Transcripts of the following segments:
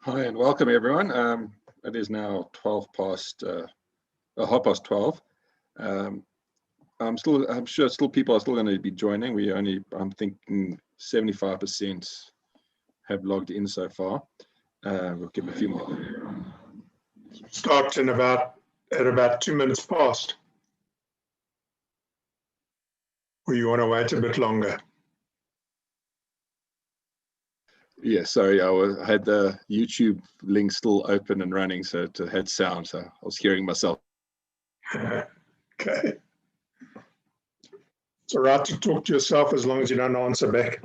Hi and welcome everyone. It is now 12:30. I'm sure still people are still going to be joining. I'm thinking 75% have logged in so far. We'll give a few more. Start at about 2 minutes past. Or you want to wait a bit longer? Yeah, sorry, I had the YouTube link still open and running, so it had sound, so I was hearing myself. Okay. It's all right to talk to yourself as long as you don't answer back.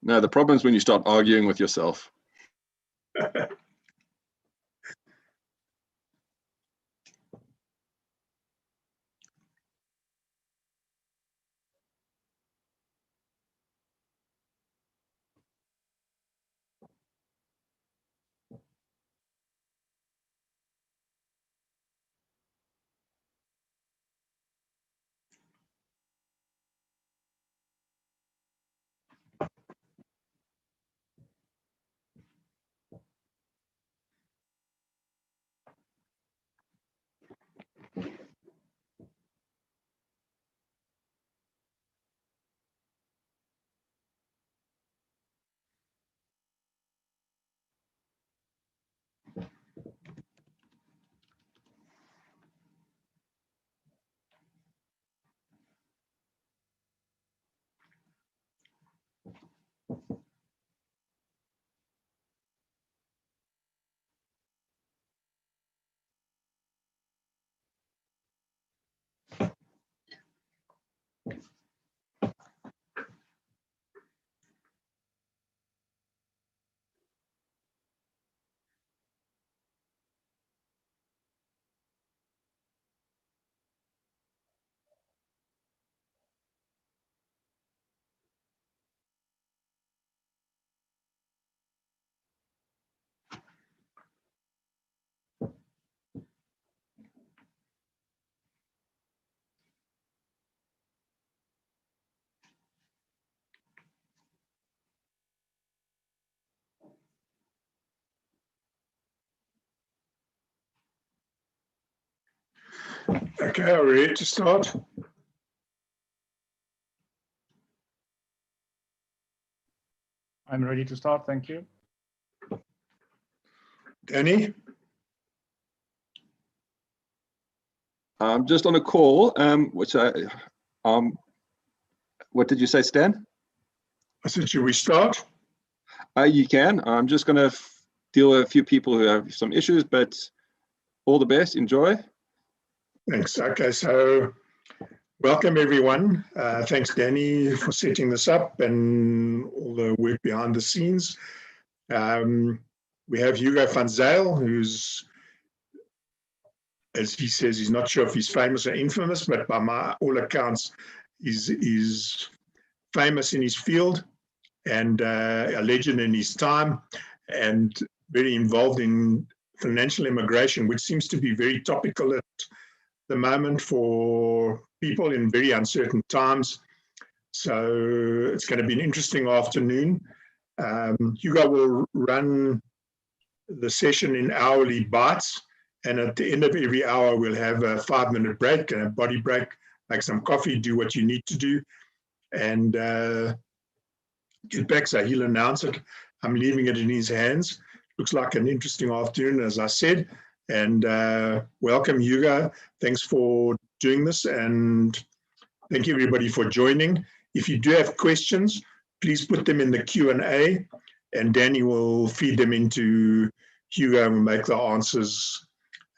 No, the problem is when you start arguing with yourself. Okay, are we ready to start? I'm ready to start, thank you. Danny? I'm just on a call, what did you say, Stan? I said, should we start? You can. I'm just going to deal with a few people who have some issues, but all the best. Enjoy. Thanks. Okay, so welcome everyone. Thanks, Danny, for setting this up and all the work behind the scenes. We have Hugo van Zyl, who's, as he says, he's not sure if he's famous or infamous, but by all accounts, he's famous in his field and a legend in his time and very involved in financial immigration, which seems to be very topical at the moment for people in very uncertain times. So it's going to be an interesting afternoon. Hugo will run the session in hourly bites, and at the end of every hour, we'll have a 5-minute break and a body break, make some coffee, do what you need to do, and get back. So he'll announce it. I'm leaving it in his hands. Looks like an interesting afternoon, as I said. And welcome, Hugo. Thanks for doing this, and thank you everybody for joining. If you do have questions, please put them in the Q&A, and Danny will feed them into Hugo and make the answers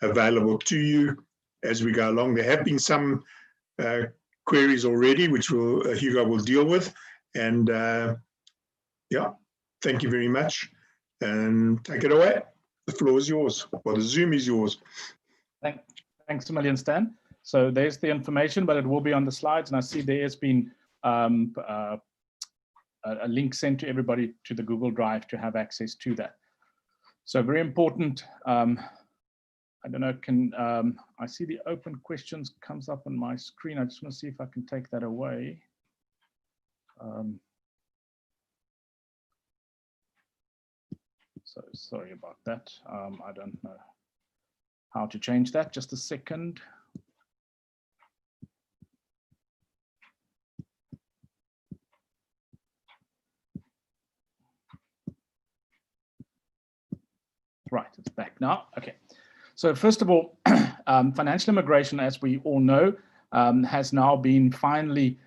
available to you as we go along. There have been some queries already, which Hugo will deal with. And yeah, thank you very much. And take it away. The floor is yours, or the Zoom is yours. Thanks a million, Stan. So there's the information, but it will be on the slides. And I see there has been a link sent to everybody to the Google Drive to have access to that. So very important. I don't know, I see the open questions comes up on my screen. I just want to see if I can take that away. So sorry about that. I don't know how to change that. Just a second. Right, it's back now. Okay. So first of all, financial immigration, as we all know, has now been finally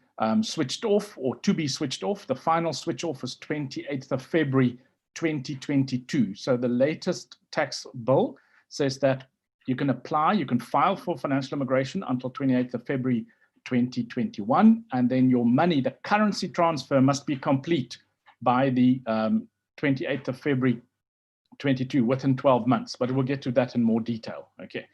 switched off, or to be switched off. The final switch off is 28th of February 2022. So the latest tax bill says that you can apply, you can file for financial immigration until 28th of February 2021, and then your money, the currency transfer, must be complete by the 28th of February 22, within 12 months, but we'll get to that in more detail. Okay.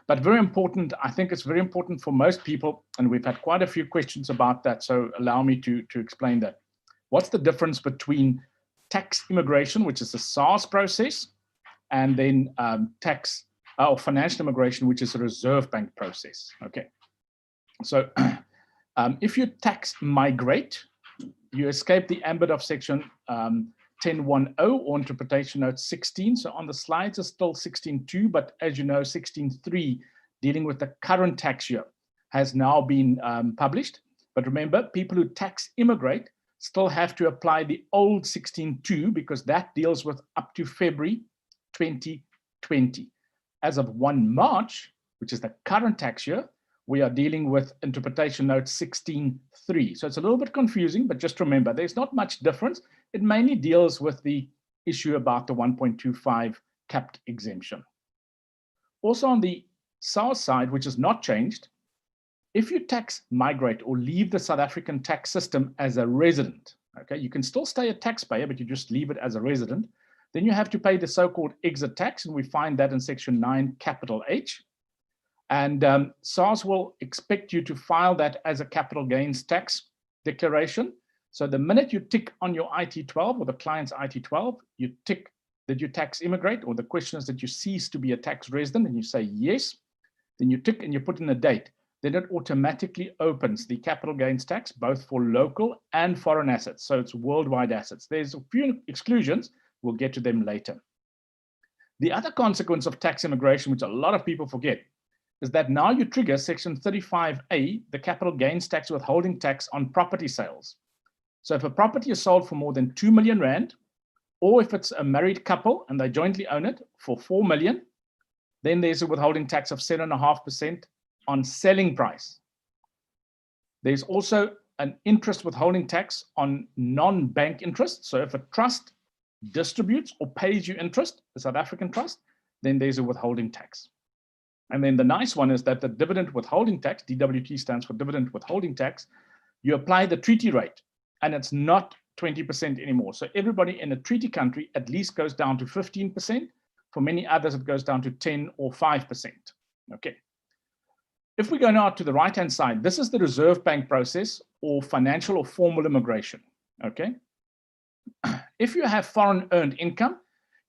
But very important, I think it's very important for most people, and we've had quite a few questions about that, so allow me to explain that. What's the difference between tax immigration, which is a SARS process, and then tax or financial immigration, which is a Reserve Bank process? Okay. So if you tax migrate, you escape the ambit of section 10.10 or interpretation note 16. So on the slides is still 16.2, but as you know, 16.3 dealing with the current tax year has now been published. But remember, people who tax immigrate still have to apply the old 16.2 because that deals with up to February 2020. As of 1 March, which is the current tax year, we are dealing with interpretation note 16.3. So it's a little bit confusing, but just remember, there's not much difference. It mainly deals with the issue about the 1.25 capped exemption. Also on the SARS side, which is not changed, if you tax migrate or leave the South African tax system as a resident, okay, you can still stay a taxpayer, but you just leave it as a resident, then you have to pay the so-called exit tax, and we find that in section 9, capital H. And SARS will expect you to file that as a capital gains tax declaration. So the minute you tick on your IT12 or the client's IT12, you tick that you tax immigrate, or the question is that you cease to be a tax resident, and you say yes, then you tick and you put in a date. Then it automatically opens the capital gains tax, both for local and foreign assets. So it's worldwide assets. There's a few exclusions. We'll get to them later. The other consequence of tax immigration, which a lot of people forget, is that now you trigger section 35A, the capital gains tax withholding tax on property sales. So if a property is sold for more than 2 million Rand, or if it's a married couple and they jointly own it for 4 million, then there's a withholding tax of 7.5% on selling price. There's also an interest withholding tax on non-bank interest. So if a trust distributes or pays you interest, a South African trust, then there's a withholding tax. And then the nice one is that the dividend withholding tax, DWT stands for dividend withholding tax, you apply the treaty rate, and it's not 20% anymore. So everybody in a treaty country at least goes down to 15%. For many others, it goes down to 10 or 5%. Okay. If we go now to the right-hand side, this is the Reserve Bank process, or financial or formal immigration. Okay. If you have foreign earned income,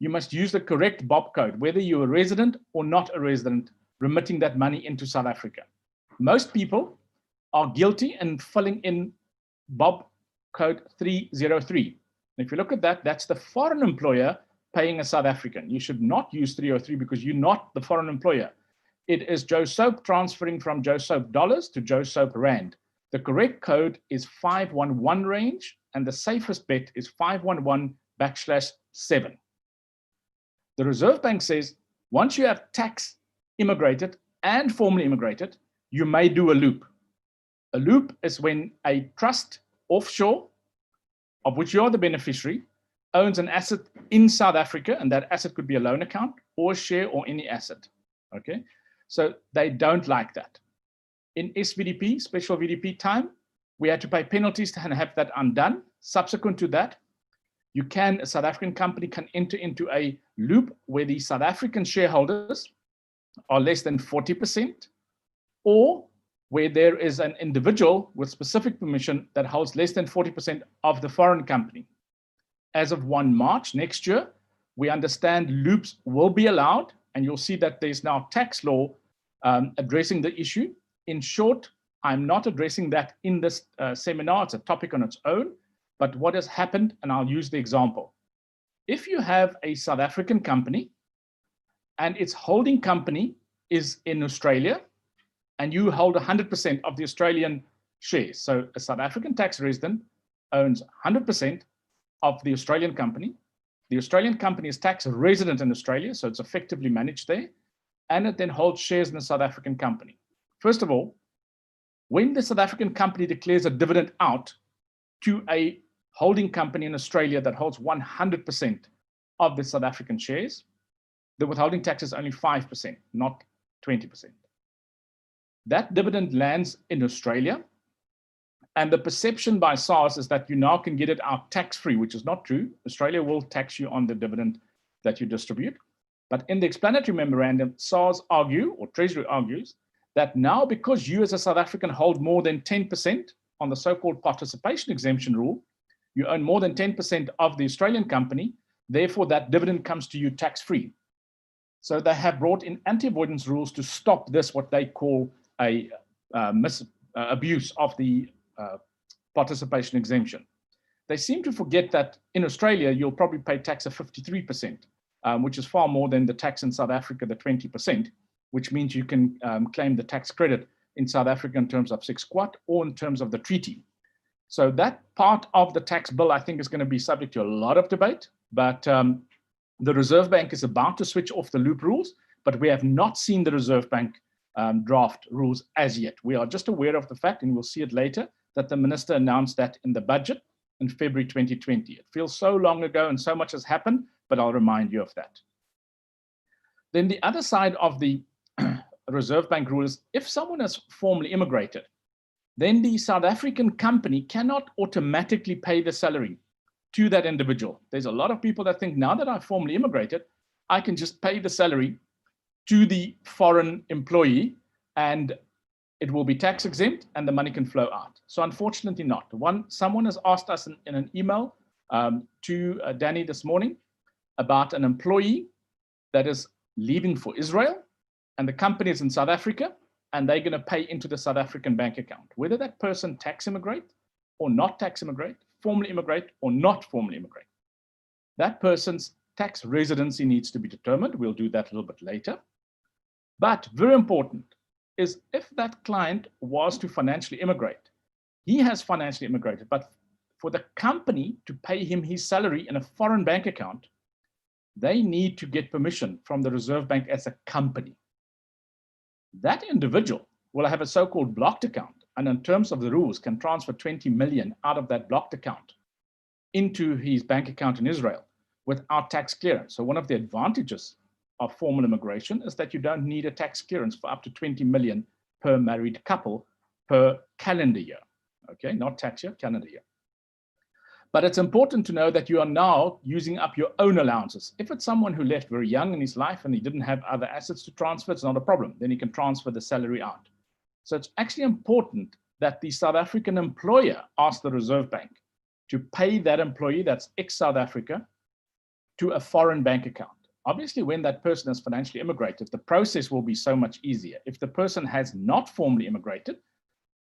you must use the correct BOB code, whether you're a resident or not a resident, remitting that money into South Africa. Most people are guilty in filling in BOB code 303. If you look at that, that's the foreign employer paying a South African. You should not use 303 because you're not the foreign employer. It is Joe Soap transferring from Joe Soap dollars to Joe Soap Rand. The correct code is 511 range, and the safest bet is 511/7. The Reserve Bank says once you have tax immigrated and formally immigrated, you may do a loop. A loop is when a trust offshore, of which you're the beneficiary, owns an asset in South Africa, and that asset could be a loan account or a share or any asset. Okay, so they don't like that. In SVDP, special VDP time, we had to pay penalties to have that undone. Subsequent to that, a South African company can enter into a loop where the South African shareholders are less than 40%, or where there is an individual with specific permission that holds less than 40% of the foreign company. As of 1 March next year, we understand loops will be allowed, and you'll see that there's now tax law addressing the issue. In short, I'm not addressing that in this seminar. It's a topic on its own. But what has happened, and I'll use the example. if you have a South African company and its holding company is in Australia and you hold 100% of the Australian shares, so a South African tax resident owns 100% of the Australian company. The Australian company is tax resident in Australia, so it's effectively managed there, and it then holds shares in the South African company. First of all, when the South African company declares a dividend out to a holding company in Australia that holds 100% of the South African shares, the withholding tax is only 5%, not 20%. That dividend lands in Australia, and the perception by SARS is that you now can get it out tax-free, which is not true. Australia will tax you on the dividend that you distribute. But in the explanatory memorandum, SARS argue, or Treasury argues, that now because you as a South African hold more than 10% on the so-called participation exemption rule, you own more than 10% of the Australian company, therefore that dividend comes to you tax-free. So they have brought in anti-avoidance rules to stop this, what they call a abuse of the participation exemption. They seem to forget that in Australia, you'll probably pay tax of 53%, which is far more than the tax in South Africa, the 20%, which means you can claim the tax credit in South Africa in terms of 6 quat or in terms of the treaty. So that part of the tax bill, I think, is going to be subject to a lot of debate, but the Reserve Bank is about to switch off the loop rules, but we have not seen the Reserve Bank draft rules as yet. We are just aware of the fact, and we'll see it later, that the minister announced that in the budget in February 2020. It feels so long ago and so much has happened, but I'll remind you of that. Then the other side of the Reserve Bank rule is if someone has formally immigrated, then the South African company cannot automatically pay the salary to that individual. There's a lot of people that think now that I've formally immigrated, I can just pay the salary to the foreign employee and it will be tax exempt and the money can flow out. So unfortunately not. Someone has asked us in an email to Danny this morning about an employee that is leaving for Israel and the company is in South Africa and they're going to pay into the South African bank account. Whether that person tax immigrate or not tax immigrate, formally immigrate or not formally immigrate, that person's tax residency needs to be determined. We'll do that a little bit later. But very important is if that client was to financially immigrate, he has financially immigrated, but for the company to pay him his salary in a foreign bank account, they need to get permission from the Reserve Bank as a company. That individual will have a so-called blocked account, and in terms of the rules, can transfer 20 million out of that blocked account into his bank account in Israel without tax clearance. So one of the advantages of formal immigration is that you don't need a tax clearance for up to 20 million per married couple per calendar year. Okay, not tax year, calendar year. But it's important to know that you are now using up your own allowances. If it's someone who left very young in his life and he didn't have other assets to transfer, it's not a problem. Then he can transfer the salary out. So it's actually important that the South African employer asks the Reserve Bank to pay that employee that's ex-South Africa to a foreign bank account. Obviously, when that person has financially immigrated, the process will be so much easier. If the person has not formally immigrated,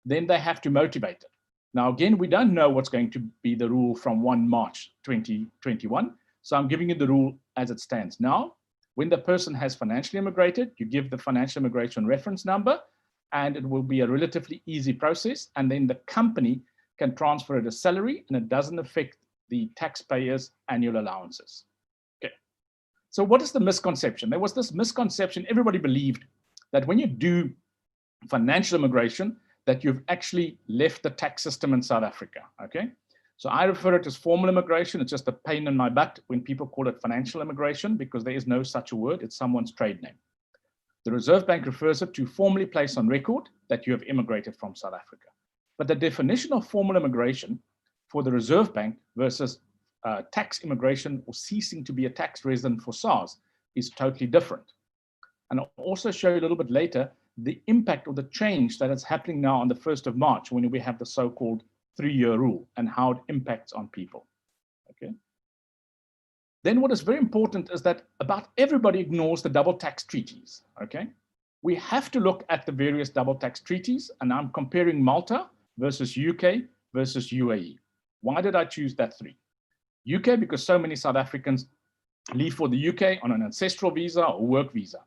then they have to motivate it. Now, again, we don't know what's going to be the rule from 1 March 2021. So I'm giving you the rule as it stands now. When the person has financially immigrated, you give the financial immigration reference number, and it will be a relatively easy process. And then the company can transfer it as salary, and it doesn't affect the taxpayer's annual allowances. So what is the misconception? There was this misconception. Everybody believed that when you do financial immigration, that you've actually left the tax system in South Africa, okay? So I refer it as formal immigration. It's just a pain in my butt when people call it financial immigration because there is no such a word. It's someone's trade name. The Reserve Bank refers it to formally place on record that you have immigrated from South Africa. But the definition of formal immigration for the Reserve Bank versus tax immigration or ceasing to be a tax resident for SARS is totally different. And I'll also show you a little bit later the impact or the change that is happening now on the 1st of March when we have the so-called 3-year rule and how it impacts on people. Okay. Then what is very important is that about everybody ignores the double tax treaties. Okay. We have to look at the various double tax treaties, and I'm comparing Malta versus UK versus UAE. Why did I choose that 3? UK, because so many South Africans leave for the UK on an ancestral visa or work visa.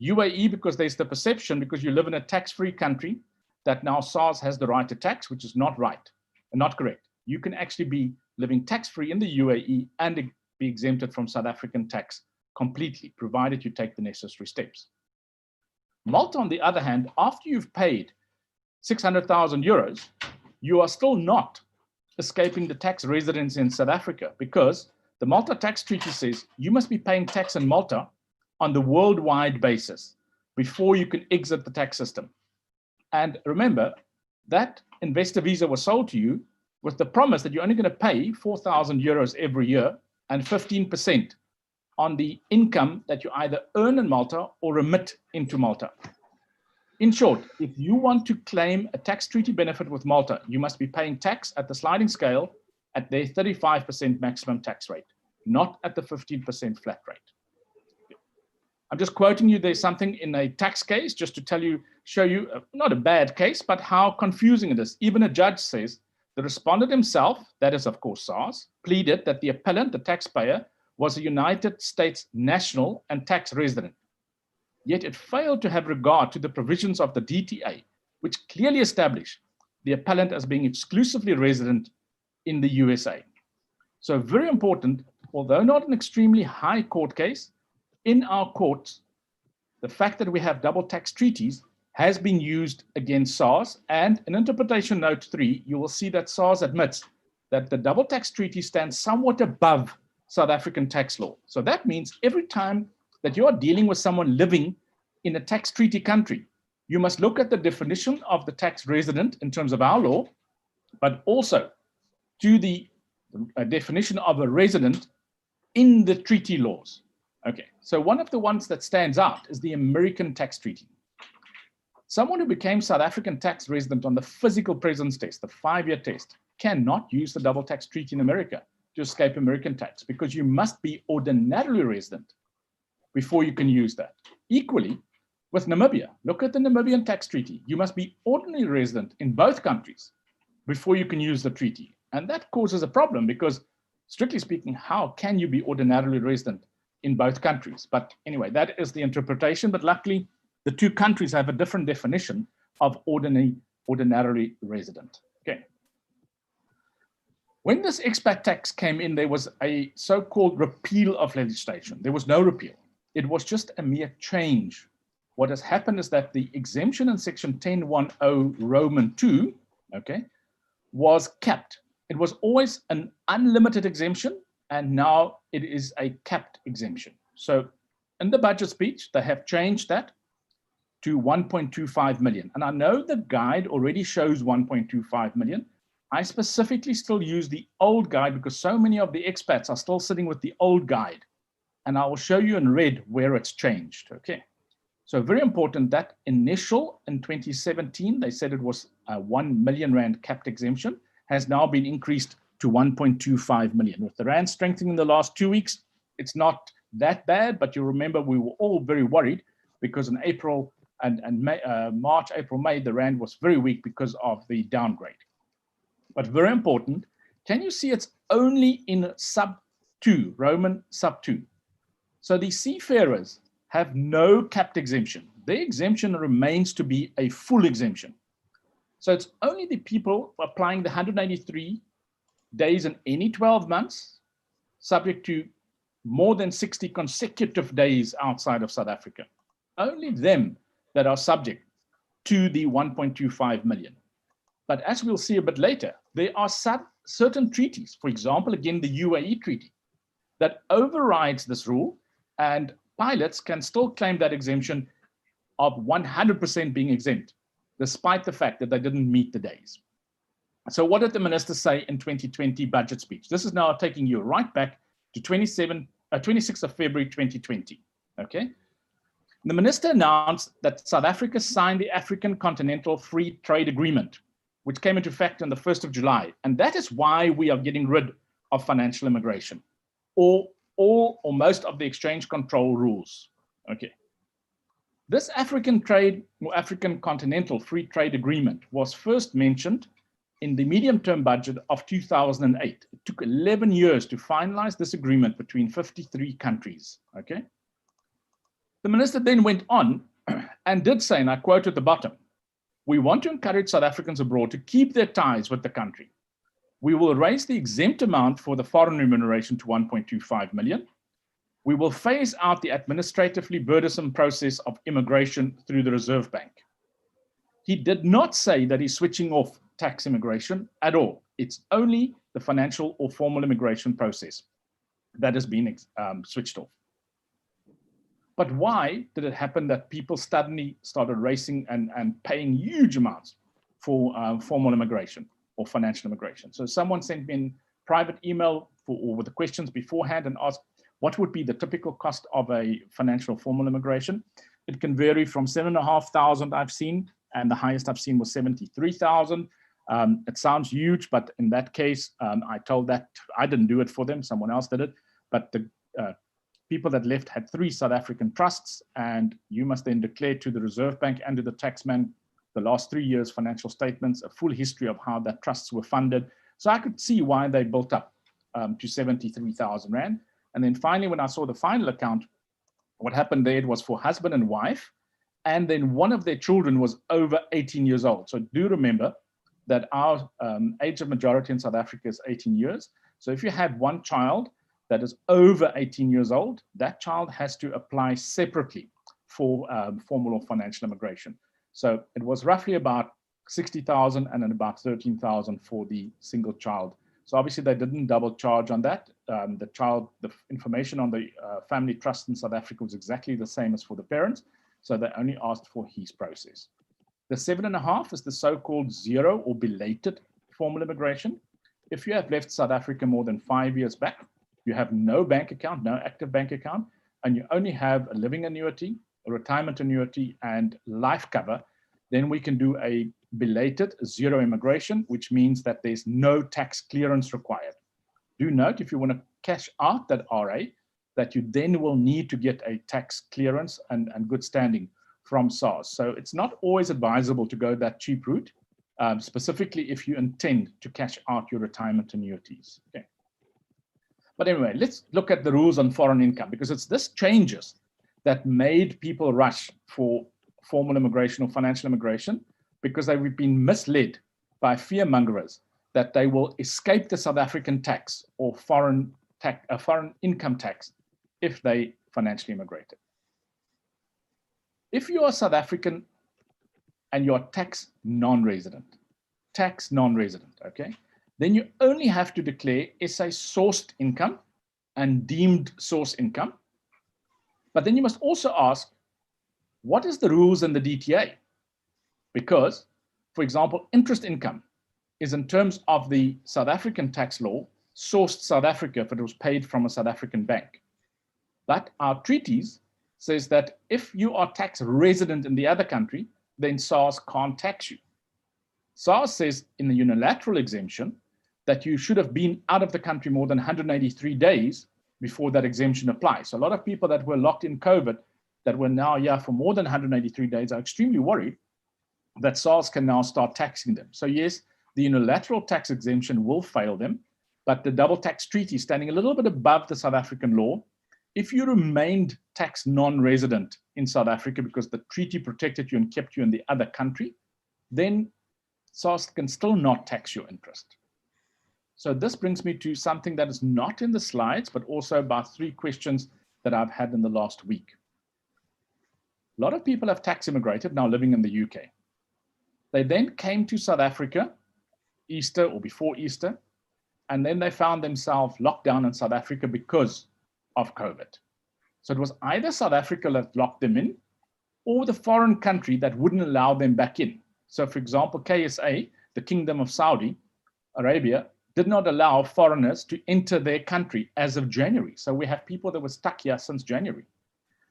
UAE, because there's the perception, because you live in a tax-free country, that now SARS has the right to tax, which is not right and not correct. You can actually be living tax-free in the UAE and be exempted from South African tax completely, provided you take the necessary steps. Malta, on the other hand, after you've paid 600,000 euros, you are still not escaping the tax residence in South Africa, because the Malta Tax Treaty says you must be paying tax in Malta on the worldwide basis before you can exit the tax system. And remember, that investor visa was sold to you with the promise that you're only going to pay 4,000 euros every year and 15% on the income that you either earn in Malta or remit into Malta. In short, if you want to claim a tax treaty benefit with Malta, you must be paying tax at the sliding scale at their 35% maximum tax rate, not at the 15% flat rate. I'm just quoting you, there's something in a tax case just to tell you, show you, not a bad case, but how confusing it is. Even a judge says the respondent himself, that is of course SARS, pleaded that the appellant, the taxpayer, was a United States national and tax resident. Yet it failed to have regard to the provisions of the DTA, which clearly establish the appellant as being exclusively resident in the USA. So very important, although not an extremely high court case, in our courts, the fact that we have double tax treaties has been used against SARS, and in Interpretation Note 3, you will see that SARS admits that the double tax treaty stands somewhat above South African tax law. So that means every time that you are dealing with someone living in a tax treaty country, you must look at the definition of the tax resident in terms of our law, but also to the definition of a resident in the treaty laws. Okay, so one of the ones that stands out is the American tax treaty. Someone who became South African tax resident on the physical presence test, the 5-year test, cannot use the double tax treaty in America to escape American tax, because you must be ordinarily resident before you can use that. Equally, with Namibia, look at the Namibian tax treaty. You must be ordinarily resident in both countries before you can use the treaty. And that causes a problem, because strictly speaking, how can you be ordinarily resident in both countries? But anyway, that is the interpretation. But luckily, the two countries have a different definition of ordinarily resident. Okay. When this expat tax came in, there was a so-called repeal of legislation. There was no repeal. It was just a mere change. What has happened is that the exemption in section 1010 Roman 2, okay, was capped. It was always an unlimited exemption, and now it is a capped exemption. So in the budget speech, they have changed that to 1.25 million. And I know the guide already shows 1.25 million. I specifically still use the old guide because so many of the expats are still sitting with the old guide. And I will show you in red where it's changed, okay? So very important, that initial in 2017, they said it was a 1 million rand capped exemption, has now been increased to 1.25 million. With the rand strengthening in the last 2 weeks, it's not that bad, but you remember we were all very worried because in April and May, March, April, May, the rand was very weak because of the downgrade. But very important, can you see it's only in sub 2, Roman sub 2. So the seafarers have no capped exemption. Their exemption remains to be a full exemption. So it's only the people applying the 183 days in any 12 months, subject to more than 60 consecutive days outside of South Africa. Only them that are subject to the 1.25 million. But as we'll see a bit later, there are certain treaties, for example, again, the UAE treaty, that overrides this rule, and pilots can still claim that exemption of 100% being exempt, despite the fact that they didn't meet the days. So what did the minister say in 2020 budget speech? This is now taking you right back to 26th of February 2020, okay? The minister announced that South Africa signed the African Continental Free Trade Agreement, which came into effect on the 1st of July. And that is why we are getting rid of financial immigration, or all or most of the exchange control rules, okay? This African Continental Free Trade Agreement was first mentioned in the medium-term budget of 2008. It took 11 years to finalize this agreement between 53 countries, okay? The minister then went on and did say, and I quote at the bottom, "We want to encourage South Africans abroad to keep their ties with the country. We will raise the exempt amount for the foreign remuneration to 1.25 million. We will phase out the administratively burdensome process of immigration through the Reserve Bank." He did not say that he's switching off tax immigration at all. It's only the financial or formal immigration process that has been switched off. But why did it happen that people suddenly started racing and paying huge amounts for formal immigration or financial immigration? So someone sent me a private email with the questions beforehand and asked, what would be the typical cost of a financial formal immigration? It can vary from 7,500 I've seen, and the highest I've seen was 73,000. It sounds huge, but in that case, I told that I didn't do it for them, someone else did it. But the people that left had 3 South African trusts, and you must then declare to the Reserve Bank and to the taxman the last 3 years' financial statements, a full history of how that trusts were funded. So I could see why they built up to 73,000 Rand. And then finally, when I saw the final account, what happened there, it was for husband and wife, and then one of their children was over 18 years old. So do remember that our age of majority in South Africa is 18 years. So if you had one child that is over 18 years old, that child has to apply separately for formal or financial immigration. So it was roughly about 60,000 and then about 13,000 for the single child. So obviously they didn't double charge on that. The information on the family trust in South Africa was exactly the same as for the parents. So they only asked for his process. The 7.5 is the so-called zero or belated formal immigration. If you have left South Africa more than 5 years back, you have no bank account, no active bank account, and you only have a living annuity, a retirement annuity, and life cover, then we can do a belated zero immigration, which means that there's no tax clearance required. Do note, if you want to cash out that RA, that you then will need to get a tax clearance and good standing from SARS. So it's not always advisable to go that cheap route, specifically if you intend to cash out your retirement annuities. Okay. But anyway, let's look at the rules on foreign income, because it's this changes that made people rush for formal immigration or financial immigration, because they've been misled by fearmongers that they will escape the South African tax or foreign income tax if they financially immigrated. If you are South African and you're tax non-resident, okay, then you only have to declare SA sourced income and deemed source income. But then you must also ask, what is the rules in the DTA? Because, for example, interest income is in terms of the South African tax law, sourced South Africa if it was paid from a South African bank. But our treaties says that if you are tax resident in the other country, then SARS can't tax you. SARS says in the unilateral exemption that you should have been out of the country more than 183 days before that exemption applies. So a lot of people that were locked in COVID that were now here for more than 183 days are extremely worried that SARS can now start taxing them. So yes, the unilateral tax exemption will fail them, but the double tax treaty standing a little bit above the South African law, if you remained tax non-resident in South Africa because the treaty protected you and kept you in the other country, then SARS can still not tax your interest. So this brings me to something that is not in the slides, but also about 3 questions that I've had in the last week. A lot of people have tax immigrated, now living in the UK. They then came to South Africa, Easter or before Easter, and then they found themselves locked down in South Africa because of COVID. So it was either South Africa that locked them in or the foreign country that wouldn't allow them back in. So for example, KSA, the Kingdom of Saudi Arabia, did not allow foreigners to enter their country as of January. So we have people that were stuck here since January.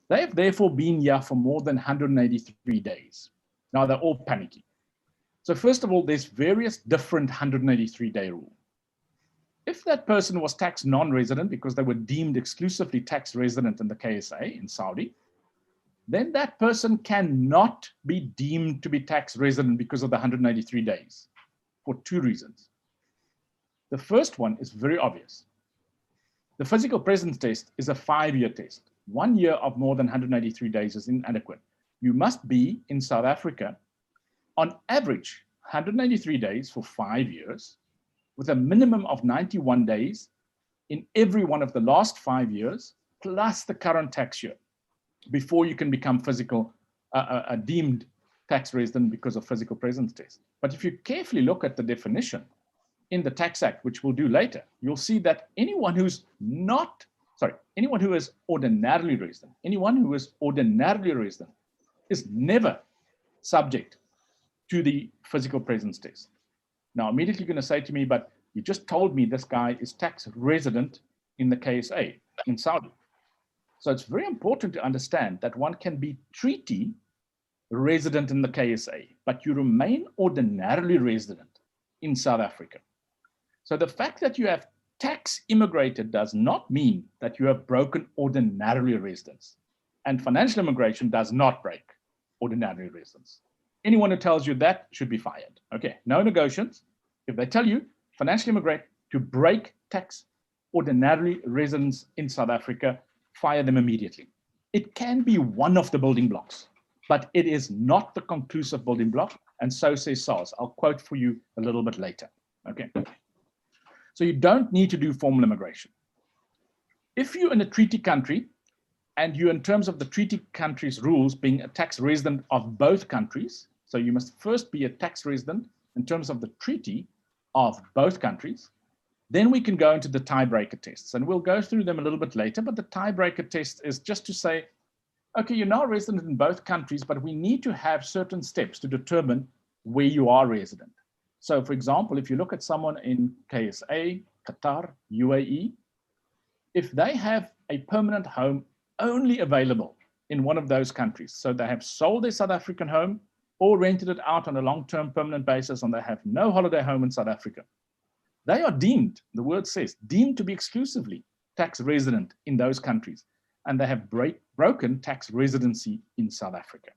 They have therefore been here for more than 183 days. Now they're all panicking. So first of all, there's various different 183-day rules. If that person was tax non-resident because they were deemed exclusively tax resident in the KSA in Saudi, then that person cannot be deemed to be tax resident because of the 183 days. for two reasons. The first one is very obvious. The physical presence test is a 5-year test. 1 year of more than 183 days is inadequate. You must be in South Africa on average 183 days for 5 years, with a minimum of 91 days in every one of the last 5 years, plus the current tax year, before you can become a deemed tax resident because of physical presence test. But if you carefully look at the definition in the Tax Act, which we'll do later, you'll see that anyone who is ordinarily resident is never subject to the physical presence test. Now, immediately you're going to say to me, but you just told me this guy is tax resident in the KSA in Saudi. So it's very important to understand that one can be treaty resident in the KSA, but you remain ordinarily resident in South Africa. So the fact that you have tax immigrated does not mean that you have broken ordinarily residence. And financial immigration does not break ordinary residence. Anyone who tells you that should be fired. Okay, no negotiations. If they tell you financially immigrate to break tax ordinary residence in South Africa, fire them immediately. It can be one of the building blocks, but it is not the conclusive building block, and so says SARS. I'll quote for you a little bit later. Okay. So you don't need to do formal immigration. If you're in a treaty country and you, in terms of the treaty country's rules, being a tax resident of both countries, so you must first be a tax resident in terms of the treaty of both countries, then we can go into the tiebreaker tests. And we'll go through them a little bit later, but the tiebreaker test is just to say, okay, you're now resident in both countries, but we need to have certain steps to determine where you are resident. So for example, if you look at someone in KSA, Qatar, UAE, if they have a permanent home only available in one of those countries, so they have sold their South African home or rented it out on a long-term permanent basis, and they have no holiday home in South Africa, they are deemed, the word says, deemed to be exclusively tax resident in those countries, and they have broken tax residency in South Africa.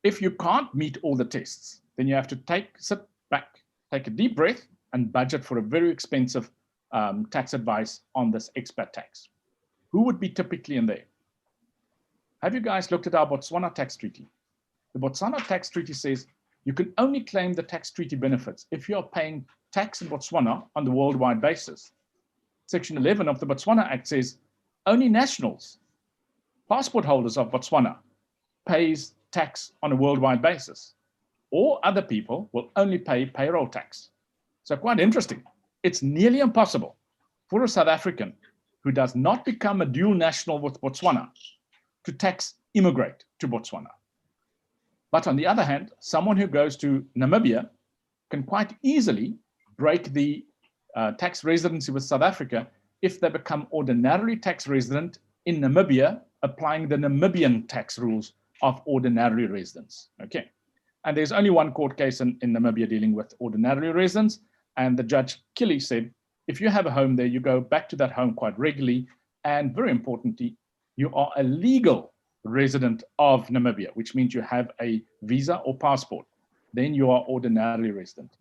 If you can't meet all the tests, then you have to sit back, take a deep breath, and budget for a very expensive tax advice on this expat tax. Who would be typically in there? Have you guys looked at our Botswana tax treaty? The Botswana tax treaty says you can only claim the tax treaty benefits if you are paying tax in Botswana on the worldwide basis. Section 11 of the Botswana Act says only nationals, passport holders of Botswana, pays tax on a worldwide basis. Or other people will only pay payroll tax. So quite interesting. It's nearly impossible for a South African who does not become a dual national with Botswana to tax immigrate to Botswana. But on the other hand, someone who goes to Namibia can quite easily break the tax residency with South Africa if they become ordinarily tax resident in Namibia, applying the Namibian tax rules of ordinary residents. Okay. And there's only one court case in Namibia dealing with ordinary residents. And the judge Killy said, if you have a home there, you go back to that home quite regularly. And very importantly, you are a legal resident of Namibia, which means you have a visa or passport. Then you are ordinarily resident.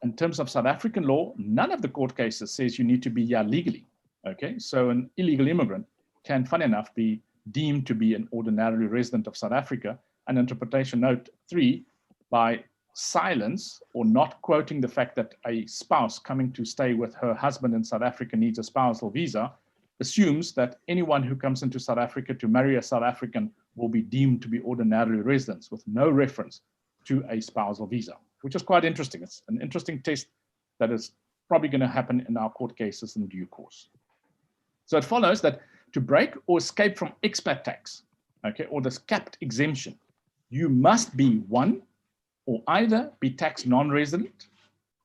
In terms of South African law, none of the court cases says you need to be here legally. Okay, so an illegal immigrant can, funny enough, be deemed to be an ordinarily resident of South Africa. And interpretation note 3, by silence or not quoting the fact that a spouse coming to stay with her husband in South Africa needs a spousal visa, assumes that anyone who comes into South Africa to marry a South African will be deemed to be ordinarily residents with no reference to a spousal visa, which is quite interesting. It's an interesting test that is probably going to happen in our court cases in due course. So it follows that to break or escape from expat tax, okay, or this capped exemption, you must be one, or either be tax non-resident,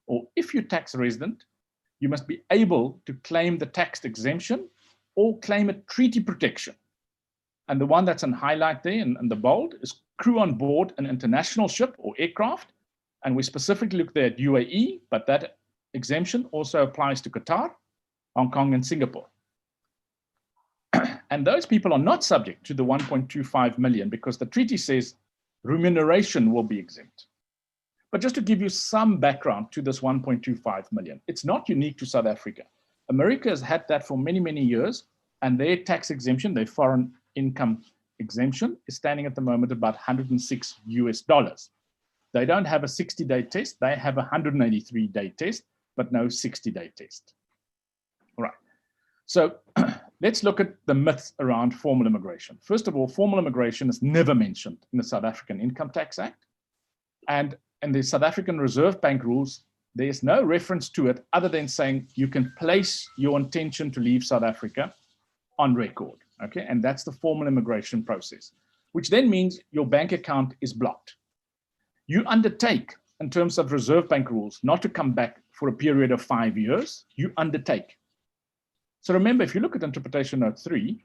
or if you're tax resident, you must be able to claim the tax exemption or claim a treaty protection. And the one that's in highlight there in the bold is crew on board an international ship or aircraft. And we specifically look there at UAE, but that exemption also applies to Qatar, Hong Kong, and Singapore. And those people are not subject to the 1.25 million because the treaty says remuneration will be exempt. But just to give you some background to this 1.25 million, it's not unique to South Africa. America has had that for many, many years, and their tax exemption, their foreign income exemption, is standing at the moment about $106 US. They don't have a 60-day test, they have a 183-day test, but no 60-day test. All right, so let's look at the myths around formal immigration. First of all, formal immigration is never mentioned in the South African Income Tax Act. And in the South African Reserve Bank rules, there's no reference to it other than saying you can place your intention to leave South Africa on record, okay? And that's the formal immigration process, which then means your bank account is blocked. You undertake, in terms of Reserve Bank rules, not to come back for a period of 5 years, you undertake. So remember, if you look at Interpretation Note 3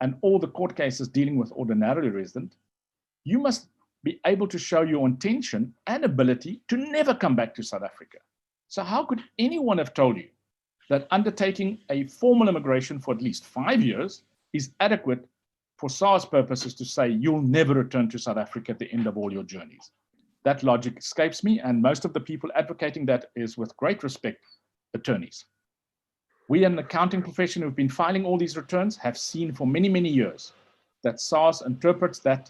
and all the court cases dealing with ordinarily resident, you must be able to show your intention and ability to never come back to South Africa. So how could anyone have told you that undertaking a formal immigration for at least 5 years is adequate for SARS purposes to say you'll never return to South Africa at the end of all your journeys? That logic escapes me, and most of the people advocating that is, with great respect, attorneys. We in the accounting profession who've been filing all these returns have seen for many, many years that SARS interprets that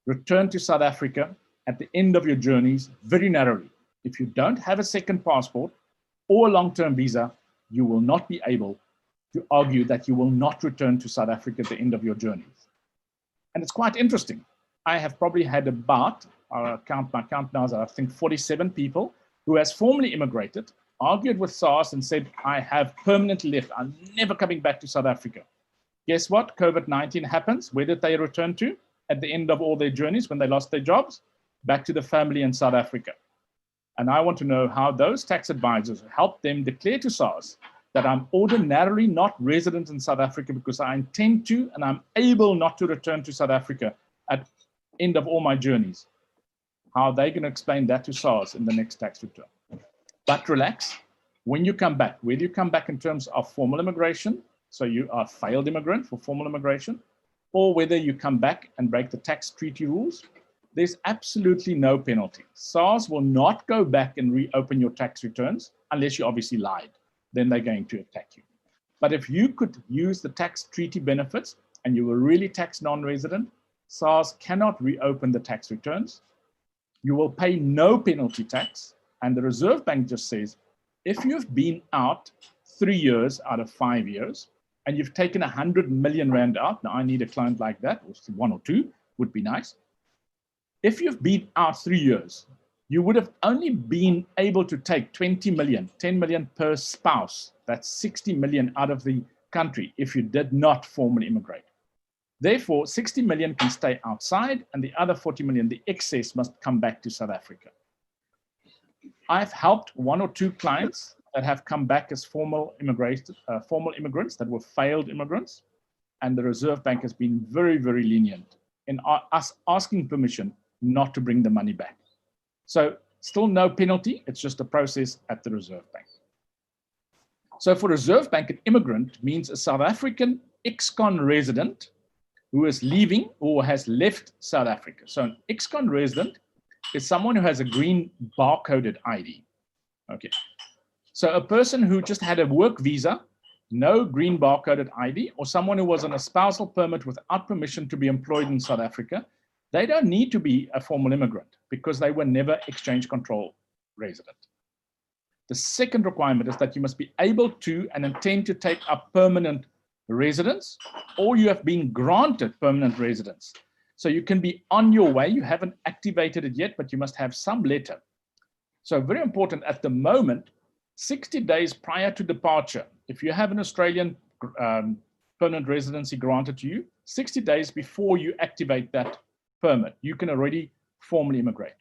return to South Africa at the end of your journeys very narrowly. If you don't have a second passport or a long-term visa, you will not be able to argue that you will not return to South Africa at the end of your journeys. And it's quite interesting. I have probably had about, my count now is I think 47 people who has formally immigrated, argued with SARS and said, I have permanently left, I'm never coming back to South Africa. Guess what? COVID-19 happens. Where did they return to at the end of all their journeys when they lost their jobs? Back to the family in South Africa. And I want to know how those tax advisors help them declare to SARS that I'm ordinarily not resident in South Africa because I intend to and I'm able not to return to South Africa at the end of all my journeys. How are they going to explain that to SARS in the next tax return? But relax, when you come back, whether you come back in terms of formal immigration, so you are a failed immigrant for formal immigration, or whether you come back and break the tax treaty rules, there's absolutely no penalty. SARS will not go back and reopen your tax returns unless you obviously lied. Then they're going to attack you. But if you could use the tax treaty benefits and you were really tax non-resident, SARS cannot reopen the tax returns. You will pay no penalty tax. And the Reserve Bank just says, if you've been out 3 years out of 5 years, and you've taken 100 million rand out, now I need a client like that, or 1 or 2 would be nice. If you've been out 3 years, you would have only been able to take 20 million, 10 million per spouse. That's 60 million out of the country if you did not formally immigrate. Therefore, 60 million can stay outside, and the other 40 million, the excess, must come back to South Africa. I've helped 1 or 2 clients that have come back as formal immigrants that were failed immigrants, and the Reserve Bank has been very, very lenient in us asking permission not to bring the money back. So still no penalty, it's just a process at the Reserve Bank. So for Reserve Bank, an immigrant means a South African ex-con resident who is leaving or has left South Africa. So an ex-con resident is someone who has a green barcoded ID. Okay. So a person who just had a work visa, no green barcoded ID, or someone who was on a spousal permit without permission to be employed in South Africa, they don't need to be a formal immigrant because they were never exchange control resident. The second requirement is that you must be able to and intend to take up permanent residence, or you have been granted permanent residence. So you can be on your way, you haven't activated it yet, but you must have some letter. So very important at the moment, 60 days prior to departure, if you have an Australian permanent residency granted to you, 60 days before you activate that permit, you can already formally immigrate.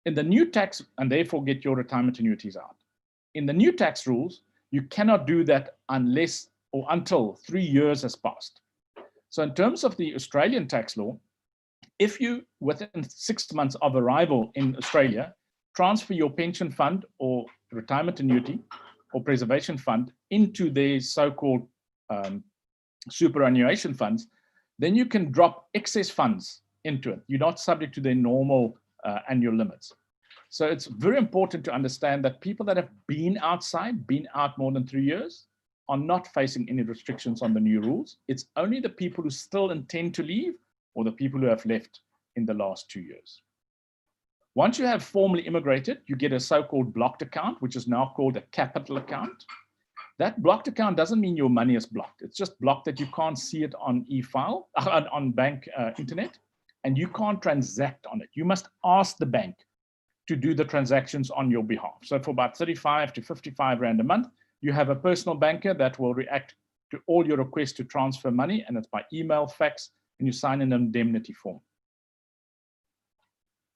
In the new tax, and therefore get your retirement annuities out. In the new tax rules, you cannot do that unless or until 3 years has passed. So in terms of the Australian tax law, if you, within 6 months of arrival in Australia, transfer your pension fund or retirement annuity or preservation fund into their so-called superannuation funds, then you can drop excess funds into it. You're not subject to their normal annual limits. So it's very important to understand that people that have been outside, been out more than 3 years, are not facing any restrictions on the new rules. It's only the people who still intend to leave or the people who have left in the last 2 years. Once you have formally immigrated, you get a so-called blocked account, which is now called a capital account. That blocked account doesn't mean your money is blocked. It's just blocked that you can't see it on e-file, on bank internet, and you can't transact on it. You must ask the bank to do the transactions on your behalf. So for about 35 to 55 Rand a month, you have a personal banker that will react to all your requests to transfer money, and it's by email, fax, and you sign an indemnity form.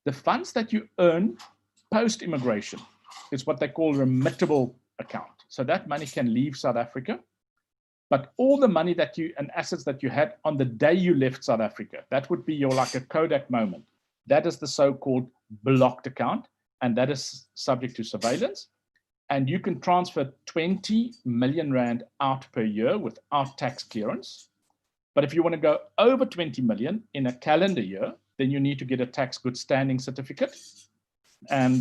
The funds that you earn post-immigration is what they call remittable account. So that money can leave South Africa, but all the money that you and assets that you had on the day you left South Africa, that would be your like a Kodak moment. That is the so-called blocked account, and that is subject to surveillance. And you can transfer 20 million Rand out per year without tax clearance. But if you want to go over 20 million in a calendar year, then you need to get a tax good standing certificate. And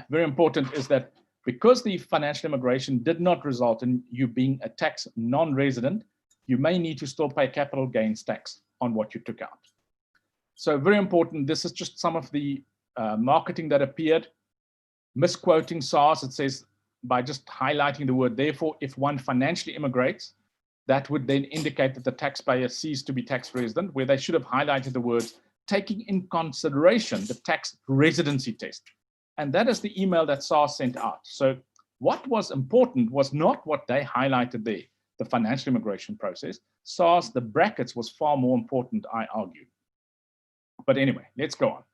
very important is that because the financial immigration did not result in you being a tax non-resident, you may need to still pay capital gains tax on what you took out. So very important, this is just some of the marketing that appeared. Misquoting SARS, it says, by just highlighting the word, therefore, if one financially immigrates, that would then indicate that the taxpayer ceased to be tax resident, where they should have highlighted the words, taking in consideration the tax residency test. And that is the email that SARS sent out. So what was important was not what they highlighted there, the financial immigration process. SARS, the brackets, was far more important, I argue. But anyway, let's go on.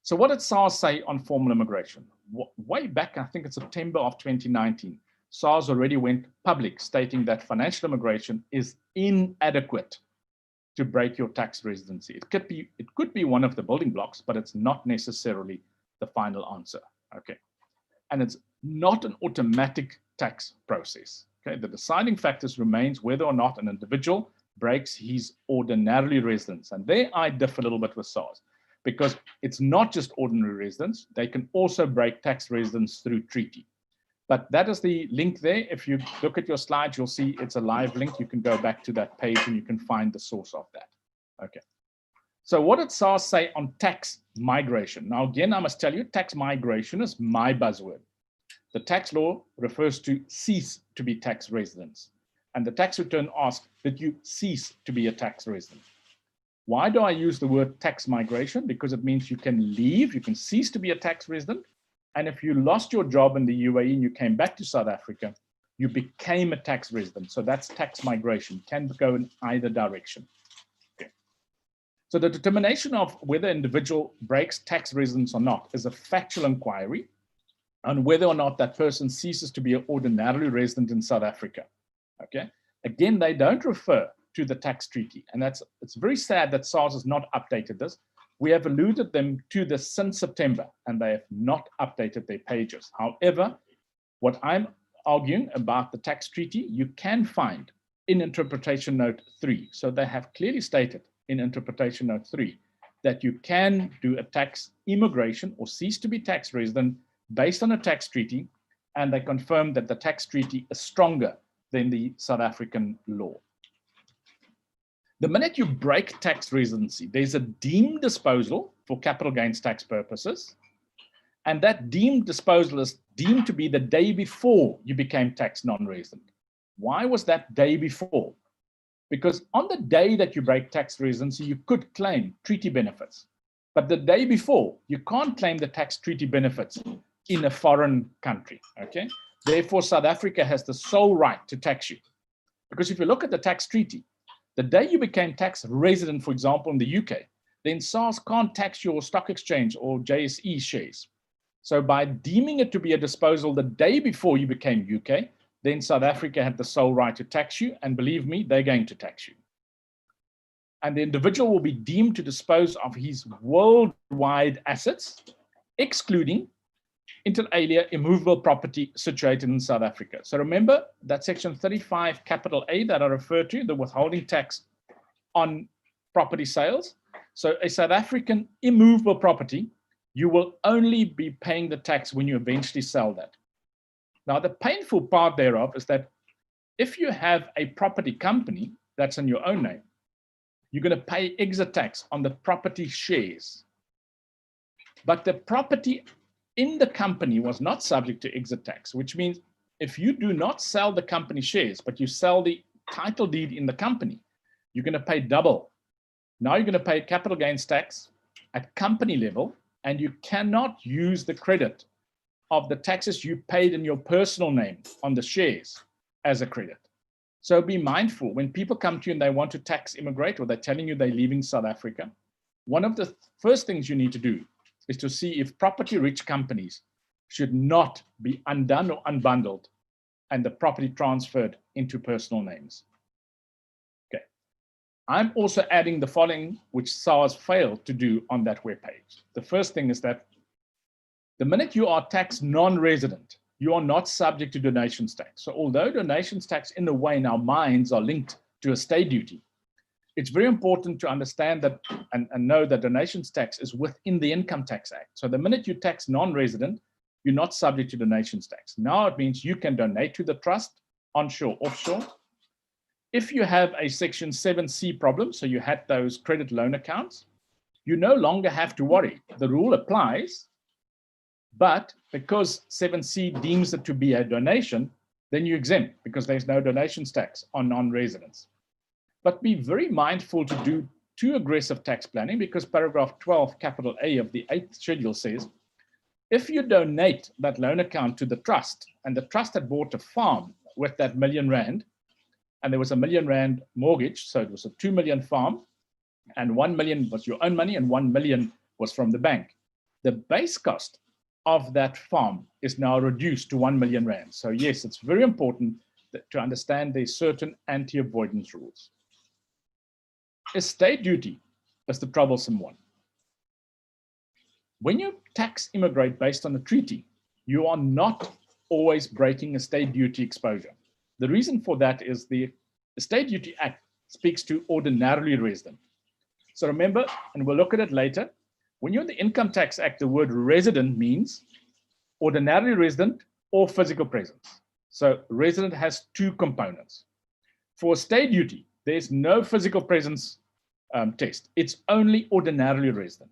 So what did SARS say on formal immigration? Way back, I think it's September of 2019, SARS already went public stating that financial immigration is inadequate to break your tax residency. It could be one of the building blocks, but it's not necessarily the final answer. Okay, and it's not an automatic tax process. Okay, the deciding factors remains whether or not an individual breaks his ordinarily residence, and there I differ a little bit with SARS, because it's not just ordinary residents. They can also break tax residence through treaty. But that is the link there. If you look at your slides, you'll see it's a live link. You can go back to that page and you can find the source of that. Okay. So what did SARS say on tax migration? Now, again, I must tell you, tax migration is my buzzword. The tax law refers to cease to be tax residents. And the tax return asks that you cease to be a tax resident. Why do I use the word tax migration? Because it means you can leave, you can cease to be a tax resident. And if you lost your job in the UAE and you came back to South Africa, you became a tax resident. So that's tax migration, can go in either direction. Okay. So the determination of whether an individual breaks tax residence or not is a factual inquiry on whether or not that person ceases to be an ordinarily resident in South Africa. Okay. Again, they don't refer to the tax treaty. And it's very sad that SARS has not updated this. We have alluded them to this since September, and they have not updated their pages. However, what I'm arguing about the tax treaty, you can find in Interpretation Note 3. So they have clearly stated in Interpretation Note 3 that you can do a tax immigration or cease to be tax resident based on a tax treaty, and they confirm that the tax treaty is stronger than the South African law. The minute you break tax residency, there's a deemed disposal for capital gains tax purposes. And that deemed disposal is deemed to be the day before you became tax non-resident. Why was that day before? Because on the day that you break tax residency, you could claim treaty benefits. But the day before, you can't claim the tax treaty benefits in a foreign country. Okay? Therefore, South Africa has the sole right to tax you. Because if you look at the tax treaty, the day you became tax resident, for example, in the UK, then SARS can't tax your stock exchange or JSE shares. So by deeming it to be a disposal the day before you became UK, then South Africa had the sole right to tax you. And believe me, they're going to tax you. And the individual will be deemed to dispose of his worldwide assets, excluding inter alia immovable property situated in South Africa. So remember that section 35 capital A that I referred to, the withholding tax on property sales. So a South African immovable property You will only be paying the tax when you eventually sell that. Now, the painful part thereof is that if you have a property company that's in your own name, you're going to pay exit tax on the property shares. But the property in the company was not subject to exit tax, which means if you do not sell the company shares, but you sell the title deed in the company, you're going to pay double. Now you're going to pay capital gains tax at company level, and you cannot use the credit of the taxes you paid in your personal name on the shares as a credit. So be mindful when people come to you and they want to tax immigrate, or they're telling you they're leaving South Africa. One of the first things you need to do is to see if property-rich companies should not be undone or unbundled and the property transferred into personal names. Okay. I'm also adding the following, which SARS failed to do on that webpage. The first thing is that the minute you are tax non-resident, you are not subject to donations tax. So although donations tax in a way in our minds are linked to estate duty, it's very important to understand that and know that donations tax is within the Income Tax Act. So the minute you tax non-resident, you're not subject to donations tax. Now it means you can donate to the trust, onshore, offshore. If you have a Section 7C problem, so you had those credit loan accounts, you no longer have to worry. The rule applies, but because 7C deems it to be a donation, then you exempt because there's no donations tax on non-residents. But be very mindful to do too aggressive tax planning, because paragraph 12, capital A of the 8th schedule says, if you donate that loan account to the trust, and the trust had bought a farm with that R1 million, and there was a R1 million mortgage, so it was a 2 million farm, and 1 million was your own money, and 1 million was from the bank. The base cost of that farm is now reduced to 1 million rand. So yes, it's very important to understand there's certain anti-avoidance rules. Estate duty is the troublesome one. When you tax immigrate based on a treaty, you are not always breaking estate duty exposure. The reason for that is the Estate Duty Act speaks to ordinarily resident. So remember, and we'll look at it later, when you're in the Income Tax Act, the word resident means ordinarily resident or physical presence. So resident has two components. For estate duty, there's no physical presence test. It's only ordinarily resident.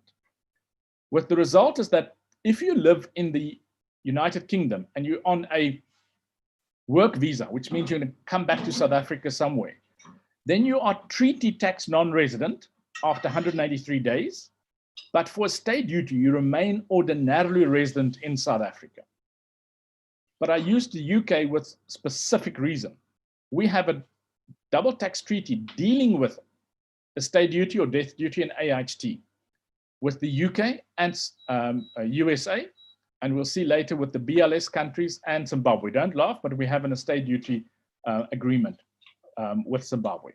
With the result is that if you live in the United Kingdom and you're on a work visa, which means you're going to come back to South Africa somewhere, then you are treaty tax non-resident after 183 days. But for estate duty, you remain ordinarily resident in South Africa. But I used the UK with specific reason. We have a double tax treaty dealing with estate duty or death duty and AHT with the UK and USA, and we'll see later with the BLS countries and Zimbabwe. Don't laugh, but we have an estate duty agreement with Zimbabwe.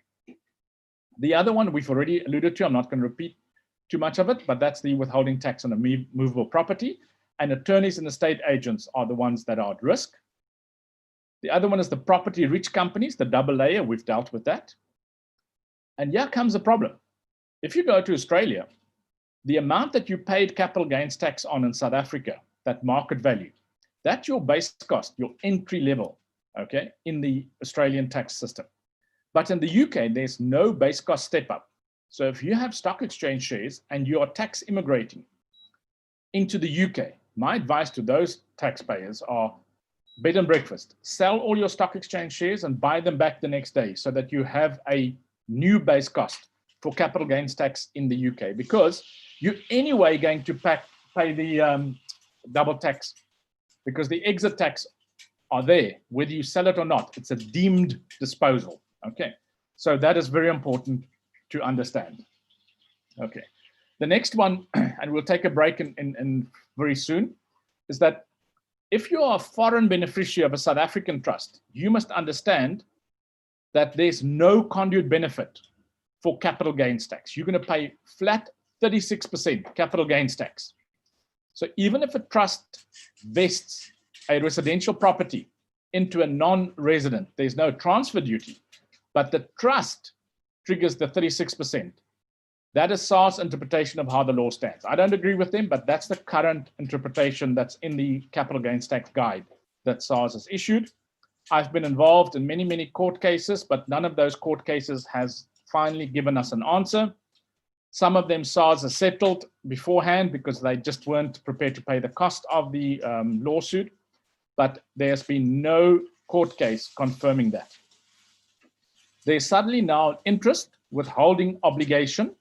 The other one we've already alluded to, I'm not going to repeat too much of it, but that's the withholding tax on a movable property, and attorneys and estate agents are the ones that are at risk. The other one is the property rich companies, the double layer, we've dealt with that. And here comes the problem. If you go to Australia, the amount that you paid capital gains tax on in South Africa, that market value, that's your base cost, your entry level, okay, in the Australian tax system. But in the UK, there's no base cost step up. So if you have stock exchange shares and you are tax immigrating into the UK, my advice to those taxpayers are bed and breakfast. Sell all your stock exchange shares and buy them back the next day so that you have a new base cost for capital gains tax in the UK, because you're anyway going to pay the double tax, because the exit tax are there, whether you sell it or not. It's a deemed disposal. Okay, so that is very important to understand. Okay, the next one, and we'll take a break in very soon, is that if you are a foreign beneficiary of a South African trust, you must understand that there's no conduit benefit for capital gains tax. You're going to pay flat 36% capital gains tax. So even if a trust vests a residential property into a non-resident, there's no transfer duty, but the trust triggers the 36%. That is SARS' interpretation of how the law stands. I don't agree with them, but that's the current interpretation that's in the capital gains tax guide that SARS has issued. I've been involved in many, many court cases, but none of those court cases has finally given us an answer. Some of them SARS has settled beforehand because they just weren't prepared to pay the cost of the lawsuit, but there's been no court case confirming that. There's suddenly now an interest withholding obligation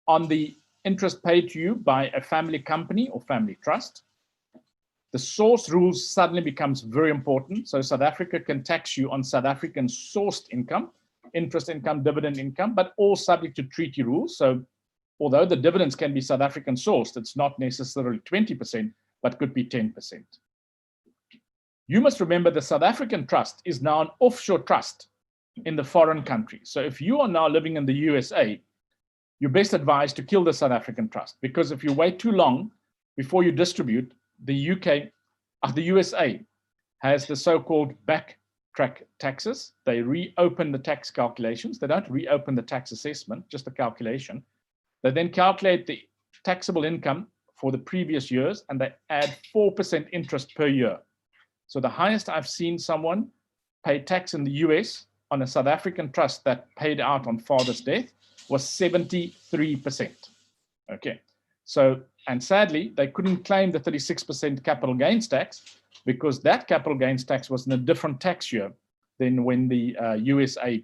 on the interest paid to you by a family company or family trust. The source rules suddenly becomes very important. So South Africa can tax you on South African sourced income, interest income, dividend income, but all subject to treaty rules. So although the dividends can be South African sourced, it's not necessarily 20%, but could be 10%. You must remember the South African trust is now an offshore trust in the foreign country. So if you are now living in the USA, you're best advised to kill the South African trust, because if you wait too long before you distribute, the USA has the so-called backtrack taxes. They reopen the tax calculations. They don't reopen the tax assessment, just the calculation. They then calculate the taxable income for the previous years, and they add 4% interest per year. So the highest I've seen someone pay tax in the US on a South African trust that paid out on father's death was 73%. Okay. So, and sadly, they couldn't claim the 36% capital gains tax because that capital gains tax was in a different tax year than when the USA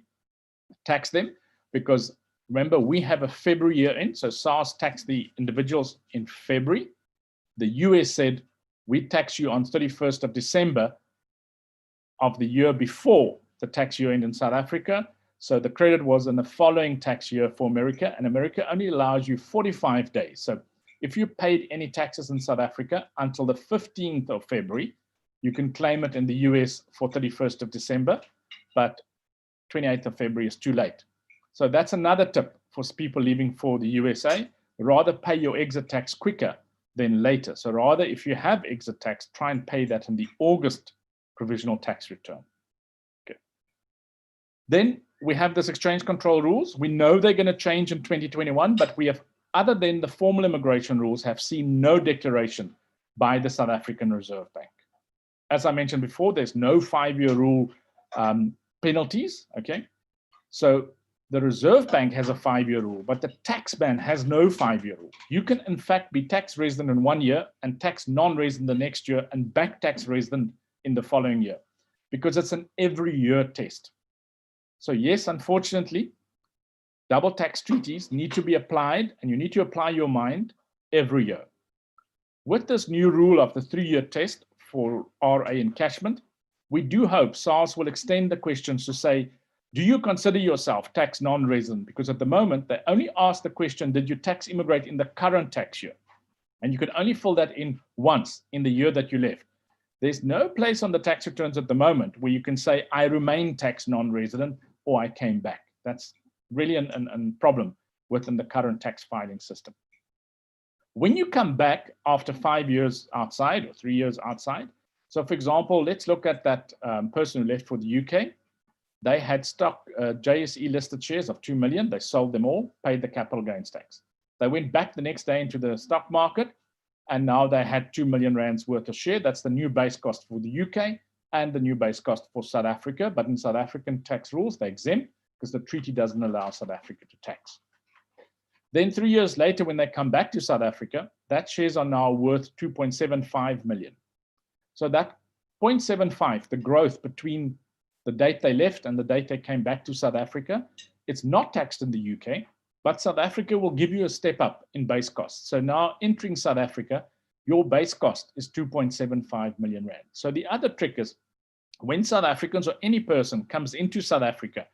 taxed them. Because remember, we have a February year end, so SARS taxed the individuals in February. The US said, we tax you on 31st of December of the year before the tax year end in South Africa. So the credit was in the following tax year for America, and America only allows you 45 days. So if you paid any taxes in South Africa until the 15th of February, you can claim it in the US for 31st of December, but 28th of February is too late. So that's another tip for people leaving for the USA. Rather pay your exit tax quicker than later. So rather, if you have exit tax, try and pay that in the August provisional tax return. Okay. Then we have this exchange control rules. We know they're going to change in 2021, but we have, other than the formal immigration rules, have seen no declaration by the South African Reserve Bank. As I mentioned before, there's no 5-year rule penalties, okay? So the Reserve Bank has a 5-year rule, but the tax man has no 5-year rule. You can, in fact, be tax resident in 1 year and tax non-resident the next year and back tax resident in the following year, because it's an every year test. So yes, unfortunately, double tax treaties need to be applied, and you need to apply your mind every year. With this new rule of the 3-year test for RA encashment, we do hope SARS will extend the questions to say, do you consider yourself tax non-resident? Because at the moment, they only ask the question, did you tax immigrate in the current tax year? And you can only fill that in once in the year that you left. There's no place on the tax returns at the moment where you can say, I remain tax non-resident or I came back. That's really a problem within the current tax filing system. When you come back after 5 years outside or 3 years outside, so for example, let's look at that person who left for the UK. They had stock JSE listed shares of 2 million. They sold them all, paid the capital gains tax. They went back the next day into the stock market, and now they had 2 million rands worth of share. That's the new base cost for the UK and the new base cost for South Africa. But in South African tax rules, they're exempt because the treaty doesn't allow South Africa to tax. Then 3 years later, when they come back to South Africa, that shares are now worth 2.75 million. So that 0.75, the growth between the date they left and the date they came back to South Africa, it's not taxed in the UK, but South Africa will give you a step up in base costs. So now entering South Africa, your base cost is 2.75 million rand. So the other trick is when South Africans or any person comes into South Africa,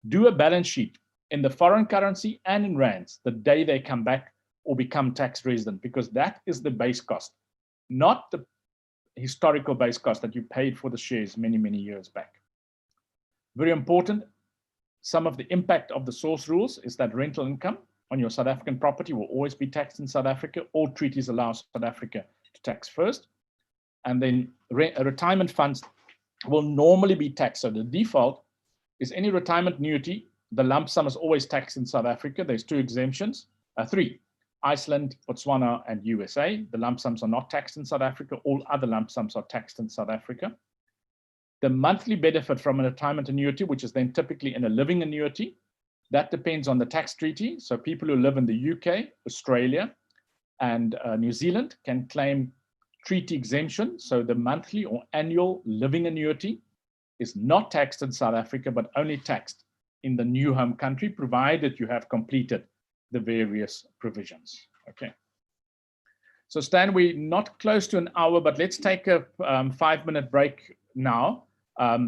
do a balance sheet in the foreign currency and in rands the day they come back or become tax resident, because that is the base cost, not the historical base cost that you paid for the shares many, many years back. Very important, some of the impact of the source rules is that rental income on your South African property will always be taxed in South Africa. All treaties allow South Africa to tax first. And then retirement funds will normally be taxed. So the default is any retirement annuity the lump sum is always taxed in South Africa. There's 2 exemptions, 3, Iceland, Botswana, and USA. The lump sums are not taxed in South Africa. All other lump sums are taxed in South Africa. The monthly benefit from a retirement annuity, which is then typically in a living annuity, that depends on the tax treaty. So people who live in the UK, Australia, and New Zealand can claim treaty exemption. So the monthly or annual living annuity is not taxed in South Africa, but only taxed in the new home country, provided you have completed the various provisions. Okay. So Stan, we're not close to an hour, but let's take a 5-minute break now,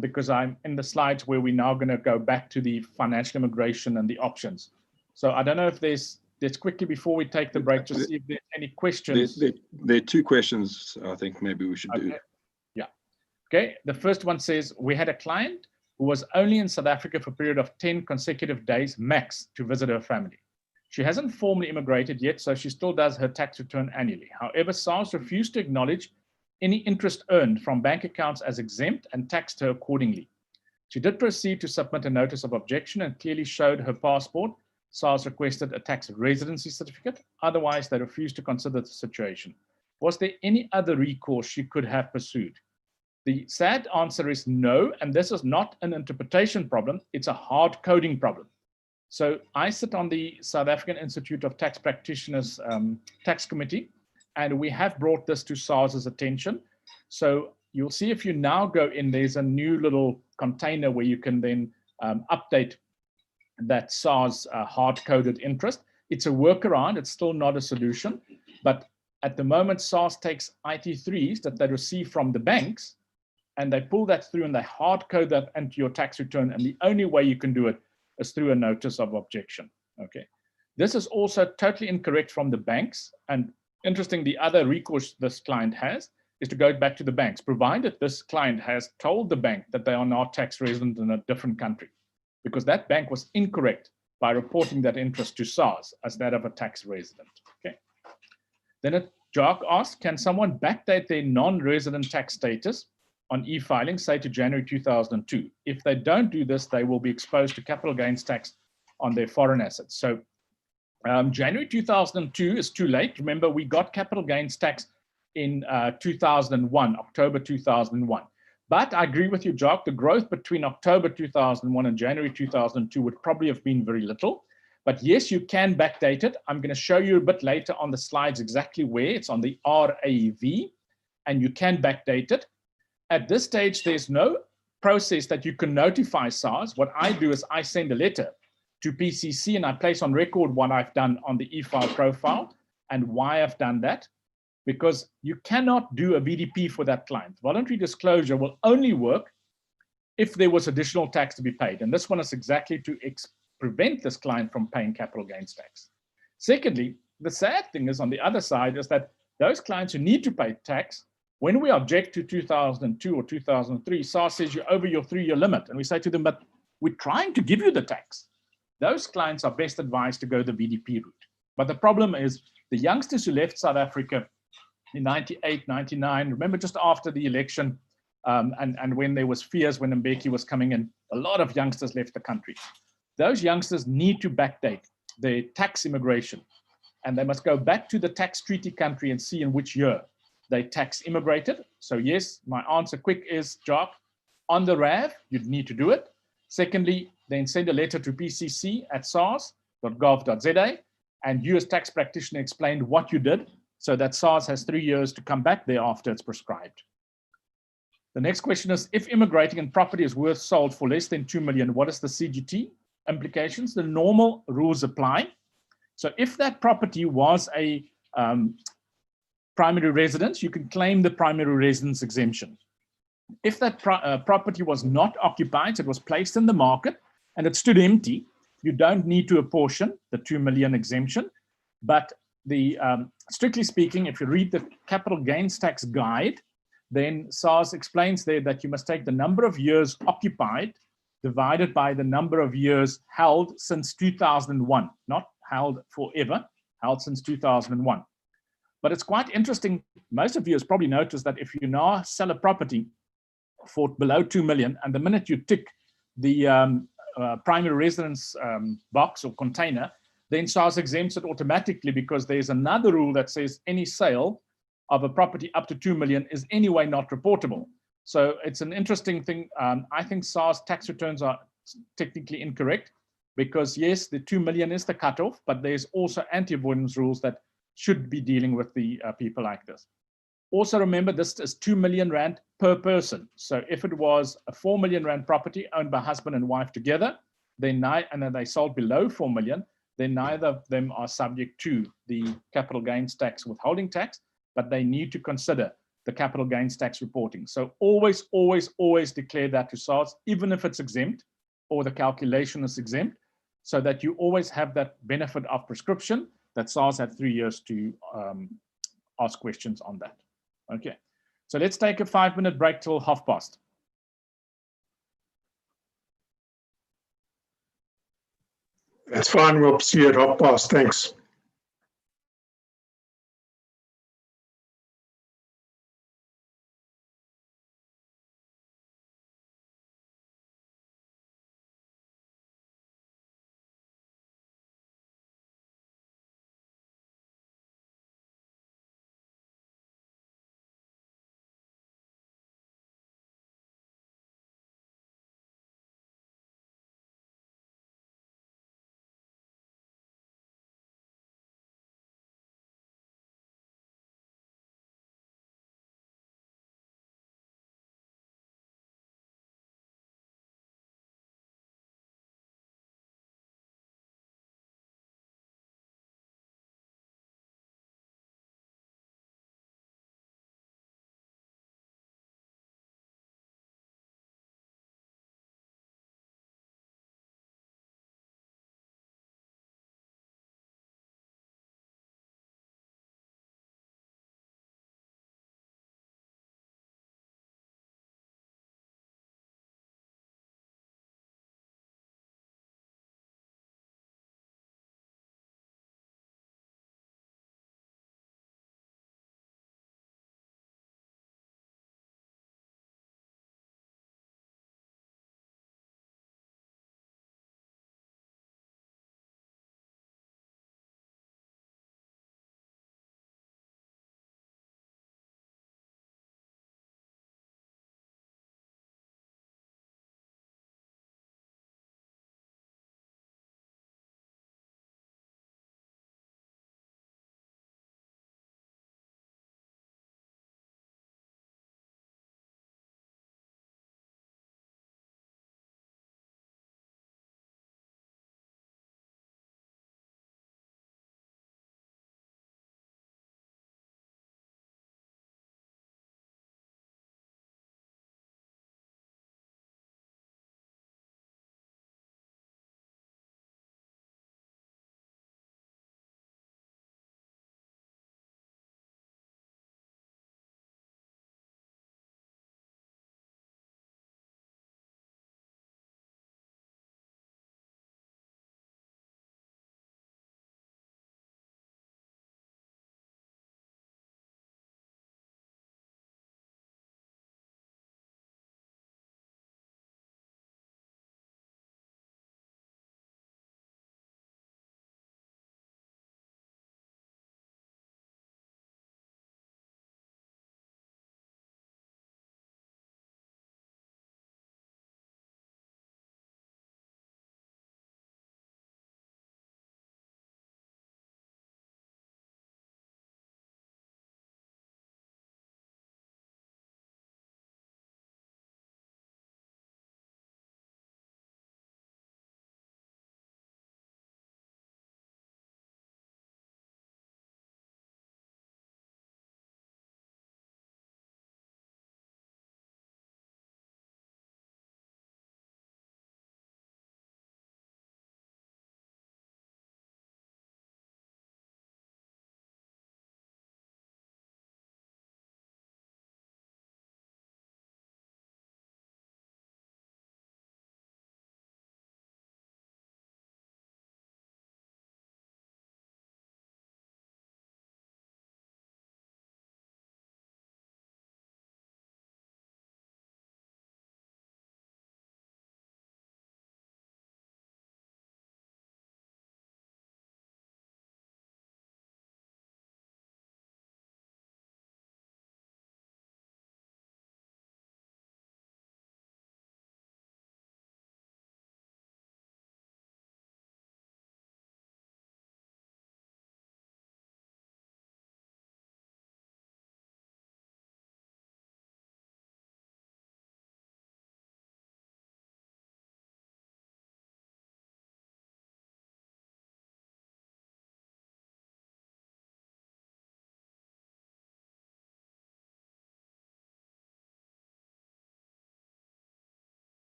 because I'm in the slides where we're now going to go back to the financial immigration and the options. So I don't know if let's quickly, before we take the break, just see if there's any questions. There are 2 questions I think maybe we should do. Yeah. Okay. The first one says, we had a client who was only in South Africa for a period of 10 consecutive days max to visit her family. She hasn't formally immigrated yet, so she still does her tax return annually. However, SARS refused to acknowledge any interest earned from bank accounts as exempt and taxed her accordingly. She did proceed to submit a notice of objection and clearly showed her passport. SARS requested a tax residency certificate. Otherwise, they refused to consider the situation. Was there any other recourse she could have pursued? The sad answer is no, and this is not an interpretation problem. It's a hard coding problem. So I sit on the South African Institute of Tax Practitioners Tax Committee, and we have brought this to SARS's attention. So you'll see if you now go in, there's a new little container where you can then update that SARS hard-coded interest. It's a workaround. It's still not a solution. But at the moment, SARS takes IT3s that they receive from the banks, and they pull that through and they hard-code that into your tax return. And the only way you can do it is through a notice of objection. Okay. This is also totally incorrect from the banks. And interesting, the other recourse this client has is to go back to the banks, provided this client has told the bank that they are not tax resident in a different country, because that bank was incorrect by reporting that interest to SARS as that of a tax resident. Okay. Then Jock asked, can someone backdate their non-resident tax status on e-filing, say to January 2002. If they don't do this, they will be exposed to capital gains tax on their foreign assets. So January 2002 is too late. Remember, we got capital gains tax in 2001, October 2001. But I agree with you, Jock, the growth between October 2001 and January 2002 would probably have been very little. But yes, you can backdate it. I'm going to show you a bit later on the slides exactly where. It's on the RAV, and you can backdate it. At this stage, there's no process that you can notify SARS. What I do is I send a letter to PCC and I place on record what I've done on the e-file profile and why I've done that, because you cannot do a VDP for that client. Voluntary disclosure will only work if there was additional tax to be paid. And this one is exactly to prevent this client from paying capital gains tax. Secondly, the sad thing is on the other side is that those clients who need to pay tax, when we object to 2002 or 2003, SARS says you're over your 3-year limit. And we say to them, but we're trying to give you the tax. Those clients are best advised to go the VDP route. But the problem is the youngsters who left South Africa in 98, 99, remember just after the election and when there was fears when Mbeki was coming in, a lot of youngsters left the country. Those youngsters need to backdate their tax immigration. And they must go back to the tax treaty country and see in which year they tax immigrated. So yes, my answer quick is, Jock, on the RAV, you'd need to do it. Secondly, then send a letter to PCC at sars.gov.za, and you as tax practitioner explained what you did so that SARS has 3 years to come back thereafter it's prescribed. The next question is, if immigrating and property is worth sold for less than 2 million, what is the CGT implications? The normal rules apply. So if that property was a primary residence, you can claim the primary residence exemption. If that property was not occupied, it was placed in the market and it stood empty, you don't need to apportion the 2 million exemption. But the strictly speaking, if you read the capital gains tax guide, then SARS explains there that you must take the number of years occupied divided by the number of years held since 2001, not held forever, held since 2001. But it's quite interesting. Most of you has probably noticed that if you now sell a property for below 2 million, and the minute you tick the primary residence box or container, then SARS exempts it automatically, because there's another rule that says any sale of a property up to 2 million is anyway not reportable. So it's an interesting thing. I think SARS tax returns are technically incorrect, because yes, the 2 million is the cutoff, but there's also anti-avoidance rules that should be dealing with the people like this. Also remember, this is 2 million rand per person. So if it was a 4 million rand property owned by husband and wife together, then they sold below 4 million, then neither of them are subject to the capital gains tax withholding tax, but they need to consider the capital gains tax reporting. So always, always, always declare that to SARS, even if it's exempt or the calculation is exempt, so that you always have that benefit of prescription that SARS had 3 years to ask questions on that. Okay, so let's take a 5-minute break till past. That's fine. We'll see you at past. Thanks.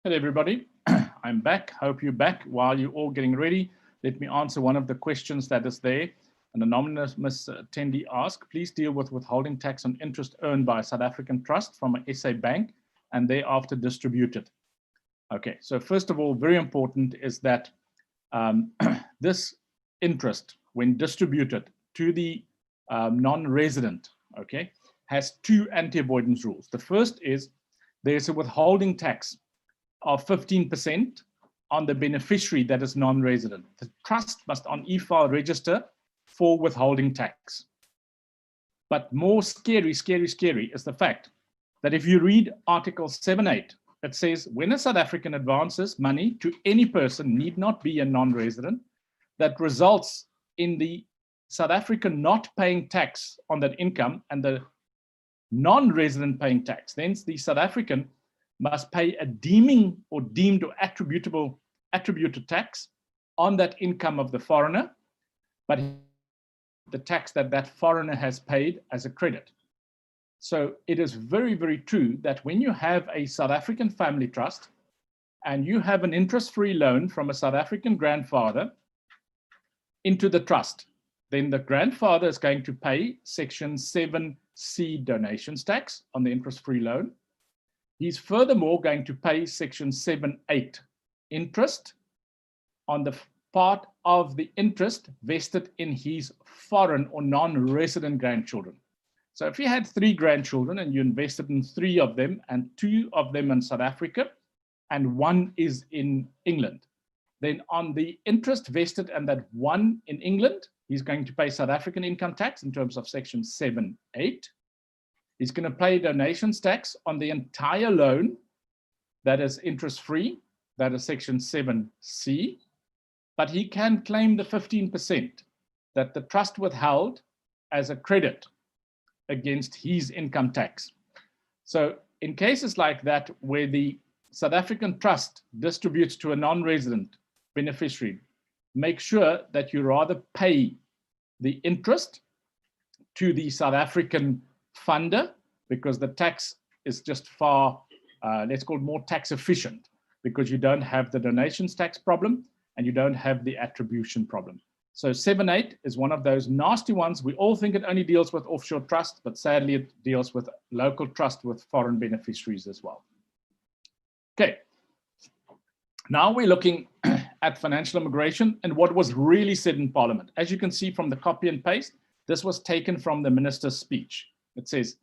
Hello, everybody. I'm back. Hope you're back. While you're all getting ready, let me answer one of the questions that is there. An anonymous attendee asked, please deal with withholding tax on interest earned by a South African trust from an SA bank and thereafter distributed. Okay, so first of all, very important is that this interest, when distributed to the non-resident, okay, has two anti-avoidance rules. The first is there's a withholding tax of 15% on the beneficiary that is non-resident. The trust must on e-file register for withholding tax. But more scary is the fact that if you read Article 7.8, it says when a South African advances money to any person need not be a non-resident, that results in the South African not paying tax on that income and the non-resident paying tax. Then the South African must pay a deeming or deemed or attributed tax on that income of the foreigner, but the tax that that foreigner has paid as a credit. So it is very, very true that when you have a South African family trust and you have an interest-free loan from a South African grandfather into the trust, then the grandfather is going to pay Section 7C donations tax on the interest-free loan. He's furthermore going to pay Section 7.8 interest on the part of the interest vested in his foreign or non-resident grandchildren. So if you had 3 grandchildren and you invested in 3 of them and 2 of them in South Africa and 1 is in England, then on the interest vested and that 1 in England, he's going to pay South African income tax in terms of Section 7.8. He's going to pay donations tax on the entire loan that is interest-free, that is Section 7C, but he can claim the 15% that the trust withheld as a credit against his income tax. So in cases like that, where the South African trust distributes to a non-resident beneficiary, make sure that you rather pay the interest to the South African funder, because the tax is just far, let's call it more tax efficient, because you don't have the donations tax problem and you don't have the attribution problem. So 7.8 is one of those nasty ones. We all think it only deals with offshore trust, but sadly it deals with local trust with foreign beneficiaries as well. Okay, now we're looking at financial immigration and what was really said in Parliament. As you can see from the copy and paste, this was taken from the minister's speech. It says,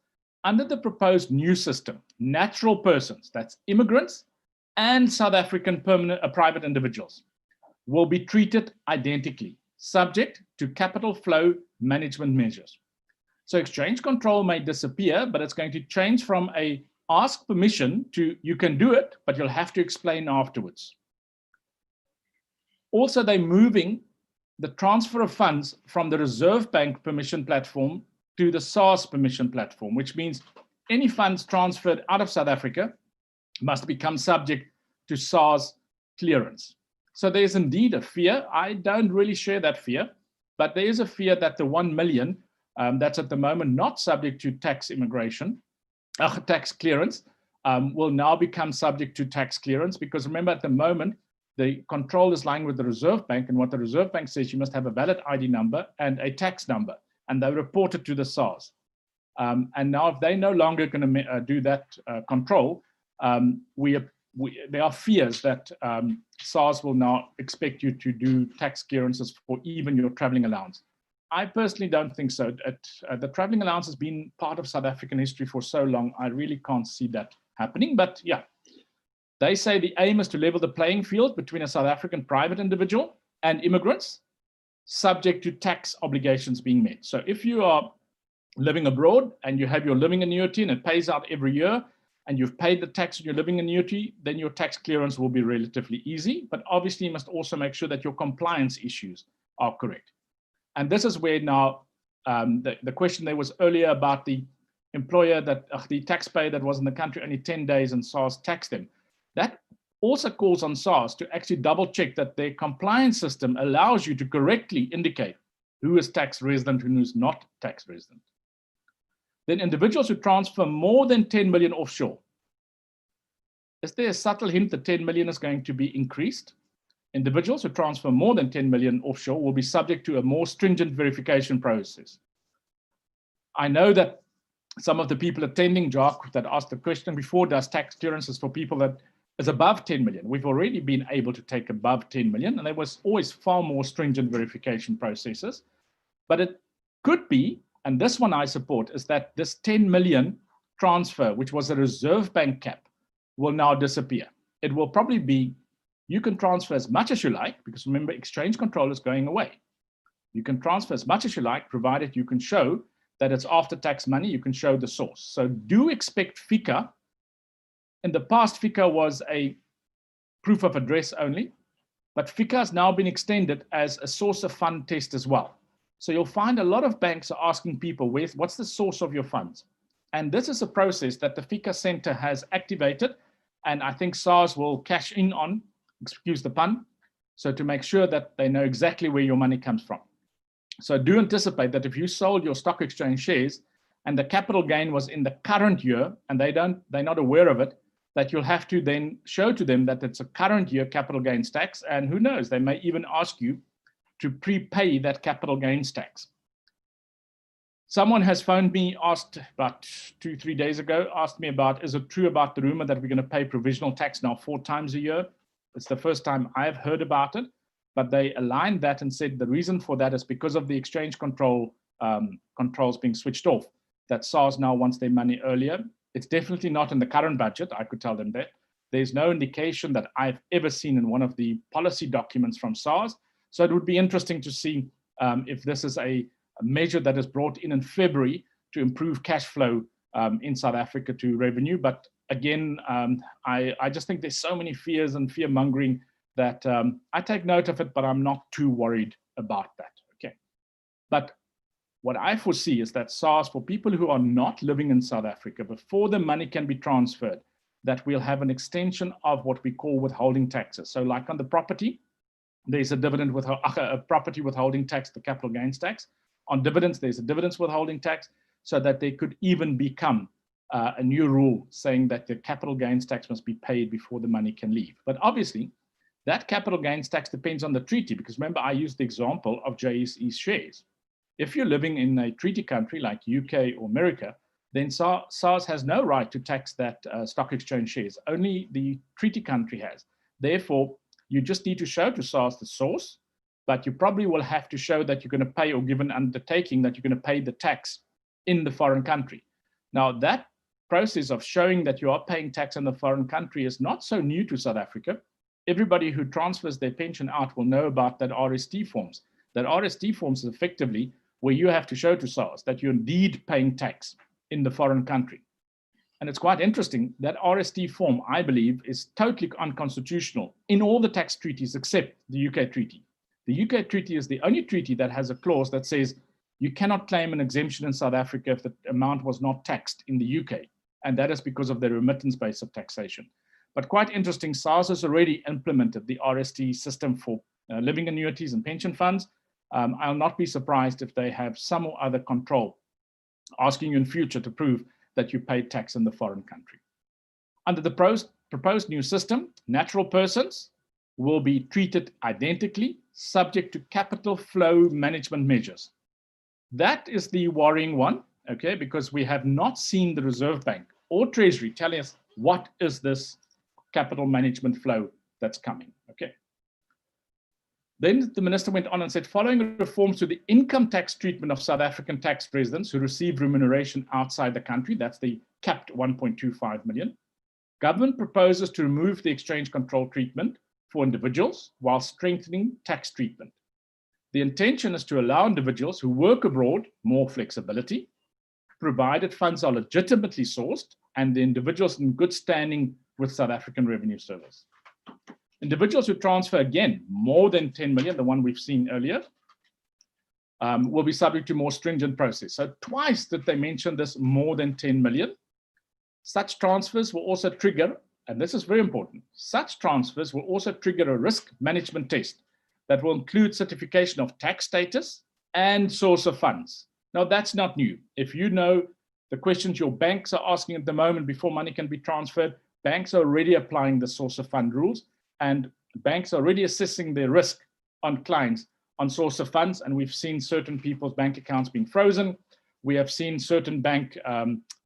under the proposed new system, natural persons, that's immigrants and South African private individuals, will be treated identically, subject to capital flow management measures. So exchange control may disappear, but it's going to change from a ask permission to you can do it, but you'll have to explain afterwards. Also, they're moving the transfer of funds from the Reserve Bank permission platform to the SARS permission platform, which means any funds transferred out of South Africa must become subject to SARS clearance. So there's indeed a fear. I don't really share that fear, but there is a fear that the 1 million that's at the moment not subject to tax clearance will now become subject to tax clearance, because remember at the moment, the control is lying with the Reserve Bank, and what the Reserve Bank says, you must have a valid ID number and a tax number, and they report it to the SARS. And now if they're no longer going to do that control, there are fears that SARS will now expect you to do tax clearances for even your traveling allowance. I personally don't think so. The traveling allowance has been part of South African history for so long, I really can't see that happening. But yeah, they say the aim is to level the playing field between a South African private individual and immigrants, subject to tax obligations being met. So if you are living abroad and you have your living annuity and it pays out every year, and you've paid the tax on your living annuity, then your tax clearance will be relatively easy. But obviously, you must also make sure that your compliance issues are correct. And this is where now the question there was earlier about the employer that the taxpayer that was in the country only 10 days and SARS taxed them. That also calls on SARS to actually double check that their compliance system allows you to correctly indicate who is tax resident and who's not tax resident. Then individuals who transfer more than 10 million offshore is there a subtle hint that 10 million is going to be increased? Individuals who transfer more than 10 million offshore will be subject to a more stringent verification process. I know that some of the people attending JARC that asked the question before, does tax clearances for people that is above 10 million? We've already been able to take above 10 million, and there was always far more stringent verification processes. But it could be, and this one I support, is that this 10 million transfer, which was a reserve bank cap, will now disappear. It will probably be, you can transfer as much as you like, because remember, exchange control is going away. You can transfer as much as you like, provided you can show that it's after-tax money, you can show the source. So do expect FICA. In the past, FICA was a proof of address only, but FICA has now been extended as a source of fund test as well. So you'll find a lot of banks are asking people, what's the source of your funds? And this is a process that the FICA Center has activated, and I think SARS will cash in on, excuse the pun, so to make sure that they know exactly where your money comes from. So do anticipate that if you sold your stock exchange shares and the capital gain was in the current year and they're not aware of it, that you'll have to then show to them that it's a current year capital gains tax, and who knows, they may even ask you to prepay that capital gains tax. Someone has phoned me, asked about 2-3 days ago, asked me about, is it true about the rumor that we're going to pay provisional tax now 4 times a year? It's the first time I've heard about it, but they aligned that and said the reason for that is because of the exchange controls being switched off, that SARS now wants their money earlier. It's definitely not in the current budget, I could tell them that. There's no indication that I've ever seen in one of the policy documents from SARS. So it would be interesting to see if this is a measure that is brought in February to improve cash flow in South Africa to revenue. But again, I just think there's so many fears and fear mongering that I take note of it, but I'm not too worried about that. Okay. But what I foresee is that SARS, for people who are not living in South Africa, before the money can be transferred, that we'll have an extension of what we call withholding taxes. So like on the property, there's a dividend with a property withholding tax, the capital gains tax. On dividends, there's a dividends withholding tax, so that there could even become a new rule saying that the capital gains tax must be paid before the money can leave. But obviously, that capital gains tax depends on the treaty, because remember, I used the example of JSE shares. If you're living in a treaty country like UK or America, then SARS has no right to tax that stock exchange shares. Only the treaty country has. Therefore, you just need to show to SARS the source, but you probably will have to show that you're going to pay, or give an undertaking that you're going to pay the tax in the foreign country. Now, that process of showing that you are paying tax in the foreign country is not so new to South Africa. Everybody who transfers their pension out will know about that RST forms. That RST forms is effectively where you have to show to SARS that you're indeed paying tax in the foreign country. And it's quite interesting that RST form, I believe, is totally unconstitutional in all the tax treaties except the UK treaty. The UK treaty is the only treaty that has a clause that says you cannot claim an exemption in South Africa if the amount was not taxed in the UK. And that is because of the remittance base of taxation. But quite interesting, SARS has already implemented the RST system for living annuities and pension funds. I'll not be surprised if they have some or other control asking you in future to prove that you paid tax in the foreign country. Under the proposed new system, natural persons will be treated identically, subject to capital flow management measures. That is the worrying one, okay, because we have not seen the Reserve Bank or Treasury telling us what is this capital management flow that's coming, okay. Then the minister went on and said, following reforms to the income tax treatment of South African tax residents who receive remuneration outside the country, that's the capped 1.25 million, government proposes to remove the exchange control treatment for individuals while strengthening tax treatment. The intention is to allow individuals who work abroad more flexibility, provided funds are legitimately sourced and the individuals in good standing with South African Revenue Service. Individuals who transfer, again, more than 10 million, the one we've seen earlier, will be subject to more stringent process. So twice did they mention this more than 10 million. Such transfers will also trigger, and this is very important, such transfers will also trigger a risk management test that will include certification of tax status and source of funds. Now, that's not new. If you know the questions your banks are asking at the moment before money can be transferred, banks are already applying the source of fund rules, and banks are already assessing their risk on clients on source of funds. And we've seen certain people's bank accounts being frozen. We have seen certain bank,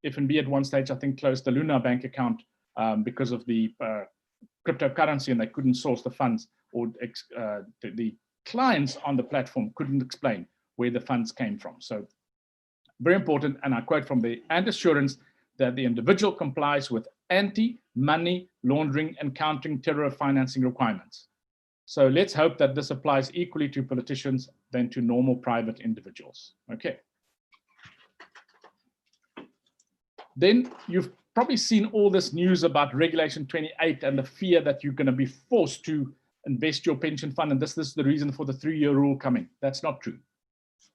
F&B at one stage, I think, closed the Luna bank account because of the cryptocurrency, and they couldn't source the funds, or the clients on the platform couldn't explain where the funds came from. So very important, and I quote from the and assurance that the individual complies with anti-money laundering and countering terror financing requirements. So let's hope that this applies equally to politicians than to normal private individuals. Okay. Then you've probably seen all this news about Regulation 28 and the fear that you're going to be forced to invest your pension fund, and this is the reason for the 3-year rule coming. That's not true.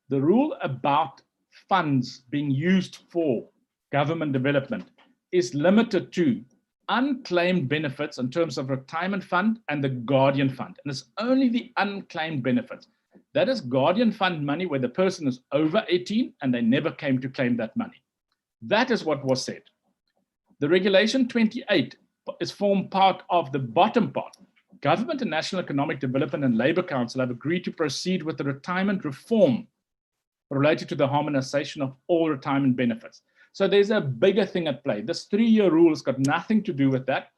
The rule about funds being used for government development is limited to unclaimed benefits in terms of retirement fund and the guardian fund. And it's only the unclaimed benefits. That is guardian fund money where the person is over 18 and they never came to claim that money. That is what was said. The Regulation 28 is formed part of the bottom part. Government and National Economic Development and Labour Council have agreed to proceed with the retirement reform related to the harmonization of all retirement benefits. So there's a bigger thing at play. This 3-year rule has got nothing to do with that.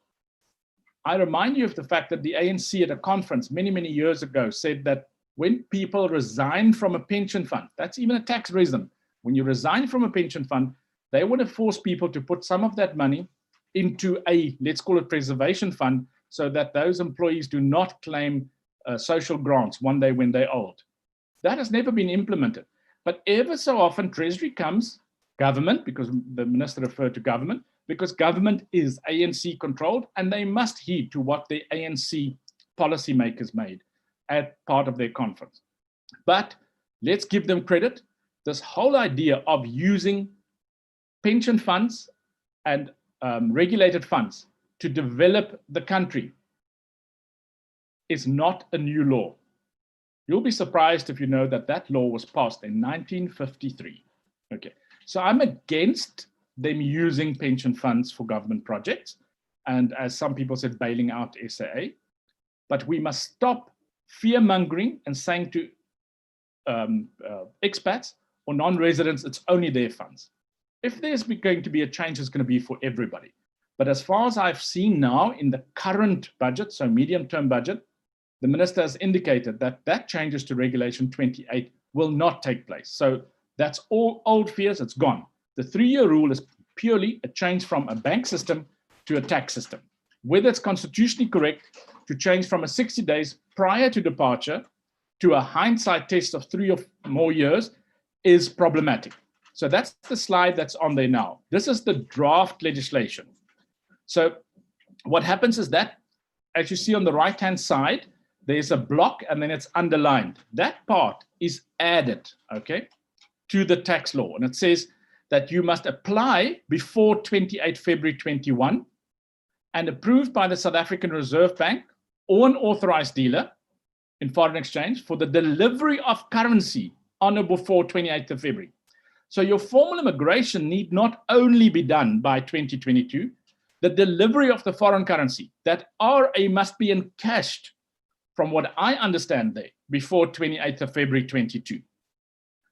I remind you of the fact that the ANC at a conference many, many years ago said that when people resign from a pension fund, that's even a tax reason. When you resign from a pension fund, they would have forced people to put some of that money into a, let's call it preservation fund, so that those employees do not claim social grants one day when they're old. That has never been implemented. But ever so often, Treasury comes, government, because the minister referred to government, because government is ANC controlled, and they must heed to what the ANC policymakers made at part of their conference. But let's give them credit. This whole idea of using pension funds and regulated funds to develop the country is not a new law. You'll be surprised if you know that that law was passed in 1953. Okay, so I'm against them using pension funds for government projects, and as some people said, bailing out SAA. But we must stop fear-mongering and saying to expats or non-residents, it's only their funds. If there's going to be a change, it's going to be for everybody. But as far as I've seen now in the current budget, so medium-term budget, the minister has indicated that that changes to Regulation 28 will not take place. So that's all old fears, it's gone. The 3-year rule is purely a change from a bank system to a tax system. Whether it's constitutionally correct to change from a 60 days prior to departure to a hindsight test of 3 or more years is problematic. So that's the slide that's on there now. This is the draft legislation. So what happens is that, as you see on the right-hand side, there's a block and then it's underlined. That part is added, okay, to the tax law. And it says that you must apply before 28 February 21 and approved by the South African Reserve Bank or an authorized dealer in foreign exchange for the delivery of currency on or before 28th of February. So your formal immigration need not only be done by 2022, the delivery of the foreign currency, that RA must be encashed, from what I understand there, before 28th of February 22.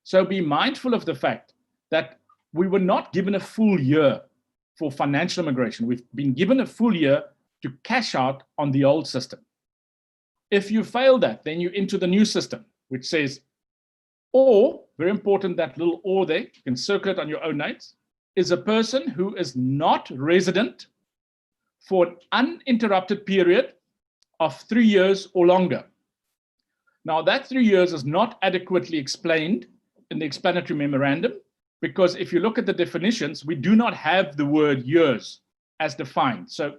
So be mindful of the fact that we were not given a full year for financial immigration. We've been given a full year to cash out on the old system. If you fail that, then you're into the new system, which says, or, very important, that little or there, you can circle it on your own notes, is a person who is not resident for an uninterrupted period of 3 years or longer. Now, that 3 years is not adequately explained in the explanatory memorandum, because if you look at the definitions, we do not have the word years as defined. So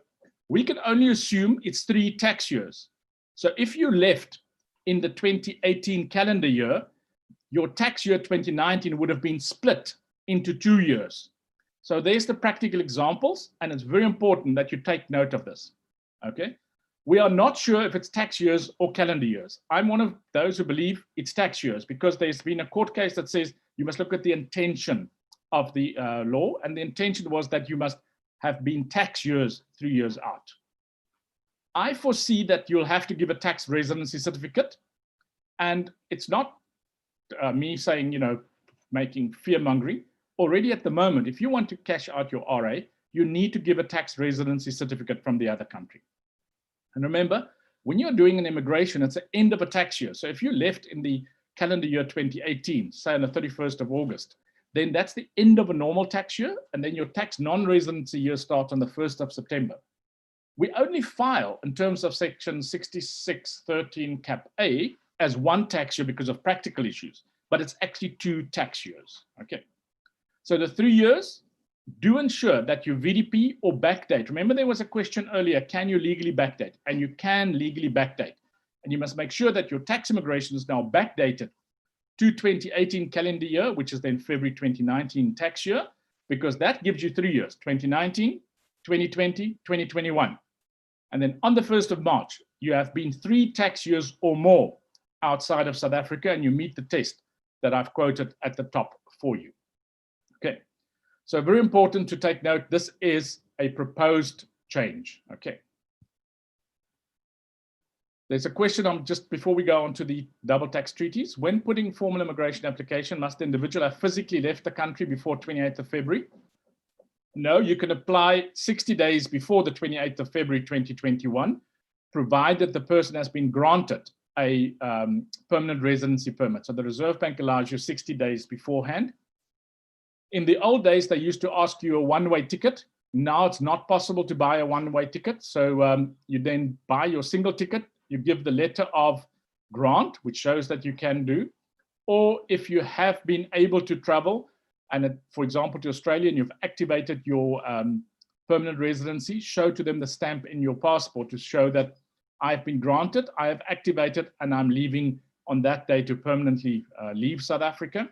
we can only assume it's 3 tax years. So if you left in the 2018 calendar year, your tax year 2019 would have been split into 2 years. So there's the practical examples, and it's very important that you take note of this, okay? We are not sure if it's tax years or calendar years. I'm one of those who believe it's tax years because there's been a court case that says you must look at the intention of the law, and the intention was that you must have been tax years 3 years out. I foresee that you'll have to give a tax residency certificate. And it's not me saying, making fear-mongering. Already at the moment, if you want to cash out your RA, you need to give a tax residency certificate from the other country. And remember, when you're doing an immigration, it's the end of a tax year. So if you left in the calendar year 2018, say on the 31st of August, then that's the end of a normal tax year. And then your tax non-residency year starts on the 1st of September. We only file in terms of section 6613 cap A as one tax year because of practical issues, but it's actually 2 tax years. Okay. So the 3 years, do ensure that your VDP or backdate. Remember, there was a question earlier, can you legally backdate? And you can legally backdate. And you must make sure that your tax immigration is now backdated to 2018 calendar year, which is then February 2019 tax year, because that gives you 3 years, 2019, 2020, 2021. And then on the 1st of March, you have been 3 tax years or more outside of South Africa, and you meet the test that I've quoted at the top for you. Okay. So very important to take note, this is a proposed change. Okay. There's a question on just before we go on to the double tax treaties. When putting formal immigration application, must the individual have physically left the country before 28th of February? No, you can apply 60 days before the 28th of February 2021, provided the person has been granted a permanent residency permit. So the Reserve Bank allows you 60 days beforehand. In the old days, they used to ask you a one-way ticket. Now it's not possible to buy a one-way ticket. So you then buy your single ticket, you give the letter of grant, which shows that you can do. Or if you have been able to travel, and for example, to Australia, and you've activated your permanent residency, show to them the stamp in your passport to show that I've been granted, I have activated, and I'm leaving on that day to permanently leave South Africa.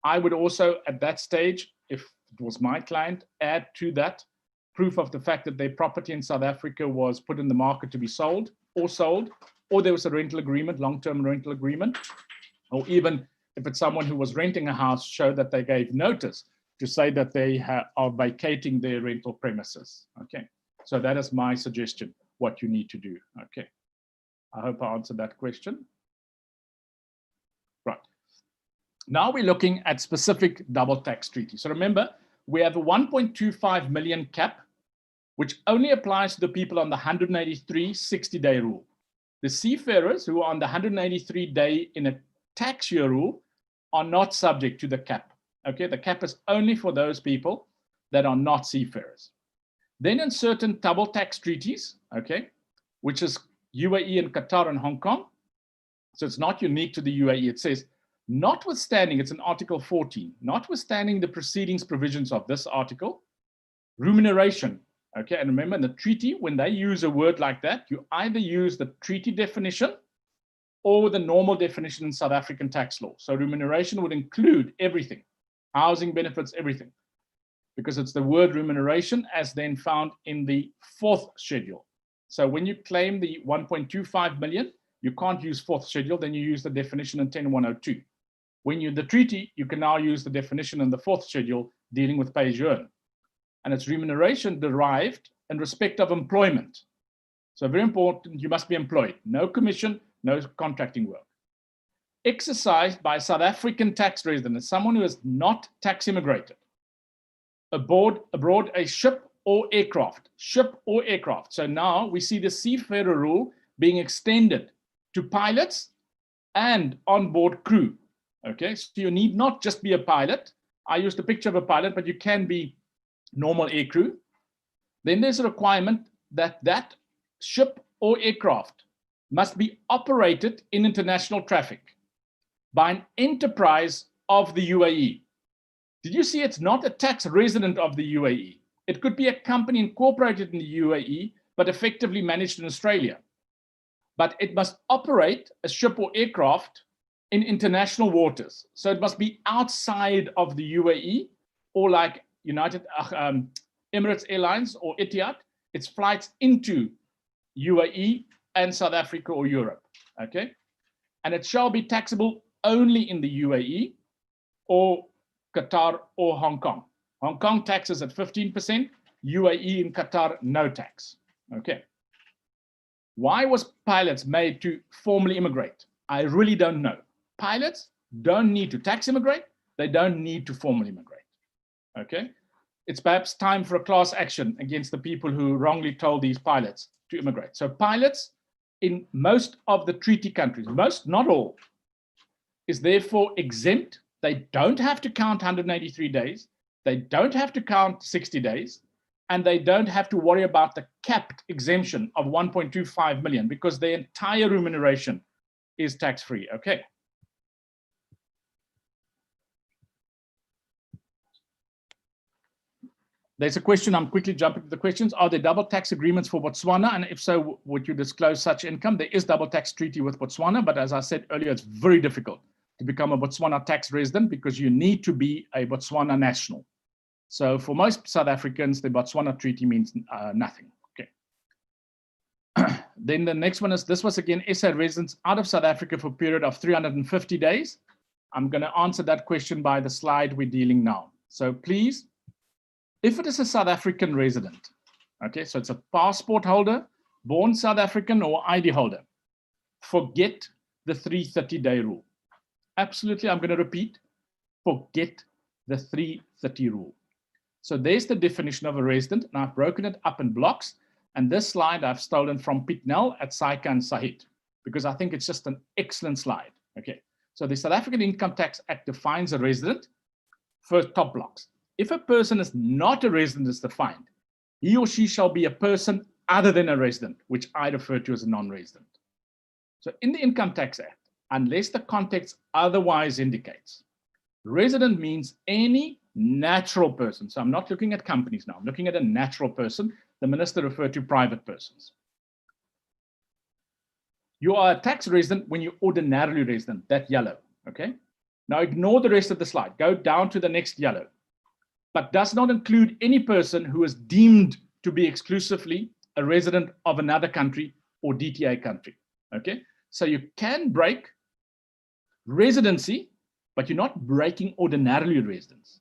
I would also, at that stage, if it was my client, add to that proof of the fact that their property in South Africa was put in the market to be sold, or there was a rental agreement, long-term rental agreement, or even if it's someone who was renting a house, show that they gave notice to say that they are vacating their rental premises. Okay, so that is my suggestion, what you need to do. Okay, I hope I answered that question. Right. Now we're looking at specific double tax treaties. So remember, we have a 1.25 million cap, which only applies to the people on the 183 60-day rule. The seafarers who are on the 183-day in a tax year rule are not subject to the cap. Okay, the cap is only for those people that are not seafarers. Then in certain double tax treaties, okay, which is UAE and Qatar and Hong Kong, so it's not unique to the UAE, it says, notwithstanding, it's in Article 14, notwithstanding the proceedings provisions of this article, remuneration, okay, and remember in the treaty, when they use a word like that, you either use the treaty definition or the normal definition in South African tax law. So remuneration would include everything, housing benefits, everything, because it's the word remuneration as then found in the 4th schedule. So when you claim the 1.25 million, you can't use 4th schedule, then you use the definition in 10102. When you're the treaty, you can now use the definition in the 4th schedule dealing with pay as you earn. And it's remuneration derived in respect of employment. So very important, you must be employed. No commission, no contracting work. Exercised by South African tax resident, someone who is not tax immigrated, aboard a ship or aircraft. So now we see the seafarer rule being extended to pilots and onboard crew. Okay, so you need not just be a pilot. I used a picture of a pilot, but you can be normal air crew. Then there's a requirement that that ship or aircraft must be operated in international traffic by an enterprise of the UAE. Did you see it's not a tax resident of the UAE? It could be a company incorporated in the UAE, but effectively managed in Australia. But it must operate a ship or aircraft in international waters. So it must be outside of the UAE, or like United Emirates Airlines or Etihad, it's flights into UAE and South Africa or Europe, okay? And it shall be taxable only in the UAE or Qatar or Hong Kong. Hong Kong taxes at 15%, UAE and Qatar, no tax. Okay. Why was pilots made to formally immigrate? I really don't know. Pilots don't need to tax immigrate. They don't need to formally immigrate. Okay. It's perhaps time for a class action against the people who wrongly told these pilots to immigrate. So pilots in most of the treaty countries, most, not all, is therefore exempt. They don't have to count 183 days. They don't have to count 60 days. And they don't have to worry about the capped exemption of 1.25 million because their entire remuneration is tax-free. Okay. There's a question, I'm quickly jumping to the questions. Are there double tax agreements for Botswana? And if so, would you disclose such income? There is double tax treaty with Botswana, but as I said earlier, it's very difficult to become a Botswana tax resident because you need to be a Botswana national. So for most South Africans, the Botswana treaty means nothing. Okay. Then the next one is, this was again SA residents out of South Africa for a period of 350 days. I'm going to answer that question by the slide we're dealing now. So please, if it is a South African resident, okay, so it's a passport holder, born South African or ID holder, forget the 330-day rule. Absolutely, I'm going to repeat, forget the 330 rule. So there's the definition of a resident, and I've broken it up in blocks. And this slide I've stolen from Pitnell at Saika and Sahit, because I think it's just an excellent slide. Okay, so the South African Income Tax Act defines a resident. First, top blocks. If a person is not a resident as defined, he or she shall be a person other than a resident, which I refer to as a non-resident. So in the Income Tax Act, unless the context otherwise indicates, resident means any natural person. So I'm not looking at companies now, I'm looking at a natural person. The minister referred to private persons. You are a tax resident when you're ordinarily resident, that yellow, okay? Now ignore the rest of the slide, go down to the next yellow, but does not include any person who is deemed to be exclusively a resident of another country or DTA country, okay? So you can break residency, but you're not breaking ordinarily residence.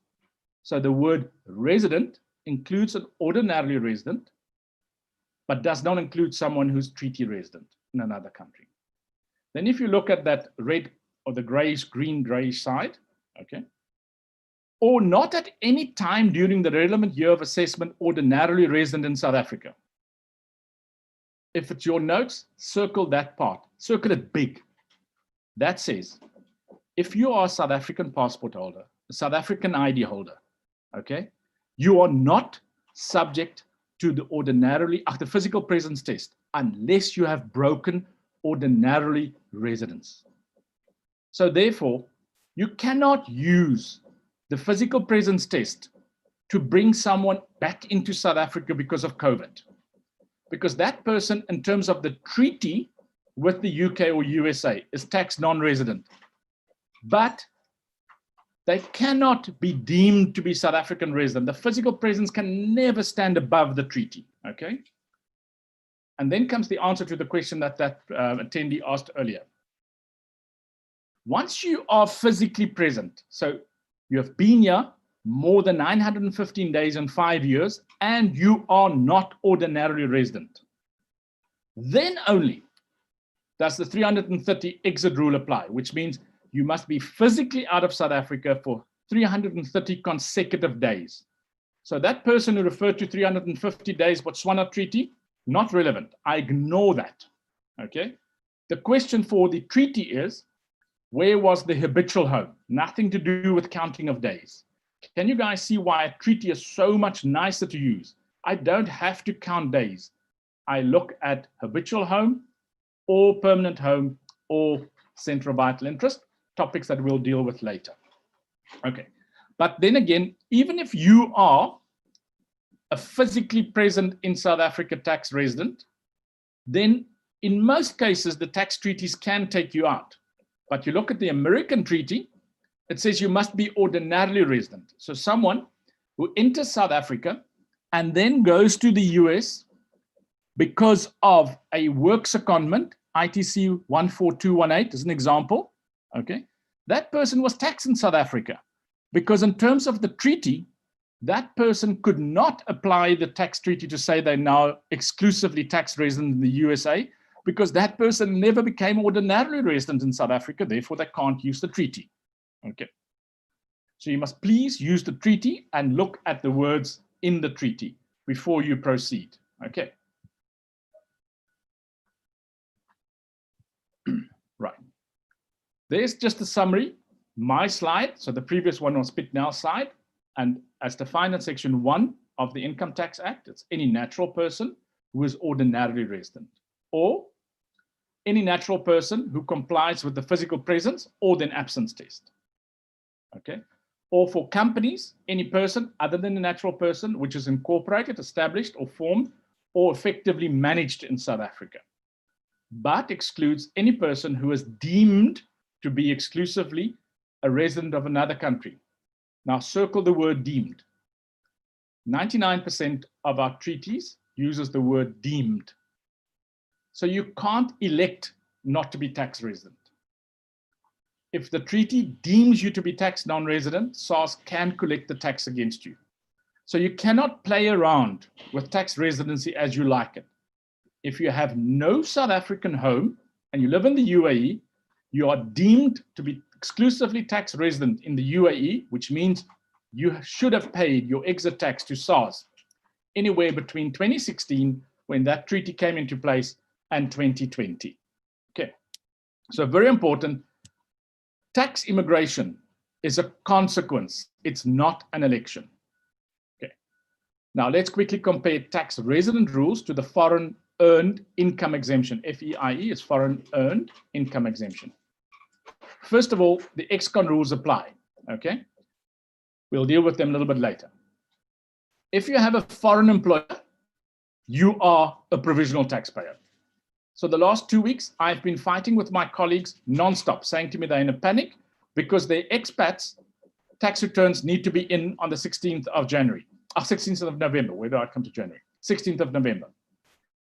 So the word resident includes an ordinarily resident, but does not include someone who's treaty resident in another country. Then if you look at that red or the grayish, green, grayish side, okay, or not at any time during the relevant year of assessment ordinarily resident in South Africa. If it's your notes, circle that part, circle it big. That says, if you are a South African passport holder, a South African ID holder, okay, you are not subject to the ordinarily, the physical presence test, unless you have broken ordinarily residence. So therefore, you cannot use the physical presence test to bring someone back into South Africa because of COVID. Because that person, in terms of the treaty with the UK or USA, is tax non-resident. But they cannot be deemed to be South African resident. The physical presence can never stand above the treaty, okay? And then comes the answer to the question that attendee asked earlier. Once you are physically present, so you have been here more than 915 days in 5 years, and you are not ordinarily resident, then only does the 330 exit rule apply, which means you must be physically out of South Africa for 330 consecutive days. So that person who referred to 350 days Botswana treaty, not relevant. I ignore that, okay? The question for the treaty is, where was the habitual home? Nothing to do with counting of days. Can you guys see why a treaty is so much nicer to use? I don't have to count days. I look at habitual home or permanent home or central vital interest, topics that we'll deal with later. Okay, but then again, even if you are a physically present in South Africa tax resident, then in most cases, the tax treaties can take you out. But you look at the American treaty, it says you must be ordinarily resident. So someone who enters South Africa and then goes to the US because of a work secondment, ITC 14218 is an example, okay? That person was taxed in South Africa because in terms of the treaty, that person could not apply the tax treaty to say they're now exclusively tax resident in the USA, because that person never became ordinarily resident in South Africa, therefore they can't use the treaty. Okay. So you must please use the treaty and look at the words in the treaty before you proceed. Okay. Right. There's just a summary, my slide. So the previous one was Pitt Now slide. And as defined in Section 1 of the Income Tax Act, it's any natural person who is ordinarily resident, or any natural person who complies with the physical presence or then absence test. Okay. Or for companies, any person other than a natural person which is incorporated, established, or formed, or effectively managed in South Africa, but excludes any person who is deemed to be exclusively a resident of another country. Now circle the word deemed. 99% of our treaties uses the word deemed. So you can't elect not to be tax resident. If the treaty deems you to be tax non-resident, SARS can collect the tax against you. So you cannot play around with tax residency as you like it. If you have no South African home and you live in the UAE, you are deemed to be exclusively tax resident in the UAE, which means you should have paid your exit tax to SARS anywhere between 2016, when that treaty came into place, and 2020. Okay, so very important. Tax immigration is a consequence. It's not an election. Okay. Now let's quickly compare tax resident rules to the foreign earned income exemption. FEIE is foreign earned income exemption. First of all, the ex-con rules apply. Okay. We'll deal with them a little bit later. If you have a foreign employer, you are a provisional taxpayer. So the last 2 weeks, I've been fighting with my colleagues nonstop, saying to me they're in a panic because their expats tax returns need to be in on the 16th of January, 16th of November. Where do I come to January? 16th of November.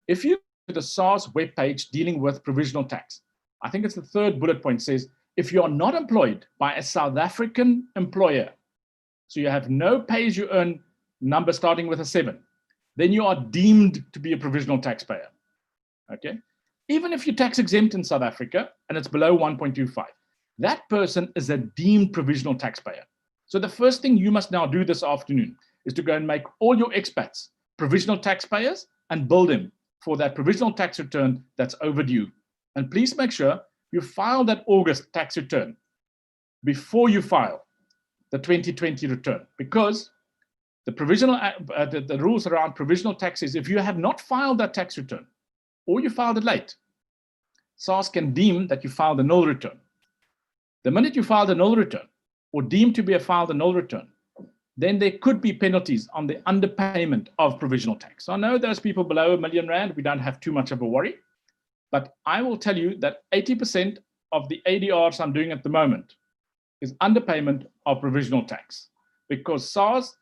If you look at the SARS webpage dealing with provisional tax, I think it's the third bullet point, says, if you are not employed by a South African employer, so you have no pay-as-you-earn number starting with a 7, then you are deemed to be a provisional taxpayer. Okay. Even if you're tax exempt in South Africa and it's below 1.25, that person is a deemed provisional taxpayer. So the first thing you must now do this afternoon is to go and make all your expats provisional taxpayers and bill them for that provisional tax return that's overdue. And please make sure you file that August tax return before you file the 2020 return, because the provisional the rules around provisional taxes, if you have not filed that tax return, or you filed it late, SARS can deem that you filed a null return. The minute you filed a null return, or deemed to be a filed a null return, then there could be penalties on the underpayment of provisional tax. So I know those people below R1 million, we don't have too much of a worry, but I will tell you that 80% of the ADRs I'm doing at the moment is underpayment of provisional tax, because SARS,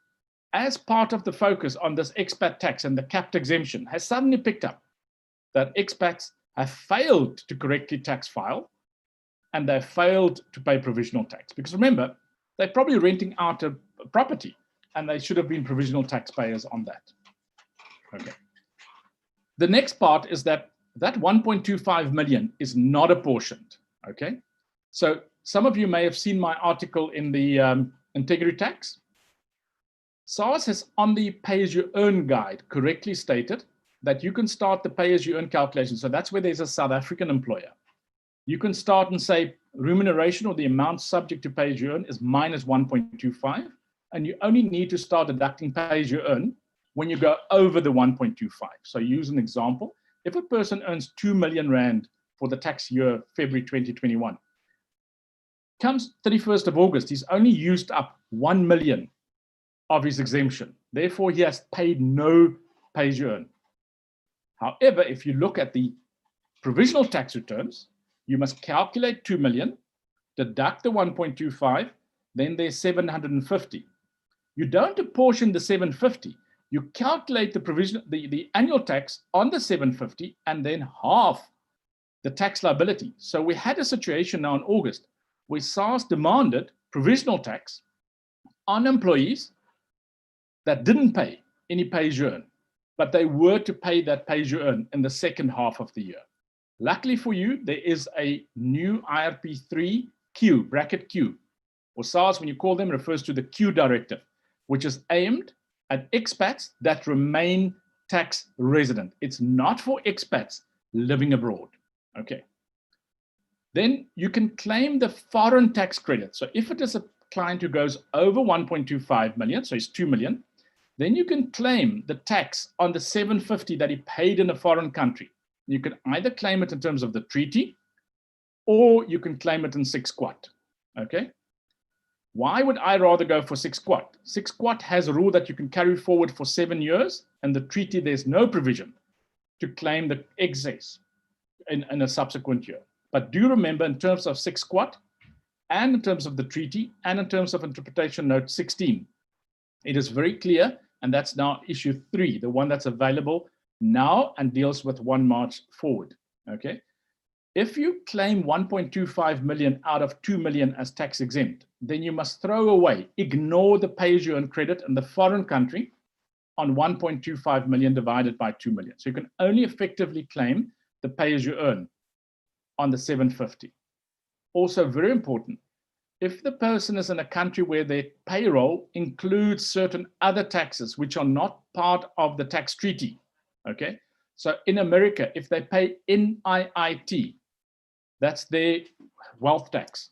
as part of the focus on this expat tax and the capped exemption, has suddenly picked up that expats have failed to correctly tax file and they've failed to pay provisional tax. Because remember, they're probably renting out a property and they should have been provisional taxpayers on that. Okay. The next part is that 1.25 million is not apportioned. Okay. So some of you may have seen my article in the Integrity Tax. SARS has, on the pay-as-you-earn guide, correctly stated that you can start the pay-as-you-earn calculation. So that's where there's a South African employer. You can start and say remuneration, or the amount subject to pay-as-you-earn, is minus 1.25, and you only need to start deducting pay-as-you-earn when you go over the 1.25. So use an example. If a person earns 2 million rand for the tax year February 2021, comes 31st of August, he's only used up 1 million of his exemption. Therefore, he has paid no pay-as-you-earn. However, if you look at the provisional tax returns, you must calculate 2 million, deduct the 1.25, then there's 750. You don't apportion the 750. You calculate the annual tax on the 750 and then half the tax liability. So we had a situation now in August where SARS demanded provisional tax on employees that didn't pay any pay-as-you-earn, but they were to pay that pay-as-you-earn in the second half of the year. Luckily for you, there is a new IRP3 Q, bracket Q, or SARS, when you call them, refers to the Q directive, which is aimed at expats that remain tax resident. It's not for expats living abroad. Okay. Then you can claim the foreign tax credit. So if it is a client who goes over 1.25 million, so it's 2 million, then you can claim the tax on the 750 that he paid in a foreign country. You can either claim it in terms of the treaty, or you can claim it in 6 quat. Okay. Why would I rather go for 6 quat? 6 quat has a rule that you can carry forward for 7 years, and the treaty, there's no provision to claim the excess in a subsequent year. But do remember, in terms of 6 quat, and in terms of the treaty, and in terms of interpretation note 16, it is very clear, and that's now issue 3, the one that's available now and deals with 1 March forward. Okay. If you claim 1.25 million out of 2 million as tax exempt, then you must throw away, ignore the pay-as-you-earn credit in the foreign country on 1.25 million divided by 2 million. So you can only effectively claim the pay-as-you-earn on the 750. Also very important, if the person is in a country where their payroll includes certain other taxes which are not part of the tax treaty, okay? So in America, if they pay NIIT, that's their wealth tax,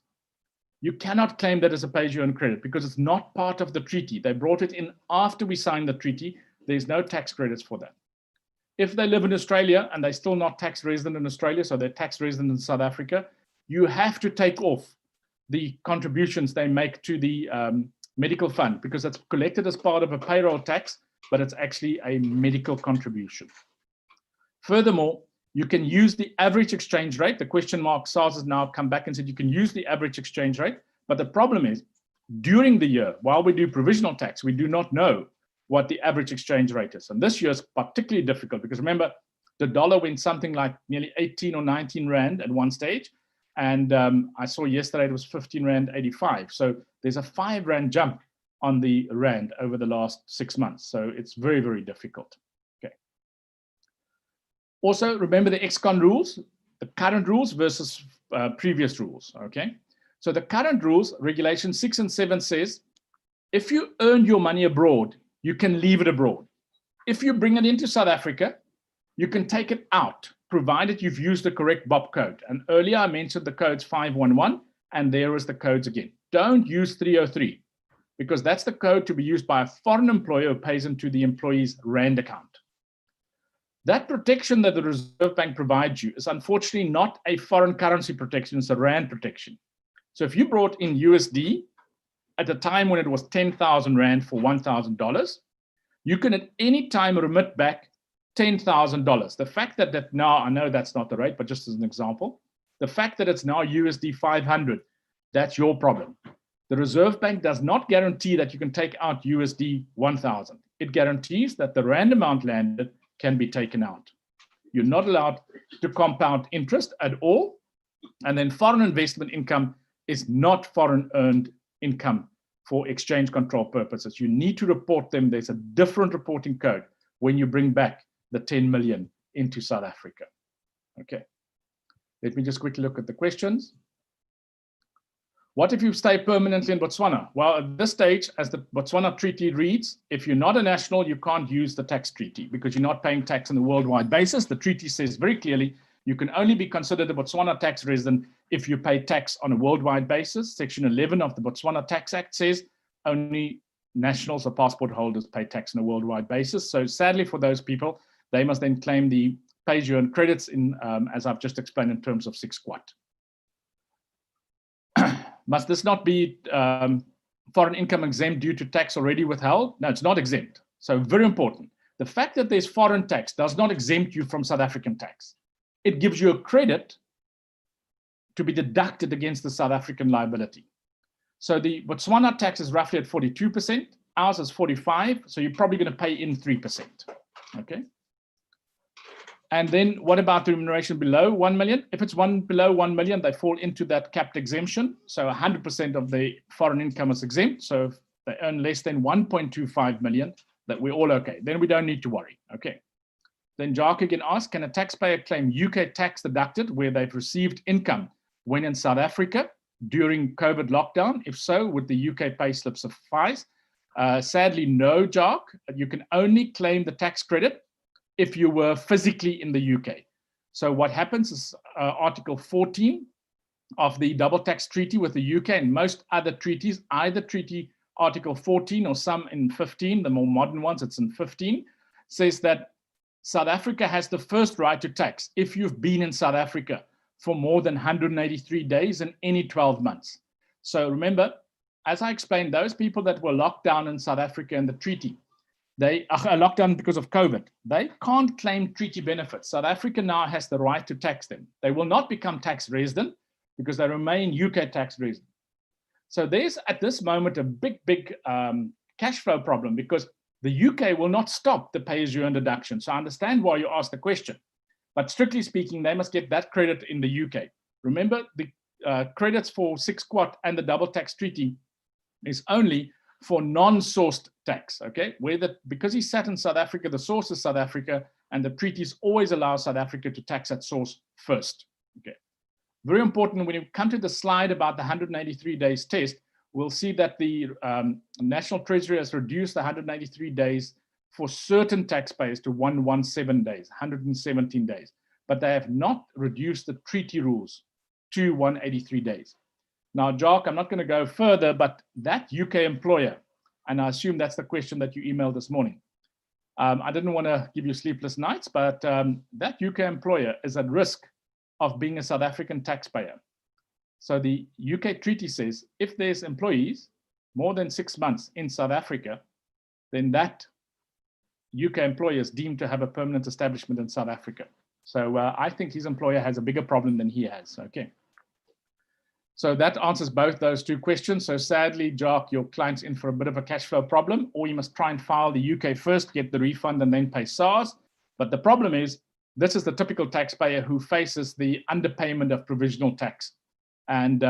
you cannot claim that as a pay-as-you-earn credit because it's not part of the treaty. They brought it in after we signed the treaty. There's no tax credits for that. If they live in Australia and they're still not tax resident in Australia, so they're tax resident in South Africa, you have to take off the contributions they make to the medical fund because it's collected as part of a payroll tax, but it's actually a medical contribution. Furthermore, you can use the average exchange rate. The question mark SARS has now come back and said you can use the average exchange rate. But the problem is, during the year, while we do provisional tax, we do not know what the average exchange rate is. And this year is particularly difficult because remember, the dollar went something like nearly 18 or 19 Rand at one stage. And I saw yesterday it was 15 Rand 85. So there's a 5 Rand jump on the Rand over the last 6 months. So it's very, very difficult. Okay. Also, remember the ex-con rules, the current rules versus previous rules. Okay. So the current rules, regulation 6 and 7 says, if you earn your money abroad, you can leave it abroad. If you bring it into South Africa, you can take it out, provided you've used the correct BOP code. And earlier I mentioned the code's 511, and there is the codes again. Don't use 303, because that's the code to be used by a foreign employer who pays into the employee's Rand account. That protection that the Reserve Bank provides you is unfortunately not a foreign currency protection, it's a Rand protection. So if you brought in USD at a time when it was 10,000 Rand for $1,000, you can at any time remit back $10,000. The fact that now, I know that's not the rate, but just as an example, the fact that it's now USD 500, that's your problem. The Reserve Bank does not guarantee that you can take out USD 1,000. It guarantees that the Rand amount landed can be taken out. You're not allowed to compound interest at all. And then foreign investment income is not foreign earned income for exchange control purposes. You need to report them. There's a different reporting code when you bring back the 10 million into South Africa. Okay. Let me just quickly look at the questions. What if you stay permanently in Botswana? Well, at this stage, as the Botswana Treaty reads, if you're not a national, you can't use the tax treaty because you're not paying tax on a worldwide basis. The treaty says very clearly, you can only be considered a Botswana tax resident if you pay tax on a worldwide basis. Section 11 of the Botswana Tax Act says only nationals or passport holders pay tax on a worldwide basis. So sadly for those people, they must then claim the pay-as-you-earn credits in, as I've just explained, in terms of 6 quat. Must this not be foreign income exempt due to tax already withheld? No, it's not exempt. So very important. The fact that there's foreign tax does not exempt you from South African tax. It gives you a credit to be deducted against the South African liability. So the Botswana tax is roughly at 42%. Ours is 45%. So you're probably going to pay in 3%. Okay. And then what about the remuneration below 1 million? If it's below 1 million, they fall into that capped exemption. So 100% of the foreign income is exempt. So they earn less than 1.25 million, that we're all okay. Then we don't need to worry. Okay. Then Jacques again asks, can a taxpayer claim UK tax deducted where they've received income when in South Africa during COVID lockdown? If so, would the UK payslip suffice? Sadly, no, Jacques. You can only claim the tax credit if you were physically in the UK. So what happens is Article 14 of the double tax treaty with the UK and most other treaties, either treaty Article 14 or some in 15, the more modern ones, it's in 15, says that South Africa has the first right to tax if you've been in South Africa for more than 183 days in any 12 months. So remember, as I explained, those people that were locked down in South Africa in the treaty, they are locked down because of COVID. They can't claim treaty benefits. South Africa now has the right to tax them. They will not become tax resident because they remain UK tax resident. So there's at this moment a big cash flow problem because the UK will not stop the pay-as-you-earn deduction. So I understand why you asked the question, but strictly speaking, they must get that credit in the UK. Remember, the credits for 6 Quad and the double tax treaty is only for non-sourced tax, okay? Because he sat in South Africa, the source is South Africa, and the treaties always allow South Africa to tax at source first, okay? Very important, when you come to the slide about the 183 days test, we'll see that the National Treasury has reduced the 183 days for certain taxpayers to 117 days, 117 days, but they have not reduced the treaty rules to 183 days. Now, Jacques, I'm not going to go further, but that UK employer, and I assume that's the question that you emailed this morning. I didn't want to give you sleepless nights, but that UK employer is at risk of being a South African taxpayer. So the UK treaty says if there's employees more than 6 months in South Africa, then that UK employer is deemed to have a permanent establishment in South Africa. So I think his employer has a bigger problem than he has, okay? So that answers both those two questions. So sadly, Jacques, your client's in for a bit of a cash flow problem, or you must try and file the UK first, get the refund, and then pay SARS. But the problem is, this is the typical taxpayer who faces the underpayment of provisional tax. And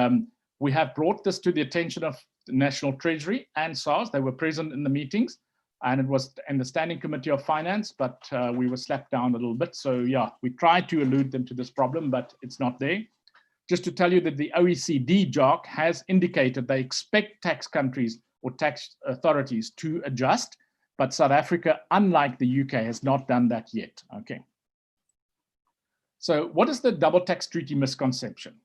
we have brought this to the attention of the National Treasury and SARS. They were present in the meetings, and it was in the Standing Committee of Finance, but we were slapped down a little bit. So yeah, we tried to allude them to this problem, but it's not there. Just to tell you that the OECD, Jacques, has indicated they expect tax countries or tax authorities to adjust, but South Africa, unlike the UK, has not done that yet, okay? So what is the double tax treaty misconception?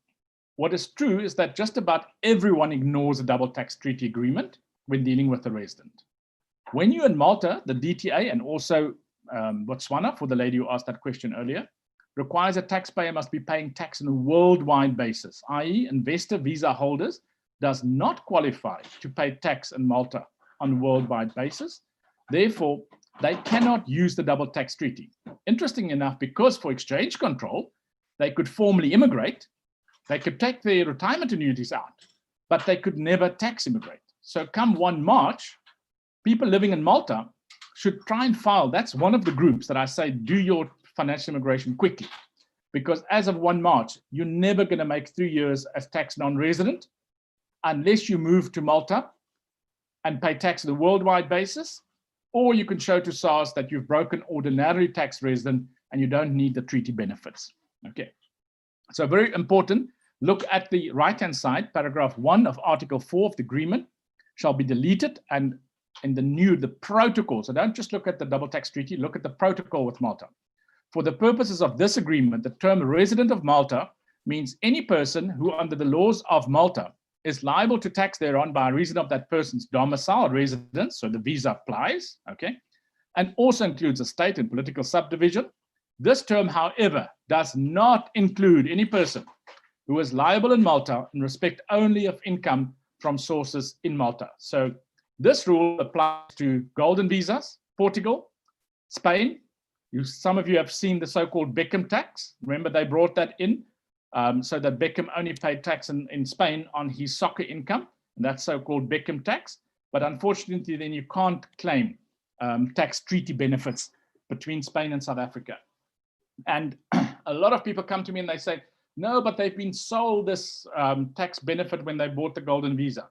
What is true is that just about everyone ignores a double tax treaty agreement when dealing with a resident. When you're in Malta, the DTA and also Botswana, for the lady who asked that question earlier, requires a taxpayer must be paying tax on a worldwide basis, i.e. investor visa holders does not qualify to pay tax in Malta on a worldwide basis. Therefore, they cannot use the double tax treaty. Interesting enough, because for exchange control, they could formally immigrate, they could take their retirement annuities out, but they could never tax immigrate. So come 1 March, people living in Malta should try and file. That's one of the groups that I say, do your financial immigration quickly. Because as of 1 March, you're never going to make 3 years as tax non-resident unless you move to Malta and pay tax on a worldwide basis, or you can show to SARS that you've broken ordinary tax resident and you don't need the treaty benefits. Okay. So very important, look at the right-hand side, paragraph 1 of Article 4 of the agreement shall be deleted, and in the protocol, so don't just look at the double tax treaty, look at the protocol with Malta. For the purposes of this agreement, the term resident of Malta means any person who under the laws of Malta is liable to tax thereon by reason of that person's domicile residence, so the visa applies, okay, and also includes a state and political subdivision. This term, however, does not include any person who is liable in Malta in respect only of income from sources in Malta. So this rule applies to golden visas, Portugal, Spain. Some of you have seen the so-called Beckham tax. Remember, they brought that in so that Beckham only paid tax in Spain on his soccer income, and that's so-called Beckham tax. But unfortunately, then you can't claim tax treaty benefits between Spain and South Africa. And a lot of people come to me and they say, no, but they've been sold this tax benefit when they bought the golden visa.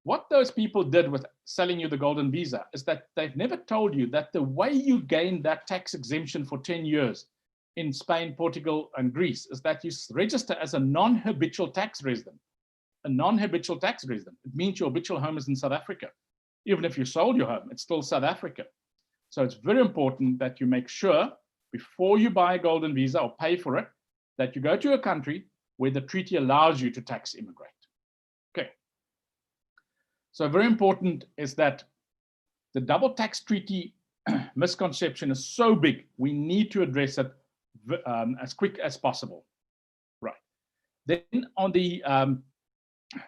What those people did with selling you the golden visa is that they've never told you that the way you gain that tax exemption for 10 years in Spain, Portugal, and Greece is that you register as a non-habitual tax resident. A non-habitual tax resident. It means your habitual home is in South Africa. Even if you sold your home, it's still South Africa. So it's very important that you make sure before you buy a golden visa or pay for it, that you go to a country where the treaty allows you to tax immigrate. Okay. So very important is that the double tax treaty misconception is so big, we need to address it as quick as possible. Right. Then on the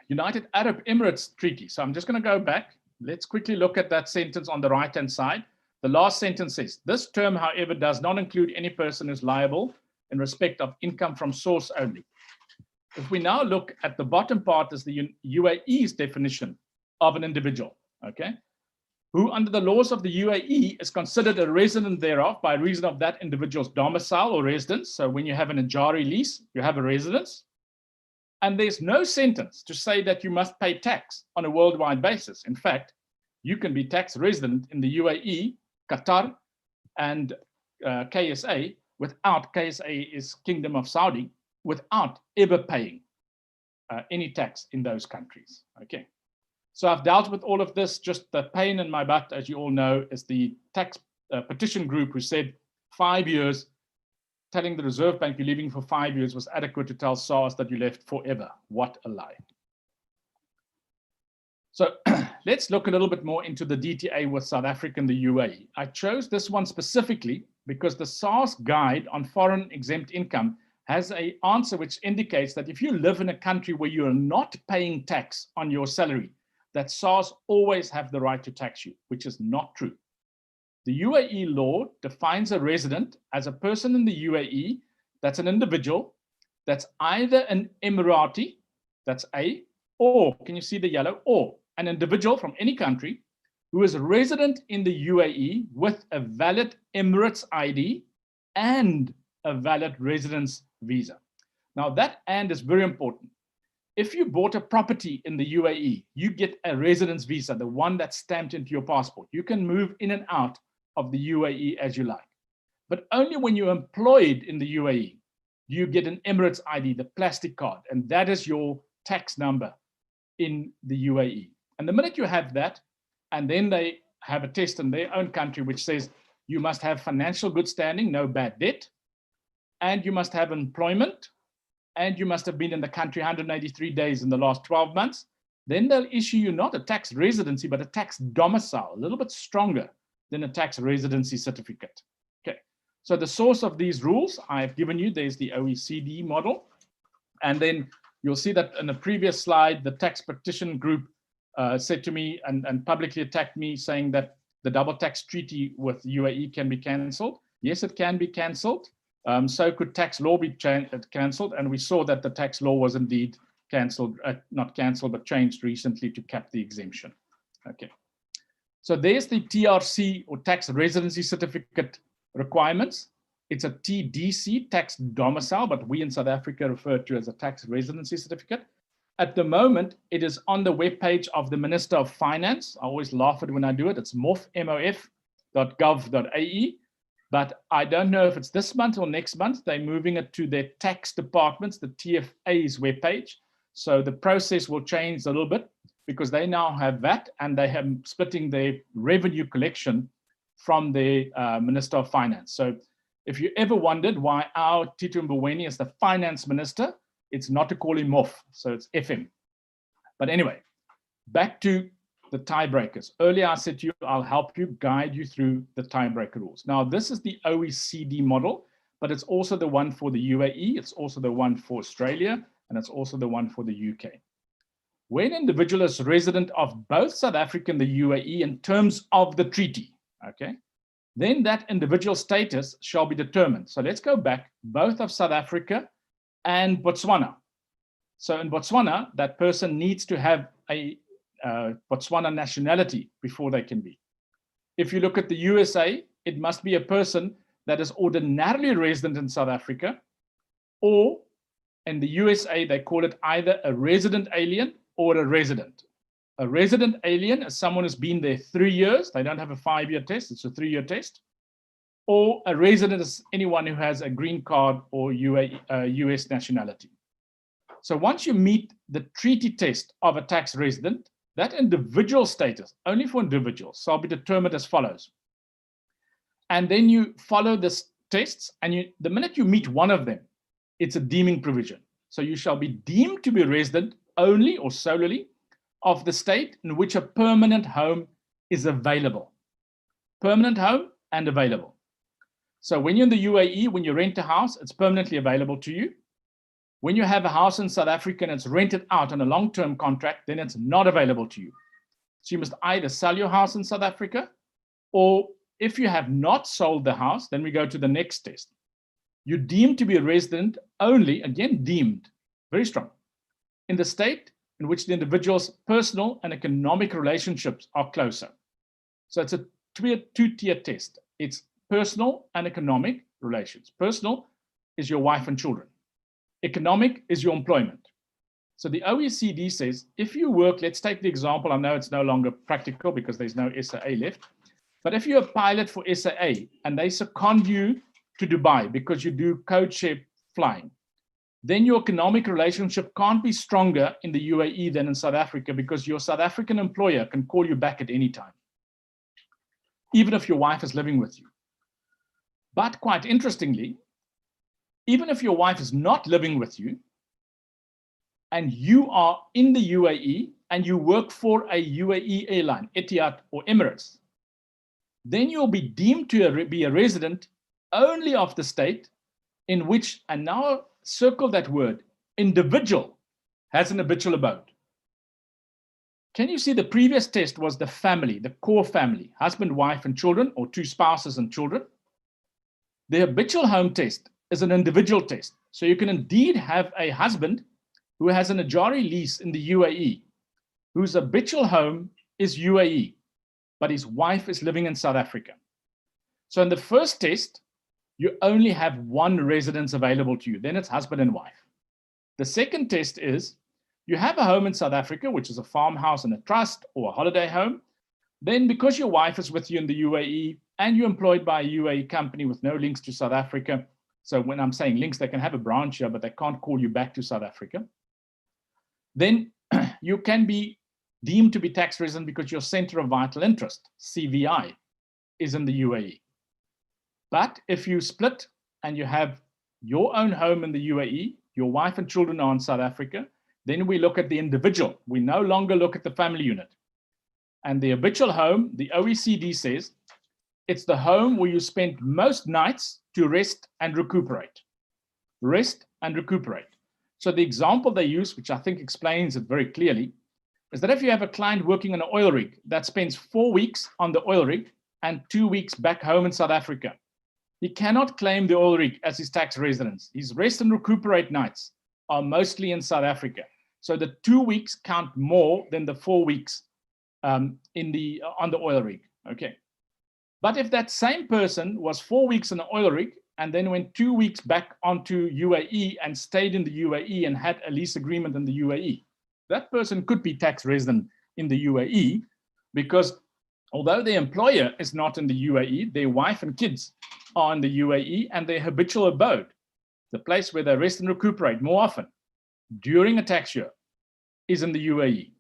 United Arab Emirates Treaty. So I'm just going to go back. Let's quickly look at that sentence on the right-hand side. The last sentence says, this term, however, does not include any person who's liable in respect of income from source only. If we now look at the bottom part is the UAE's definition of an individual, okay, who under the laws of the UAE is considered a resident thereof by reason of that individual's domicile or residence. So when you have an Ijari lease, you have a residence. And there's no sentence to say that you must pay tax on a worldwide basis. In fact, you can be tax resident in the UAE, Qatar, and KSA without, KSA is Kingdom of Saudi, without ever paying any tax in those countries. Okay. So I've dealt with all of this. Just the pain in my butt, as you all know, is the tax petition group who said 5 years. Telling the Reserve Bank you're leaving for 5 years was adequate to tell SARS that you left forever. What a lie. So let's look a little bit more into the DTA with South Africa and the UAE. I chose this one specifically because the SARS guide on foreign exempt income has an answer which indicates that if you live in a country where you are not paying tax on your salary, that SARS always have the right to tax you, which is not true. The UAE law defines a resident as a person in the UAE that's an individual that's either an Emirati, that's A, or, can you see the yellow, or an individual from any country who is a resident in the UAE with a valid Emirates ID and a valid residence visa. Now that and is very important. If you bought a property in the UAE, you get a residence visa, the one that's stamped into your passport. You can move in and out of the UAE as you like. But only when you're employed in the UAE, you get an Emirates ID, the plastic card, and that is your tax number in the UAE. And the minute you have that, and then they have a test in their own country which says you must have financial good standing, no bad debt, and you must have employment, and you must have been in the country 183 days in the last 12 months, then they'll issue you not a tax residency, but a tax domicile, a little bit stronger than a tax residency certificate. Okay, so the source of these rules I've given you, there's the OECD model. And then you'll see that in the previous slide, the tax petition group said to me and publicly attacked me saying that the double tax treaty with UAE can be cancelled. Yes, it can be cancelled. So could tax law be cancelled. And we saw that the tax law was indeed cancelled, not cancelled, but changed recently to cap the exemption. Okay. So there's the TRC or tax residency certificate requirements. It's a TDC, tax domicile, but we in South Africa refer to as a tax residency certificate. At the moment, it is on the webpage of the Minister of Finance. I always laugh at it when I do it. It's mof.gov.ae. But I don't know if it's this month or next month. They're moving it to their tax departments, the TFA's webpage. So the process will change a little bit, because they now have that and they have splitting their revenue collection from the Minister of Finance. So if you ever wondered why our Tito Mboweni is the finance minister, it's not to call him MOF, so it's FM. But anyway, back to the tiebreakers. Earlier I said to you, I'll help you, guide you through the tiebreaker rules. Now this is the OECD model, but it's also the one for the UAE, it's also the one for Australia, and it's also the one for the UK. When an individual is resident of both South Africa and the UAE in terms of the treaty, okay, then that individual status shall be determined. So let's go back, both of South Africa and Botswana. So in Botswana, that person needs to have a Botswana nationality before they can be. If you look at the USA, it must be a person that is ordinarily resident in South Africa, or in the USA, they call it either a resident alien or a resident. A resident alien is someone who's been there 3 years. They don't have a 5-year test. It's a 3-year test. Or a resident is anyone who has a green card or US nationality. So once you meet the treaty test of a tax resident, that individual status, only for individuals, shall be determined as follows. And then you follow the tests, and the minute you meet one of them, it's a deeming provision. So you shall be deemed to be resident only or solely of the state in which a permanent home is available. Permanent home and available. So when you're in the UAE, when you rent a house, it's permanently available to you. When you have a house in South Africa and it's rented out on a long-term contract, then it's not available to you. So you must either sell your house in South Africa, or if you have not sold the house, then we go to the next test. You're deemed to be a resident only, again deemed, very strong, in the state in which the individual's personal and economic relationships are closer. So it's a two-tier test. It's personal and economic relations. Personal is your wife and children. Economic is your employment. So the OECD says, if you work, let's take the example, I know it's no longer practical because there's no SAA left, but if you're a pilot for SAA and they second you to Dubai because you do code share flying, then your economic relationship can't be stronger in the UAE than in South Africa, because your South African employer can call you back at any time, even if your wife is living with you. But quite interestingly, even if your wife is not living with you and you are in the UAE and you work for a UAE airline, Etihad or Emirates, then you'll be deemed to be a resident only of the state in which, and now circle that word, individual has an habitual abode. Can you see the previous test was the family, the core family, husband, wife, and children, or 2 spouses and children? The habitual home test is an individual test. So you can indeed have a husband who has an Ajari lease in the UAE, whose habitual home is UAE, but his wife is living in South Africa. So in the first test, you only have one residence available to you. Then it's husband and wife. The second test is you have a home in South Africa, which is a farmhouse and a trust or a holiday home. Then because your wife is with you in the UAE and you're employed by a UAE company with no links to South Africa, so when I'm saying links, they can have a branch here, but they can't call you back to South Africa. Then you can be deemed to be tax resident because your center of vital interest, CVI, is in the UAE. But if you split and you have your own home in the UAE, your wife and children are in South Africa, then we look at the individual. We no longer look at the family unit. And the habitual home, the OECD says, it's the home where you spend most nights to rest and recuperate. Rest and recuperate. So the example they use, which I think explains it very clearly, is that if you have a client working on an oil rig that spends 4 weeks on the oil rig and 2 weeks back home in South Africa, he cannot claim the oil rig as his tax residence. His rest and recuperate nights are mostly in South Africa. So the 2 weeks count more than the 4 weeks on the oil rig. Okay. But if that same person was 4 weeks on an oil rig and then went 2 weeks back onto UAE and stayed in the UAE and had a lease agreement in the UAE, that person could be tax resident in the UAE, because although their employer is not in the UAE, their wife and kids are in the UAE, and their habitual abode, the place where they rest and recuperate more often during a tax year, is in the UAE.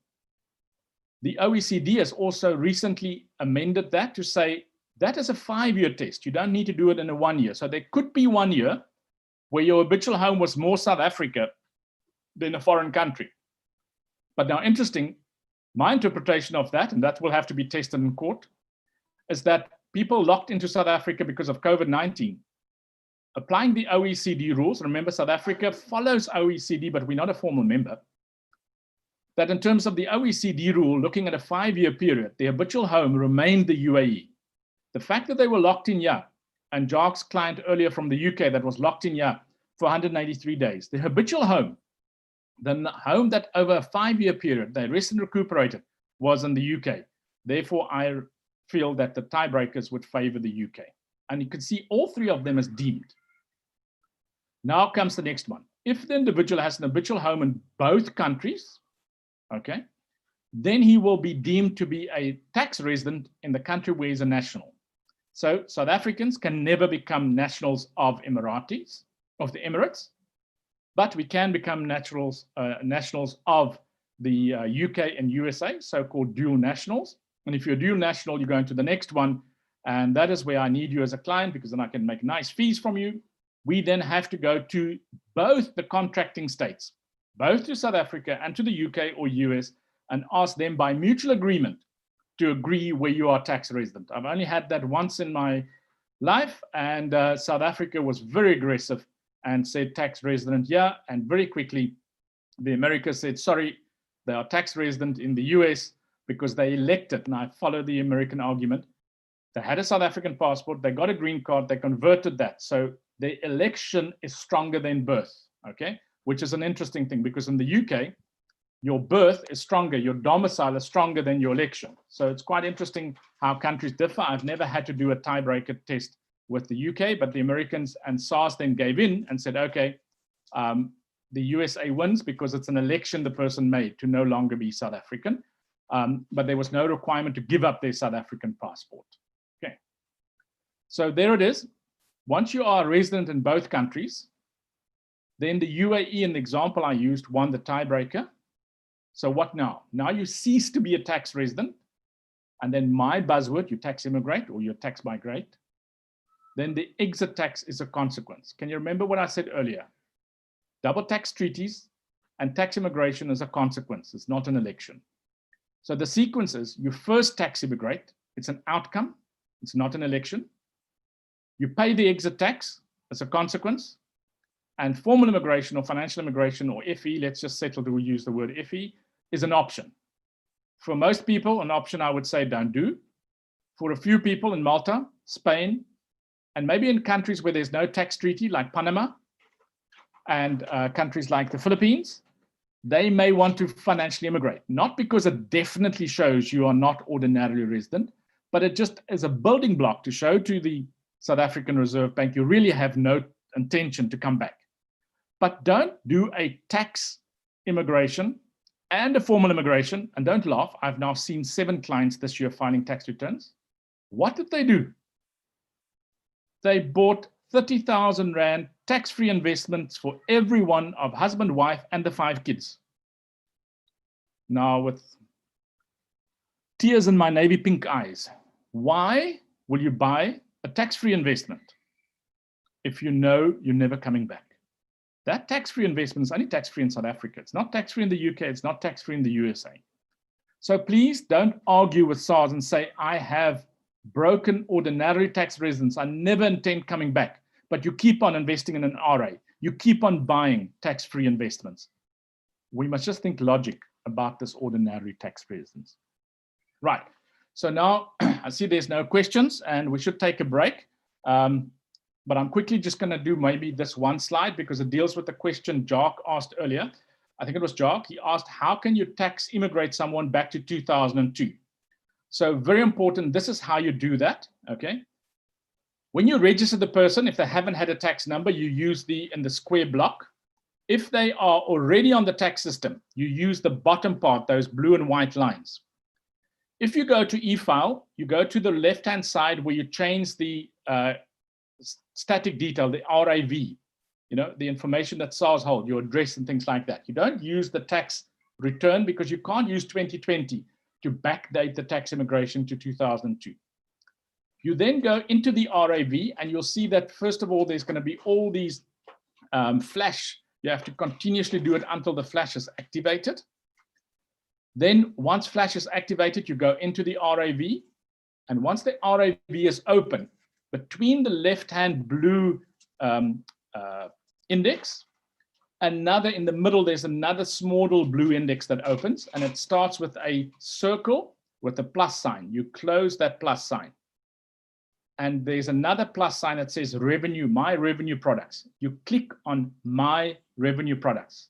The OECD has also recently amended that to say that is a 5-year test. You don't need to do it in a 1 year. So there could be 1 year where your habitual home was more South Africa than a foreign country. But now, interesting, my interpretation of that, and that will have to be tested in court, is that people locked into South Africa because of COVID-19, applying the OECD rules, remember South Africa follows OECD, but we're not a formal member, that in terms of the OECD rule, looking at a 5-year period, the habitual home remained the UAE. The fact that they were locked in here, and Jacques' client earlier from the UK that was locked in here for 183 days, the habitual home, the home that over a 5-year period they rest and recuperated, was in the UK. Therefore, I feel that the tiebreakers would favor the UK. And you can see all 3 of them as deemed. Now comes the next one. If the individual has an habitual home in both countries, okay, then he will be deemed to be a tax resident in the country where he's a national. So South Africans can never become nationals of Emiratis, of the Emirates, but we can become nationals of the UK and USA, so-called dual nationals. And if you're dual national, you go into the next one, and that is where I need you as a client, because then I can make nice fees from you. We then have to go to both the contracting states, both to South Africa and to the UK or US, and ask them by mutual agreement to agree where you are tax resident. I've only had that once in my life, and South Africa was very aggressive and said tax resident, yeah, and very quickly the Americans said, sorry, they are tax resident in the US because they elected, and I follow the American argument, they had a South African passport, they got a green card, they converted that. So the election is stronger than birth, okay? Which is an interesting thing, because in the UK, your birth is stronger, your domicile is stronger than your election. So it's quite interesting how countries differ. I've never had to do a tiebreaker test with the UK, but the Americans and SARS then gave in and said, okay, the USA wins because it's an election the person made to no longer be South African, but there was no requirement to give up their South African passport. Okay, so there it is. Once you are a resident in both countries, then the UAE, in the example I used, won the tiebreaker. So what now? Now you cease to be a tax resident, and then my buzzword, you tax immigrate or you tax migrate, then the exit tax is a consequence. Can you remember what I said earlier? Double tax treaties and tax immigration is a consequence. It's not an election. So the sequence is you first tax immigrate. It's an outcome. It's not an election. You pay the exit tax as a consequence. And formal immigration or financial immigration or FE, let's just settle to use the word FE, is an option. For most people, an option I would say don't do. For a few people in Malta, Spain, and maybe in countries where there's no tax treaty like Panama and countries like the Philippines, they may want to financially immigrate. Not because it definitely shows you are not ordinarily resident, but it just is a building block to show to the South African Reserve Bank you really have no intention to come back. But don't do a tax immigration and a formal immigration, and don't laugh, I've now seen 7 clients this year filing tax returns. What did they do? They bought 30,000 Rand tax-free investments for every one of husband, wife, and the 5 kids. Now, with tears in my navy pink eyes, why will you buy a tax-free investment if you know you're never coming back? That tax-free investment is only tax-free in South Africa. It's not tax-free in the UK. It's not tax-free in the USA. So please don't argue with SARS and say, I have broken ordinary tax residence. I never intend coming back. But you keep on investing in an RA. You keep on buying tax-free investments. We must just think logic about this ordinary tax residence. Right. So now I see there's no questions and we should take a break. But I'm quickly just going to do maybe this one slide because it deals with the question Jark asked earlier. I think it was Jark. He asked, how can you tax immigrate someone back to 2002? So very important. This is how you do that. Okay. When you register the person, if they haven't had a tax number, you use in the square block. If they are already on the tax system, you use the bottom part, those blue and white lines. If you go to e-file, you go to the left-hand side where you change the static detail, the RAV, you know, the information that SARS hold, your address and things like that. You don't use the tax return because you can't use 2020 to backdate the tax immigration to 2002. You then go into the RAV and you'll see that first of all, there's going to be all these flash. You have to continuously do it until the flash is activated. Then once flash is activated, you go into the RAV. And once the RAV is open, between the left-hand blue index, in the middle, there's another small blue index that opens, and it starts with a circle with a plus sign. You close that plus sign. And there's another plus sign that says revenue, my revenue products. You click on my revenue products.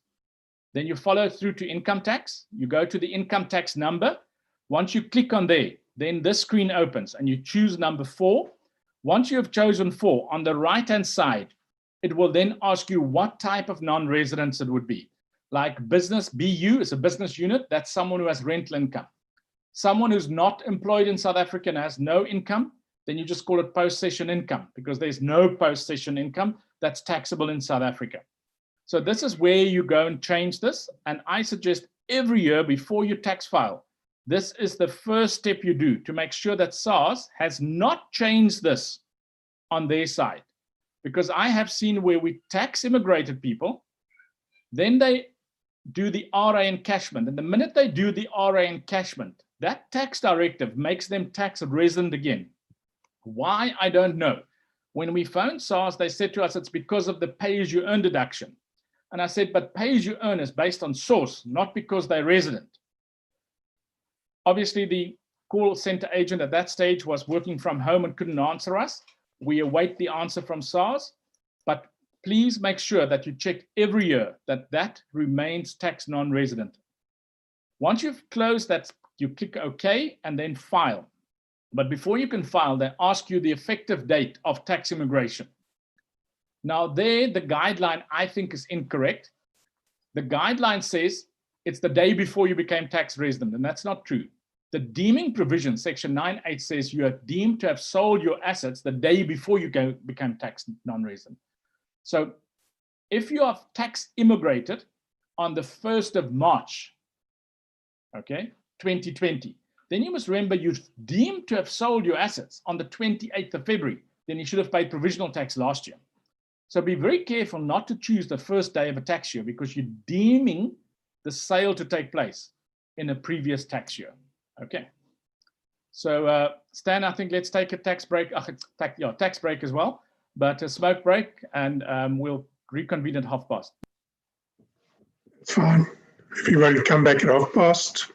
Then you follow through to income tax. You go to the income tax number. Once you click on there, then this screen opens and you choose number 4. Once you have chosen 4, on the right-hand side, it will then ask you what type of non-residence it would be. like business BU is a business unit. That's someone who has rental income. Someone who's not employed in South Africa and has no income, then you just call it post-session income, because there's no post-session income that's taxable in South Africa. So this is where you go and change this. And I suggest every year before you tax file, this is the first step you do to make sure that SARS has not changed this on their side. Because I have seen where we tax immigrated people, then they do the RA encashment. And the minute they do the RA encashment, that tax directive makes them tax resident again. Why? I don't know. When we phoned SARS, they said to us, it's because of the pay-as-you-earn deduction. And I said, but pay-as-you-earn is based on source, not because they're resident. Obviously, the call center agent at that stage was working from home and couldn't answer us. We await the answer from SARS, but please make sure that you check every year that that remains tax non-resident. Once you've closed that, you click OK and then file. But before you can file, they ask you the effective date of tax immigration. Now there, the guideline I think is incorrect. The guideline says it's the day before you became tax resident, and that's not true. The deeming provision, section 9.8 says you are deemed to have sold your assets the day before you become tax non-resident. So if you are tax immigrated on the 1st of March, okay, 2020, then you must remember you're deemed to have sold your assets on the 28th of February. Then you should have paid provisional tax last year. So be very careful not to choose the first day of a tax year, because you're deeming the sale to take place in a previous tax year. Okay. So Stan, I think let's take a tax break. Tax break as well, but a smoke break, and we'll reconvene at past. It's fine. If you want to come back at past.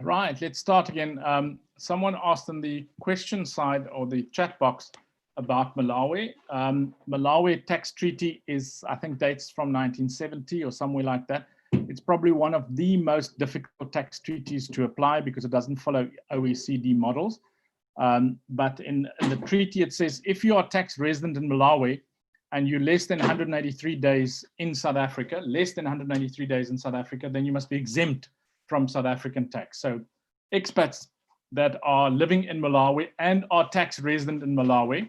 Right, let's start again. Someone asked in the question side or the chat box about Malawi. Malawi tax treaty is, I think, dates from 1970 or somewhere like that. It's probably one of the most difficult tax treaties to apply because it doesn't follow OECD models. But in the treaty, it says if you are tax resident in Malawi and you're less than 183 days in South Africa, then you must be exempt from South African tax. So expats that are living in Malawi and are tax resident in Malawi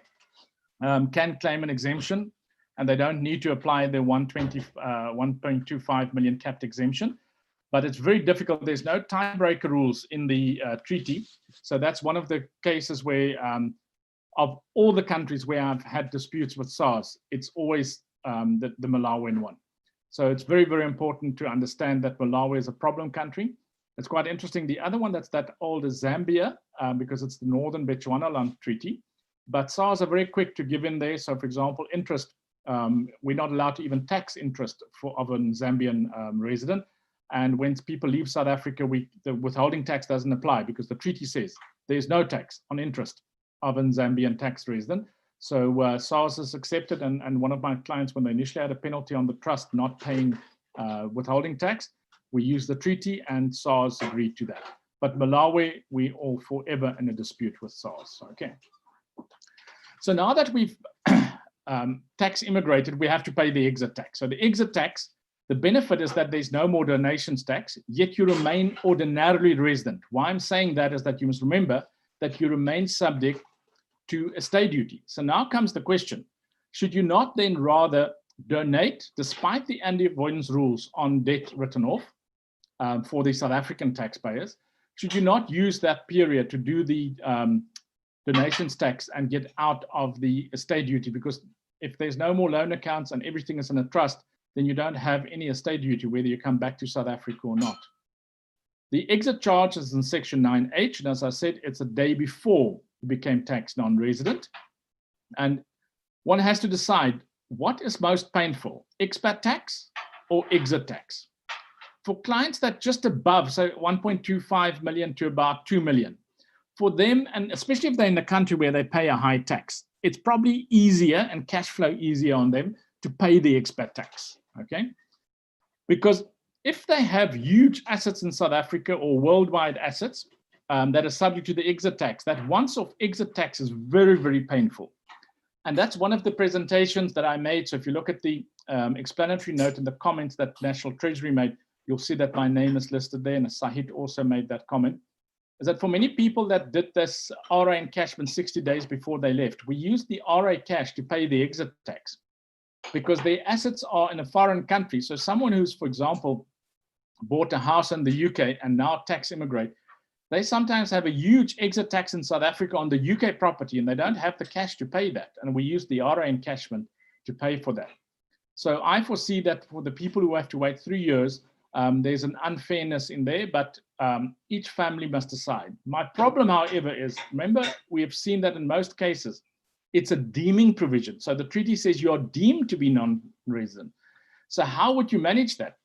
can claim an exemption, and they don't need to apply the 1.25 million capped exemption. But it's very difficult. There's no time breaker rules in the treaty. So that's one of the cases where, of all the countries where I've had disputes with SARS, it's always the Malawian one. So it's very, very important to understand that Malawi is a problem country. It's quite interesting. The other one that's that old is Zambia, because it's the Northern Bechuanaland Treaty. But SARS are very quick to give in there. So, for example, interest, we're not allowed to even tax interest of a Zambian resident. And when people leave South Africa, the withholding tax doesn't apply because the treaty says there's no tax on interest of a Zambian tax resident. So SARS is accepted, and one of my clients, when they initially had a penalty on the trust not paying withholding tax, we used the treaty and SARS agreed to that. But Malawi, we all forever in a dispute with SARS. Okay. So now that we've tax immigrated, we have to pay the exit tax. So the exit tax, the benefit is that there's no more donations tax, yet you remain ordinarily resident. Why I'm saying that is that you must remember that you remain subject to estate duty. So now comes the question, should you not then rather donate, despite the anti-avoidance rules on debt written off for the South African taxpayers, should you not use that period to do the donations tax and get out of the estate duty? Because if there's no more loan accounts and everything is in a trust, then you don't have any estate duty, whether you come back to South Africa or not. The exit charge is in section 9H, and as I said, it's a day before you became tax non-resident. And one has to decide what is most painful, expat tax or exit tax. For clients that just above, so 1.25 million to about 2 million, for them, and especially if they're in a country where they pay a high tax, it's probably easier and cash flow easier on them to pay the expat tax, okay? Because if they have huge assets in South Africa or worldwide assets that are subject to the exit tax, that once-off exit tax is very, very painful. And that's one of the presentations that I made. So if you look at the explanatory note in the comments that National Treasury made, you'll see that my name is listed there, and Sahit also made that comment, is that for many people that did this RA encashment 60 days before they left, we used the RA cash to pay the exit tax because their assets are in a foreign country. So someone who's, for example, bought a house in the UK and now tax immigrate, they sometimes have a huge exit tax in South Africa on the UK property, and they don't have the cash to pay that. And we use the RA encashment to pay for that. So I foresee that for the people who have to wait 3 years, there's an unfairness in there, but each family must decide. My problem, however, is, remember, we have seen that in most cases, it's a deeming provision. So the treaty says you are deemed to be non-resident. So how would you manage that?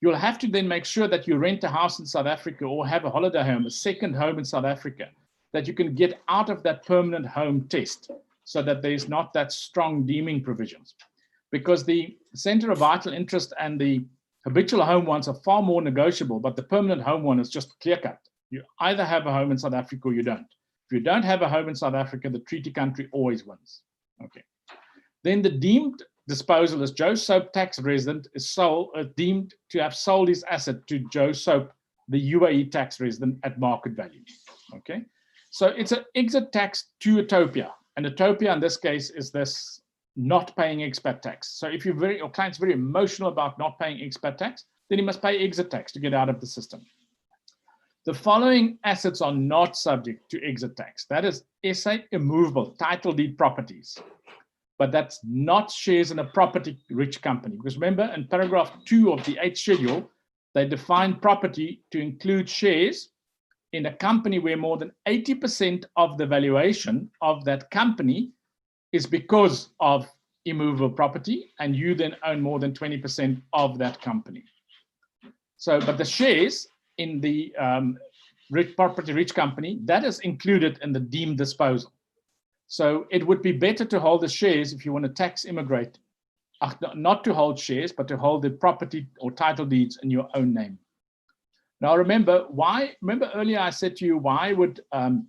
You'll have to then make sure that you rent a house in South Africa or have a holiday home, a second home in South Africa, that you can get out of that permanent home test so that there's not that strong deeming provisions. Because the center of vital interest and the habitual home ones are far more negotiable, but the permanent home one is just clear-cut. You either have a home in South Africa or you don't. If you don't have a home in South Africa, the treaty country always wins. Okay. Then the deemed disposal is Joe Soap tax resident is deemed to have sold his asset to Joe Soap, the UAE tax resident, at market value. Okay. So it's an exit tax to Ethiopia. And Ethiopia in this case is this not paying expat tax. So if your client's very emotional about not paying expat tax, then he must pay exit tax to get out of the system. The following assets are not subject to exit tax. That is SA immovable title deed properties, but that's not shares in a property-rich company. Because remember, in paragraph 2 of the 8th schedule, they define property to include shares in a company where more than 80% of the valuation of that company is because of immovable property, and you then own more than 20% of that company. So, but the shares in the property rich company, that is included in the deemed disposal. So it would be better to hold the shares if you want to tax immigrate, not to hold shares, but to hold the property or title deeds in your own name. Now remember earlier I said to you, why would, and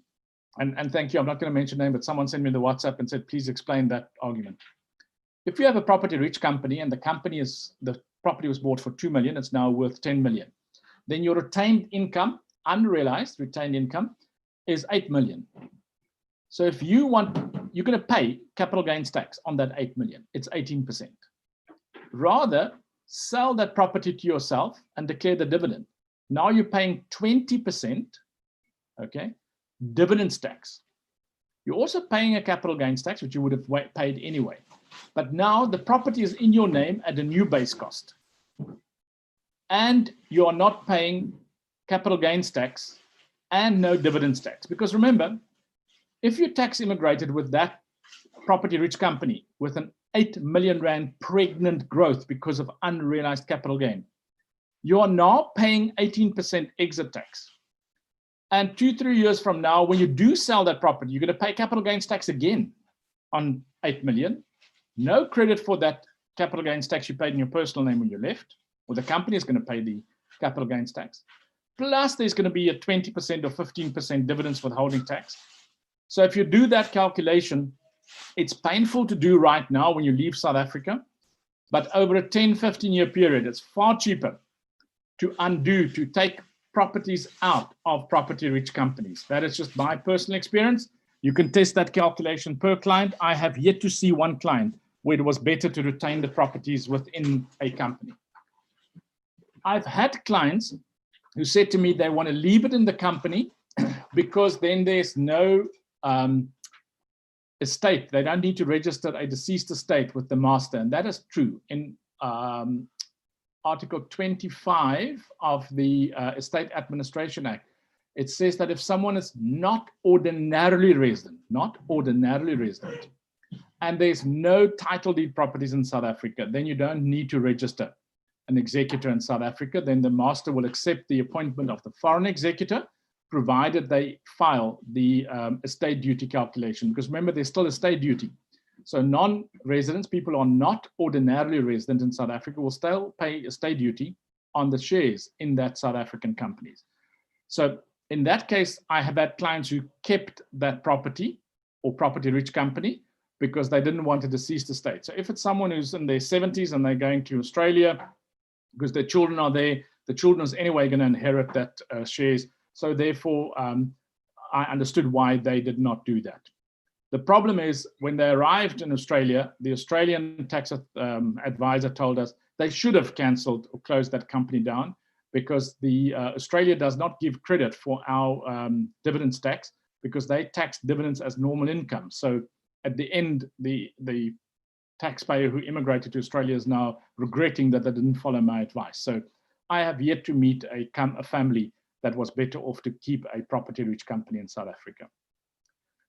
thank you, I'm not going to mention name, but someone sent me the WhatsApp and said, please explain that argument. If you have a property rich company and the property was bought for 2 million, it's now worth 10 million. Then your retained income, unrealized retained income, is 8 million. So if you're going to pay capital gains tax on that 8 million, it's 18%. Rather, sell that property to yourself and declare the dividend. Now you're paying 20%, okay, dividends tax. You're also paying a capital gains tax, which you would have paid anyway. But now the property is in your name at a new base cost. And you are not paying capital gains tax and no dividends tax. Because remember, if you tax immigrated with that property rich company with an 8 million rand pregnant growth because of unrealized capital gain, you are now paying 18% exit tax. And 2-3 years from now, when you do sell that property, you're going to pay capital gains tax again on 8 million. No credit for that capital gains tax you paid in your personal name when you left, or the company is going to pay the capital gains tax. Plus, there's going to be a 20% or 15% dividends withholding tax. So if you do that calculation, it's painful to do right now when you leave South Africa, but over a 10-15 year period, it's far cheaper to take properties out of property rich companies. That is just my personal experience. You can test that calculation per client. I have yet to see one client where it was better to retain the properties within a company. I've had clients who said to me they want to leave it in the company because then there's no estate. They don't need to register a deceased estate with the master. And that is true. In Article 25 of the Estate Administration Act, it says that if someone is not ordinarily resident, and there's no title deed properties in South Africa, then you don't need to register an executor in South Africa. Then the master will accept the appointment of the foreign executor, provided they file the estate duty calculation. Because remember, there's still estate duty. So non-residents, people who are not ordinarily resident in South Africa, will still pay estate duty on the shares in that South African companies. So in that case, I have had clients who kept that property or property rich company because they didn't want a deceased estate. So if it's someone who's in their 70s and they're going to Australia because their children are there, the children is anyway going to inherit that shares. So therefore, I understood why they did not do that. The problem is when they arrived in Australia, the Australian tax advisor told us they should have cancelled or closed that company down because Australia does not give credit for our dividends tax because they tax dividends as normal income. So at the end, the taxpayer who immigrated to Australia is now regretting that they didn't follow my advice. So I have yet to meet a family that was better off to keep a property rich company in South Africa.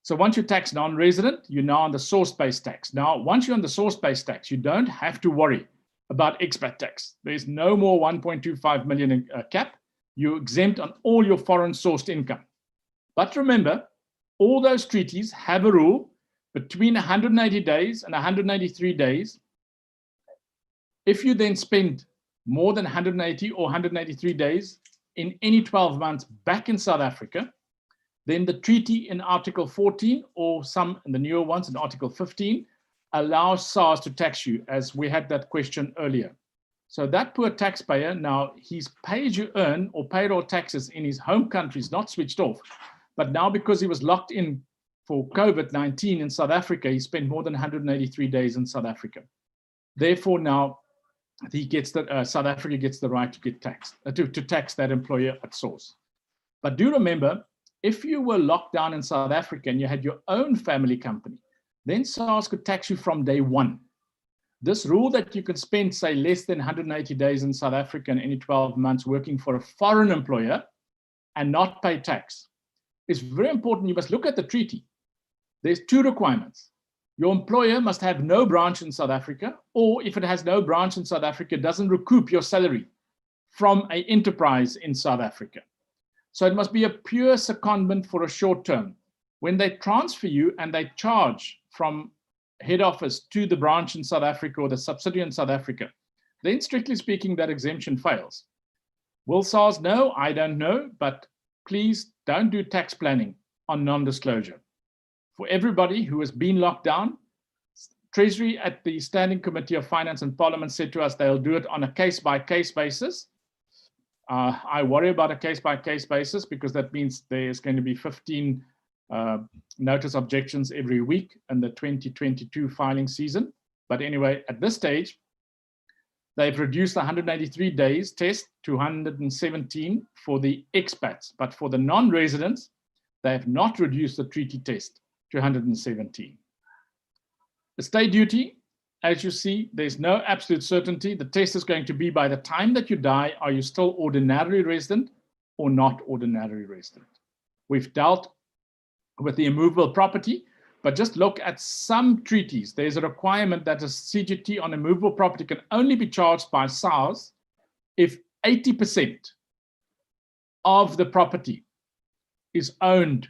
So once you tax non-resident, you're now on the source-based tax. Now, once you're on the source-based tax, you don't have to worry about expat tax. There's no more 1.25 million cap. You're exempt on all your foreign sourced income. But remember, all those treaties have a rule between 180 days and 183 days. If you then spend more than 180 or 183 days in any 12 months back in South Africa, then the treaty in Article 14 or some in the newer ones in Article 15 allows SARS to tax you, as we had that question earlier. So that poor taxpayer, now his pay-as-you-earn or payroll taxes in his home country is not switched off. But now because he was locked in for COVID-19 in South Africa, he spent more than 183 days in South Africa. Therefore, now he gets South Africa gets the right to get taxed, to tax that employer at source. But do remember, if you were locked down in South Africa and you had your own family company, then SARS could tax you from day one. This rule that you can spend, say, less than 180 days in South Africa in any 12 months working for a foreign employer and not pay tax is very important. You must look at the treaty. There's two requirements. Your employer must have no branch in South Africa, or if it has no branch in South Africa, doesn't recoup your salary from an enterprise in South Africa. So it must be a pure secondment for a short term. When they transfer you and they charge from head office to the branch in South Africa or the subsidiary in South Africa, then strictly speaking, that exemption fails. Will SARS know? I don't know, but please don't do tax planning on non-disclosure. For everybody who has been locked down, Treasury at the Standing Committee of Finance and Parliament said to us they'll do it on a case-by-case basis. I worry about a case-by-case basis because that means there's going to be 15 notice objections every week in the 2022 filing season. But anyway, at this stage, they've reduced the 183 days test to 117 for the expats. But for the non-residents, they have not reduced the treaty test to 117. The state duty, as you see, there's no absolute certainty. The test is going to be by the time that you die, are you still ordinary resident or not ordinary resident? We've dealt with the immovable property, but just look at some treaties. There's a requirement that a CGT on immovable property can only be charged by SARS if 80% of the property is owned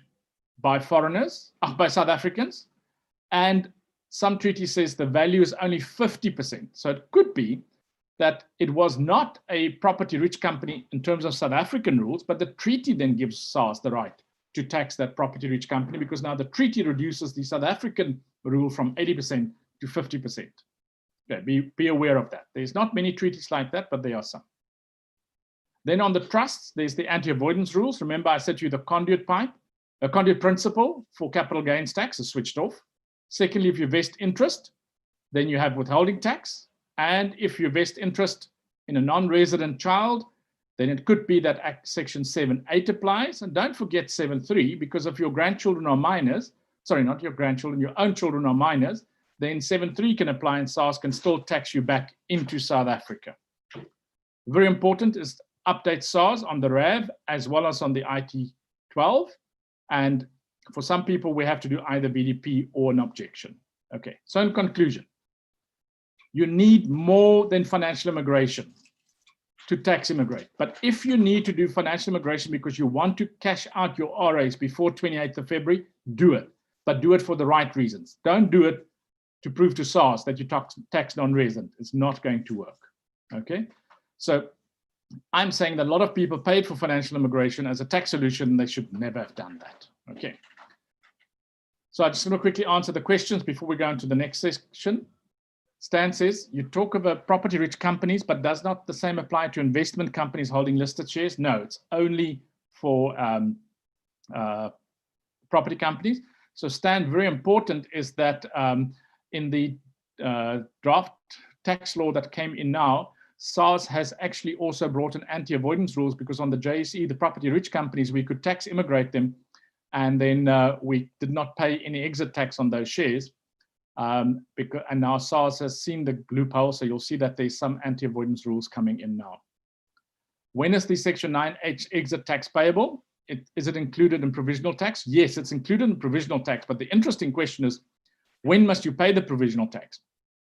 by foreigners, by South Africans, and some treaty says the value is only 50%. So it could be that it was not a property-rich company in terms of South African rules, but the treaty then gives SARS the right to tax that property-rich company because now the treaty reduces the South African rule from 80% to 50%. Okay, be aware of that. There's not many treaties like that, but there are some. Then on the trusts, there's the anti-avoidance rules. Remember, I said to you the conduit principle for capital gains tax is switched off. Secondly, if you vest interest, then you have withholding tax. And if you vest interest in a non-resident child, then it could be that Section 7.8 applies. And don't forget 7.3, because if your grandchildren are minors, sorry, not your grandchildren, your own children are minors, then 7.3 can apply and SARS can still tax you back into South Africa. Very important is to update SARS on the RAV as well as on the IT-12. And for some people, we have to do either BDP or an objection. Okay, so in conclusion, you need more than financial immigration to tax immigrate. But if you need to do financial immigration because you want to cash out your RAs before 28th of February, do it. But do it for the right reasons. Don't do it to prove to SARS that you tax non-resident. It's not going to work. Okay, so I'm saying that a lot of people paid for financial immigration as a tax solution, and they should never have done that. Okay. So I just want to quickly answer the questions before we go into the next section. Stan says, you talk about property-rich companies, but does not the same apply to investment companies holding listed shares? No, it's only for property companies. So Stan, very important is that in the draft tax law that came in now, SARS has actually also brought in anti-avoidance rules because on the JSE, the property-rich companies, we could tax immigrate them, and then we did not pay any exit tax on those shares. And now SARS has seen the loophole, so you'll see that there's some anti-avoidance rules coming in now. When is the Section 9H exit tax payable? Is it included in provisional tax? Yes, it's included in provisional tax, but the interesting question is, when must you pay the provisional tax?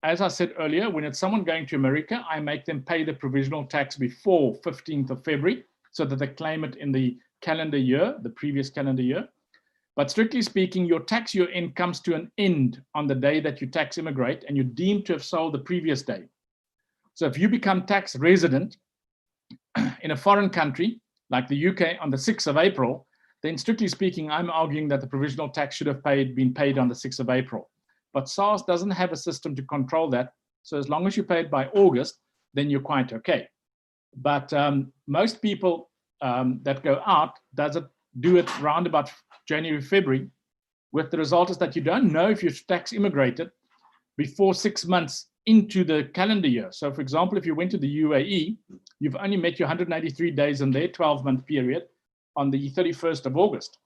As I said earlier, when it's someone going to America, I make them pay the provisional tax before 15th of February, so that they claim it in the calendar year, the previous calendar year. But strictly speaking, your tax year end comes to an end on the day that you tax immigrate and you're deemed to have sold the previous day. So if you become tax resident in a foreign country, like the UK on the 6th of April, then strictly speaking, I'm arguing that the provisional tax should have been paid on the 6th of April. But SARS doesn't have a system to control that. So as long as you pay it by August, then you're quite okay. But most people that go out do it round about January, February, with the result is that you don't know if you've tax immigrated before 6 months into the calendar year. So for example, if you went to the UAE, you've only met your 193 days in their 12-month period on the 31st of August,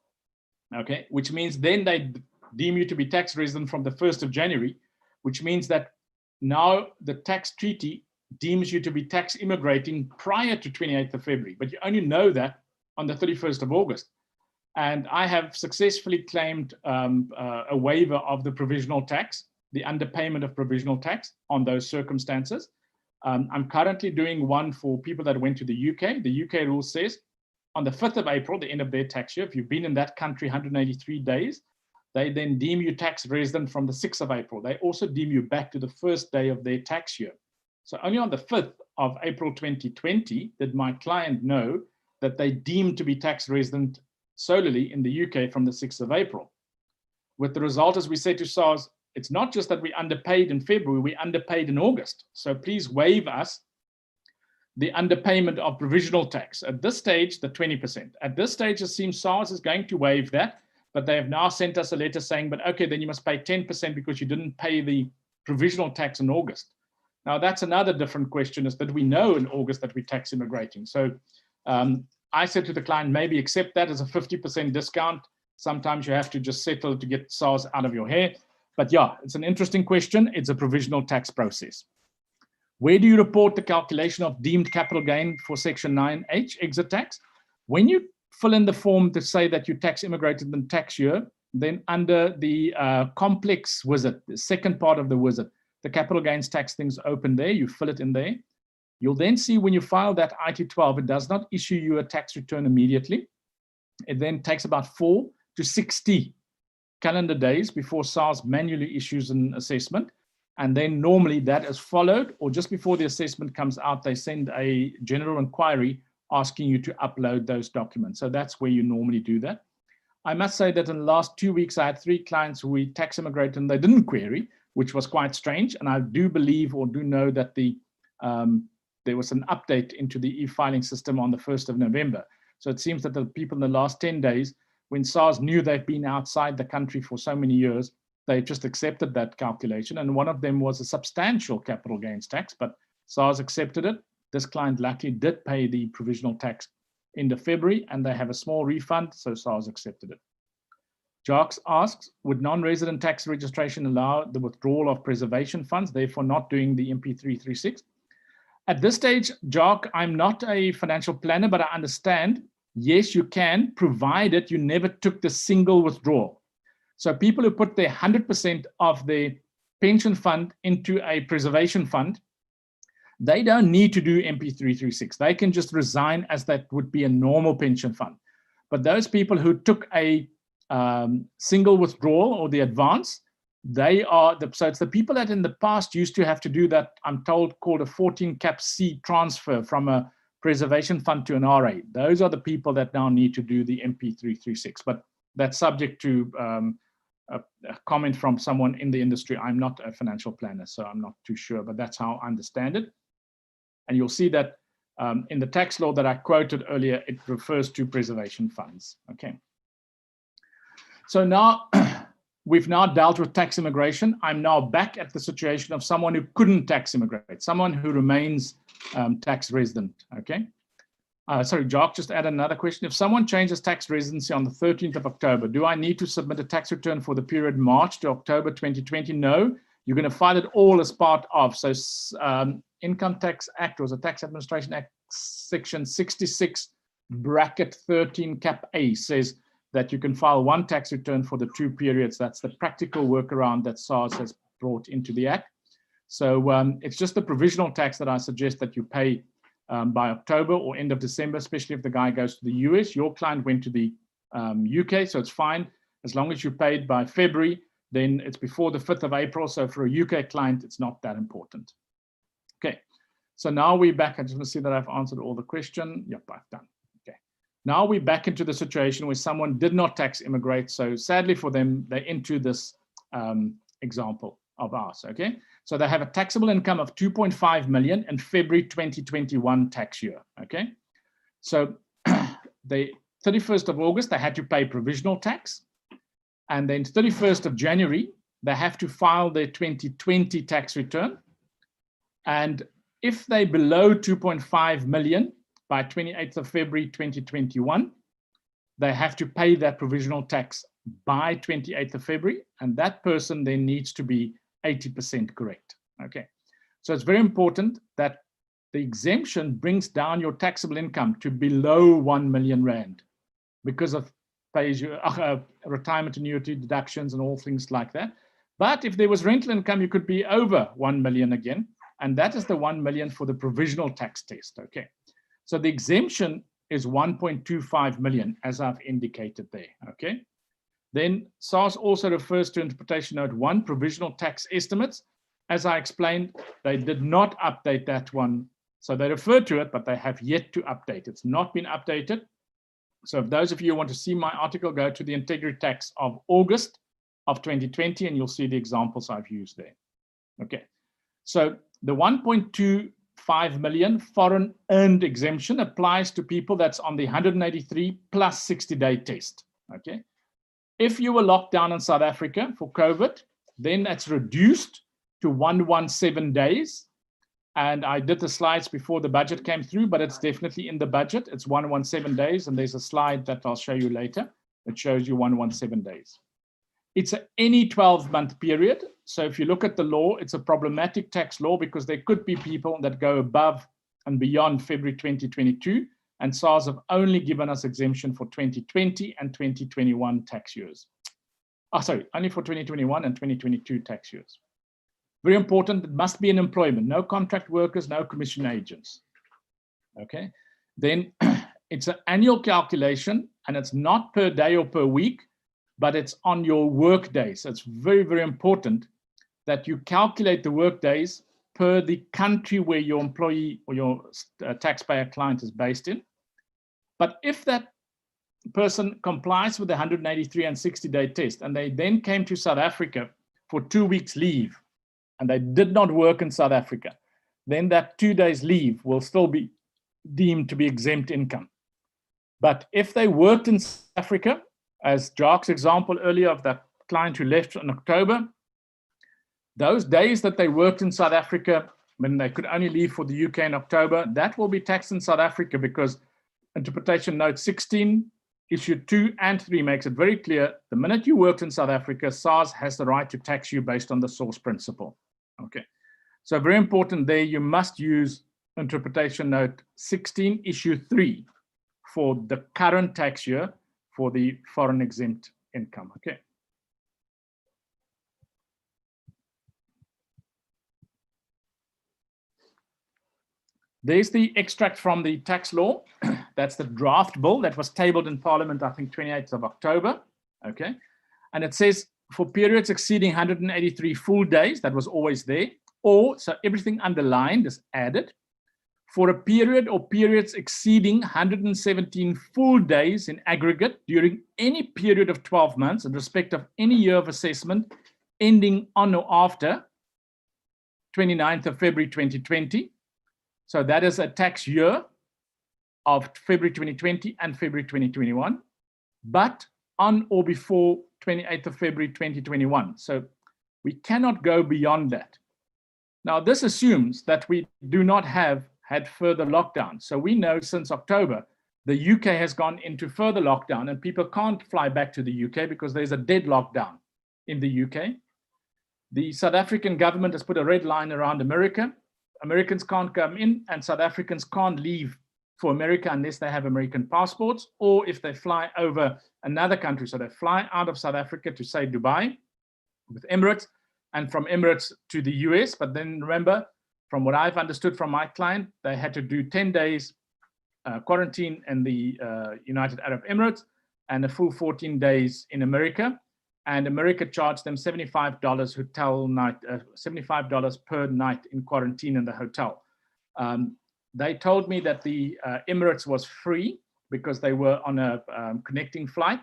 okay? Which means then they deem you to be tax resident from the 1st of January, which means that now the tax treaty deems you to be tax immigrating prior to 28th of February, but you only know that on the 31st of August. And I have successfully claimed a waiver of the provisional tax, the underpayment of provisional tax on those circumstances. I'm currently doing one for people that went to the UK. The UK rule says on the 5th of April, the end of their tax year, if you've been in that country 183 days, they then deem you tax resident from the 6th of April. They also deem you back to the first day of their tax year. So only on the 5th of April 2020 did my client know that they deemed to be tax resident solely in the UK from the 6th of April. With the result, as we said to SARS, it's not just that we underpaid in February, we underpaid in August. So please waive us the underpayment of provisional tax. At this stage, the 20%. At this stage, it seems SARS is going to waive that, but they have now sent us a letter saying, but okay, then you must pay 10% because you didn't pay the provisional tax in August. Now, that's another different question, is that we know in August that we tax immigrating. So I said to the client, maybe accept that as a 50% discount. Sometimes you have to just settle to get SARS out of your hair. But yeah, it's an interesting question. It's a provisional tax process. Where do you report the calculation of deemed capital gain for Section 9H exit tax? When you fill in the form to say that you tax immigrated in tax year, then under the complex wizard, the second part of the wizard, the capital gains tax thing's open there, you fill it in there. You'll then see when you file that IT12, it does not issue you a tax return immediately. It then takes about 4 to 60 calendar days before SARS manually issues an assessment. And then normally that is followed, or just before the assessment comes out, they send a general inquiry asking you to upload those documents. So that's where you normally do that. I must say that in the last 2 weeks, I had 3 clients who we tax immigrated and they didn't query, which was quite strange. And I do believe or do know that there was an update into the e-filing system on the 1st of November. So it seems that the people in the last 10 days, when SARS knew they've been outside the country for so many years, they just accepted that calculation. And one of them was a substantial capital gains tax, but SARS accepted it. This client luckily did pay the provisional tax end of February, and they have a small refund, so SARS accepted it. Jarks asks, would non-resident tax registration allow the withdrawal of preservation funds, therefore not doing the MP336? At this stage, Jark, I'm not a financial planner, but I understand, yes, you can, provided you never took the single withdrawal. So people who put their 100% of their pension fund into a preservation fund, they don't need to do MP336. They can just resign as that would be a normal pension fund. But those people who took a single withdrawal or the advance, they are, so it's the people that in the past used to have to do that, I'm told, called a 14 cap C transfer from a preservation fund to an RA. Those are the people that now need to do the MP336. But that's subject to a comment from someone in the industry. I'm not a financial planner, so I'm not too sure, but that's how I understand it. And you'll see that in the tax law that I quoted earlier, it refers to preservation funds. Okay. So now we've now dealt with tax immigration. I'm now back at the situation of someone who couldn't tax immigrate, someone who remains tax resident. Okay. Sorry, Jock, just add another question. If someone changes tax residency on the 13th of October, do I need to submit a tax return for the period March to October 2020? No, you're going to file it all as part of. So Income Tax Act, or the Tax Administration Act, section 66 bracket 13 cap A says that you can file one tax return for the 2 periods. That's the practical workaround that SARS has brought into the Act. So it's just the provisional tax that I suggest that you pay by October or end of December, especially if the guy goes to the US. Your client went to the UK, so it's fine. As long as you paid by February, then it's before the 5th of April. So for a UK client, it's not that important. Okay, so now we're back. I just want to see that I've answered all the questions. Yep, I've done. Okay, now we're back into the situation where someone did not tax immigrate. So sadly for them, they're into this example of ours. Okay, so they have a taxable income of 2.5 million in February 2021 tax year. Okay, so the 31st of August, they had to pay provisional tax. And then 31st of January, they have to file their 2020 tax return. And if they're below 2.5 million by 28th of February 2021, they have to pay that provisional tax by 28th of February. And that person then needs to be 80% correct. Okay, so it's very important that the exemption brings down your taxable income to below 1 million rand because of pays you retirement annuity deductions and all things like that. But if there was rental income, you could be over 1 million again, and that is the 1 million for the provisional tax test. Okay, so the exemption is 1.25 million, as I've indicated there, okay? Then SARS also refers to Interpretation Note 1, provisional tax estimates. As I explained, they did not update that one. So they refer to it, but they have yet to update. It's not been updated. So if those of you who want to see my article, go to the Integrity Tax of August of 2020, and you'll see the examples I've used there. Okay, so the 1.25 million foreign earned exemption applies to people that's on the 183 plus 60-day test. Okay, if you were locked down in South Africa for COVID, then that's reduced to 117 days. And I did the slides before the budget came through, but it's definitely in the budget. It's 117 days, and there's a slide that I'll show you later that shows you 117 days. It's any 12-month period. So if you look at the law, it's a problematic tax law because there could be people that go above and beyond February 2022, and SARS have only given us exemption for 2020 and 2021 tax years. Oh, sorry, only for 2021 and 2022 tax years. Very important, it must be an employment, no contract workers, no commission agents. Okay, then it's an annual calculation, and it's not per day or per week, but it's on your work days. So it's very, very important that you calculate the work days per the country where your employee or your taxpayer client is based in. But if that person complies with the 183 and 60-day test, and they then came to South Africa for 2 weeks leave, and they did not work in South Africa, then that 2 days leave will still be deemed to be exempt income. But if they worked in South Africa, as Jacques' example earlier of that client who left in October, those days that they worked in South Africa when they could only leave for the UK in October, that will be taxed in South Africa because Interpretation Note 16, Issue 2 and 3 makes it very clear, the minute you worked in South Africa, SARS has the right to tax you based on the source principle. Okay, so very important there, you must use Interpretation Note 16, Issue 3 for the current tax year for the foreign exempt income. Okay. There's the extract from the tax law. That's the draft bill that was tabled in Parliament, I think 28th of October. Okay. And it says for periods exceeding 183 full days, that was always there, or so everything underlined is added. For a period or periods exceeding 117 full days in aggregate during any period of 12 months in respect of any year of assessment ending on or after 29th of February 2020. So that is a tax year of February 2020 and February 2021, but on or before 28th of February 2021. So we cannot go beyond that. Now, this assumes that we do not have had further lockdown. So we know since October, the UK has gone into further lockdown and people can't fly back to the UK because there's a dead lockdown in the UK. The South African government has put a red line around America. Americans can't come in and South Africans can't leave for America unless they have American passports or if they fly over another country. So they fly out of South Africa to, say, Dubai with Emirates and from Emirates to the US. But then remember, from what I've understood from my client, they had to do 10 days quarantine in the United Arab Emirates and a full 14 days in America. And America charged them $75 hotel night, $75 per night in quarantine in the hotel. They told me that the Emirates was free because they were on a connecting flight,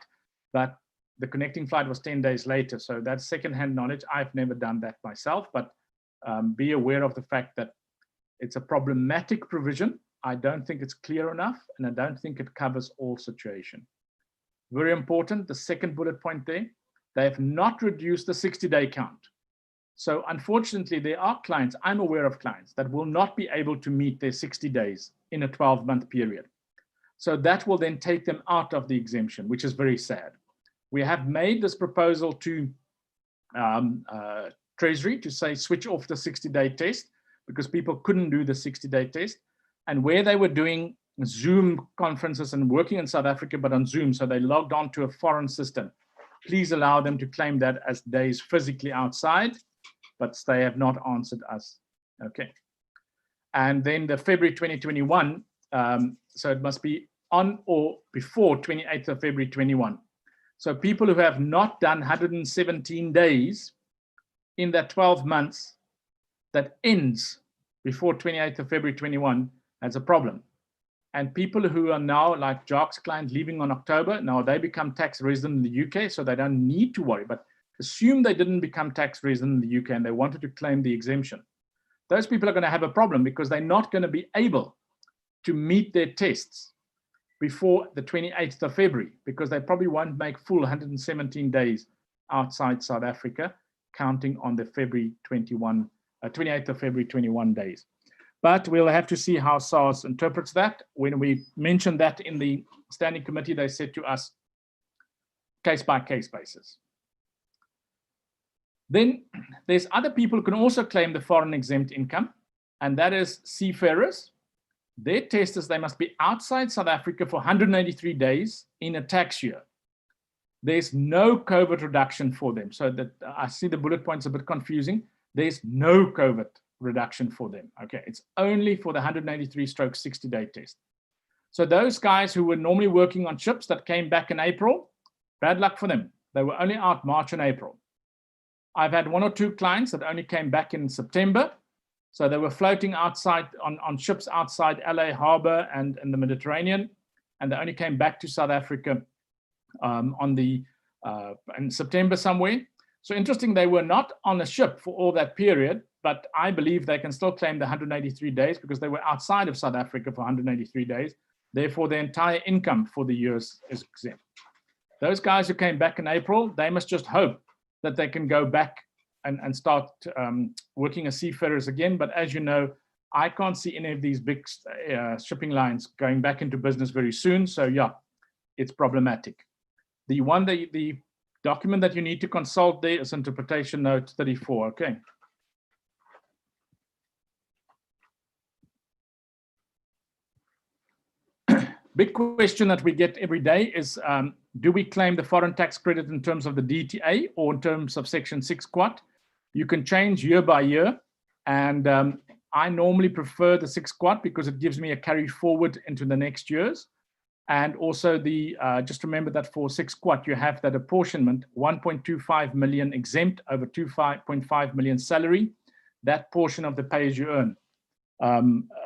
but the connecting flight was 10 days later. So that's secondhand knowledge. I've never done that myself, but be aware of the fact that it's a problematic provision. I don't think it's clear enough, and I don't think it covers all situations. Very important, the second bullet point there, they have not reduced the 60-day count. So unfortunately, there are clients, I'm aware of clients that will not be able to meet their 60 days in a 12-month period. So that will then take them out of the exemption, which is very sad. We have made this proposal to Treasury to say switch off the 60-day test because people couldn't do the 60-day test. And where they were doing Zoom conferences and working in South Africa, but on Zoom, so they logged on to a foreign system. Please allow them to claim that as days physically outside, but they have not answered us. Okay. And then the February 2021, so it must be on or before 28th of February 21. So people who have not done 117 days in that 12 months that ends before 28th of February 21 has a problem. And people who are now, like Jock's client, leaving on October, now they become tax resident in the UK, so they don't need to worry. But assume they didn't become tax resident in the UK and they wanted to claim the exemption. Those people are going to have a problem because they're not going to be able to meet their tests before the 28th of February, because they probably won't make full 117 days outside South Africa, counting on the 28th of February 21 days. But we'll have to see how SARS interprets that. When we mentioned that in the standing committee, they said to us, case-by-case basis. Then there's other people who can also claim the foreign exempt income, and that is seafarers. Their test is they must be outside South Africa for 183 days in a tax year. There's no COVID reduction for them. So that I see the bullet points a bit confusing. There's no COVID reduction for them. Okay, it's only for the 183/60-day test. So those guys who were normally working on ships that came back in April, bad luck for them. They were only out March and April. I've had 1 or 2 clients that only came back in September. So they were floating outside on ships outside LA Harbor and in the Mediterranean, and they only came back to South Africa in September somewhere. So interesting, they were not on a ship for all that period, but I believe they can still claim the 183 days because they were outside of South Africa for 183 days. Therefore, their entire income for the years is exempt. Those guys who came back in April, they must just hope that they can go back and start working as seafarers again. But as you know, I can't see any of these big shipping lines going back into business very soon. So yeah, it's problematic. The document that you need to consult there is interpretation note 34, okay? Big question that we get every day is, do we claim the foreign tax credit in terms of the DTA or in terms of Section 6 Quad? You can change year by year, and I normally prefer the 6 Quad because it gives me a carry forward into the next years. And also just remember that for 6 Quad, you have that apportionment, 1.25 million exempt over 2.5 million salary. That portion of the pay as you earn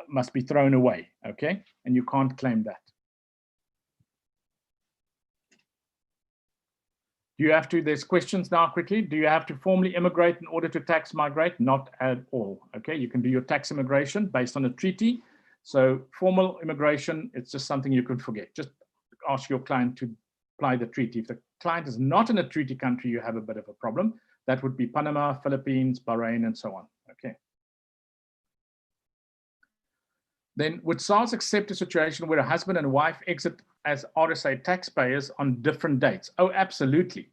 must be thrown away, okay? And you can't claim that. Do you have to, there's questions now quickly. Do you have to formally immigrate in order to tax migrate? Not at all, okay? You can do your tax immigration based on a treaty. So formal immigration, it's just something you could forget. Just ask your client to apply the treaty. If the client is not in a treaty country, you have a bit of a problem. That would be Panama, Philippines, Bahrain, and so on, okay? Then would SARS accept a situation where a husband and wife exit as RSA taxpayers on different dates? Oh, absolutely.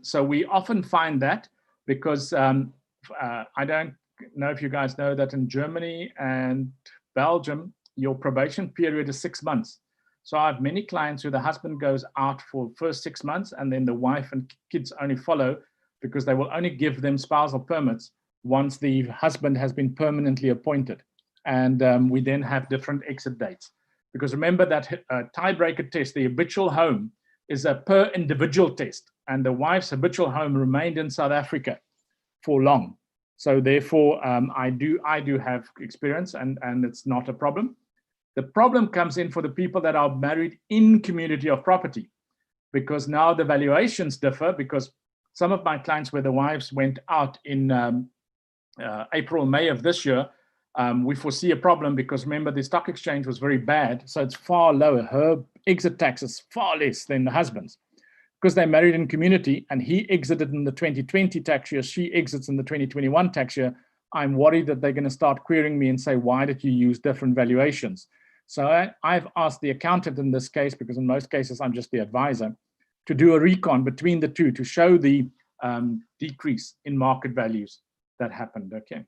So we often find that because I don't know if you guys know that in Germany and Belgium, your probation period is 6 months. So I have many clients who the husband goes out for the first 6 months and then the wife and kids only follow because they will only give them spousal permits once the husband has been permanently appointed. And we then have different exit dates. Because remember that tiebreaker test, the habitual home, is a per individual test. And the wife's habitual home remained in South Africa for long. So therefore, I do have experience and it's not a problem. The problem comes in for the people that are married in community of property, because now the valuations differ, because some of my clients where the wives went out in April, May of this year, we foresee a problem because remember the stock exchange was very bad. So it's far lower. Her exit tax is far less than the husband's because they're married in community and he exited in the 2020 tax year. She exits in the 2021 tax year. I'm worried that they're going to start querying me and say, why did you use different valuations? So I've asked the accountant in this case, because in most cases I'm just the advisor, to do a recon between the two to show the decrease in market values that happened, okay?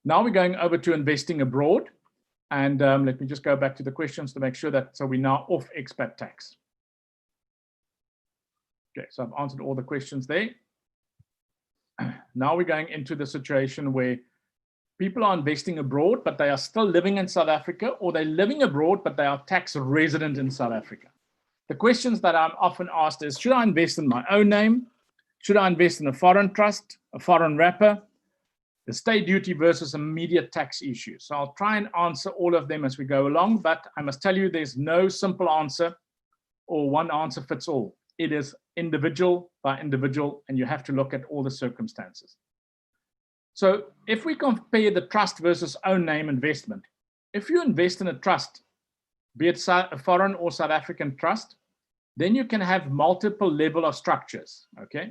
Now we're going over to investing abroad. And let me just go back to the questions to make sure that, so we're now off expat tax. Okay, so I've answered all the questions there. Now we're going into the situation where people are investing abroad, but they are still living in South Africa, or they're living abroad, but they are tax resident in South Africa. The questions that I'm often asked is, should I invest in my own name? Should I invest in a foreign trust, a foreign wrapper? The state duty versus immediate tax issue. So I'll try and answer all of them as we go along, but I must tell you there's no simple answer or one answer fits all. It is individual by individual, and you have to look at all the circumstances. So if we compare the trust versus own name investment, if you invest in a trust, be it a foreign or South African trust, then you can have multiple level of structures, okay?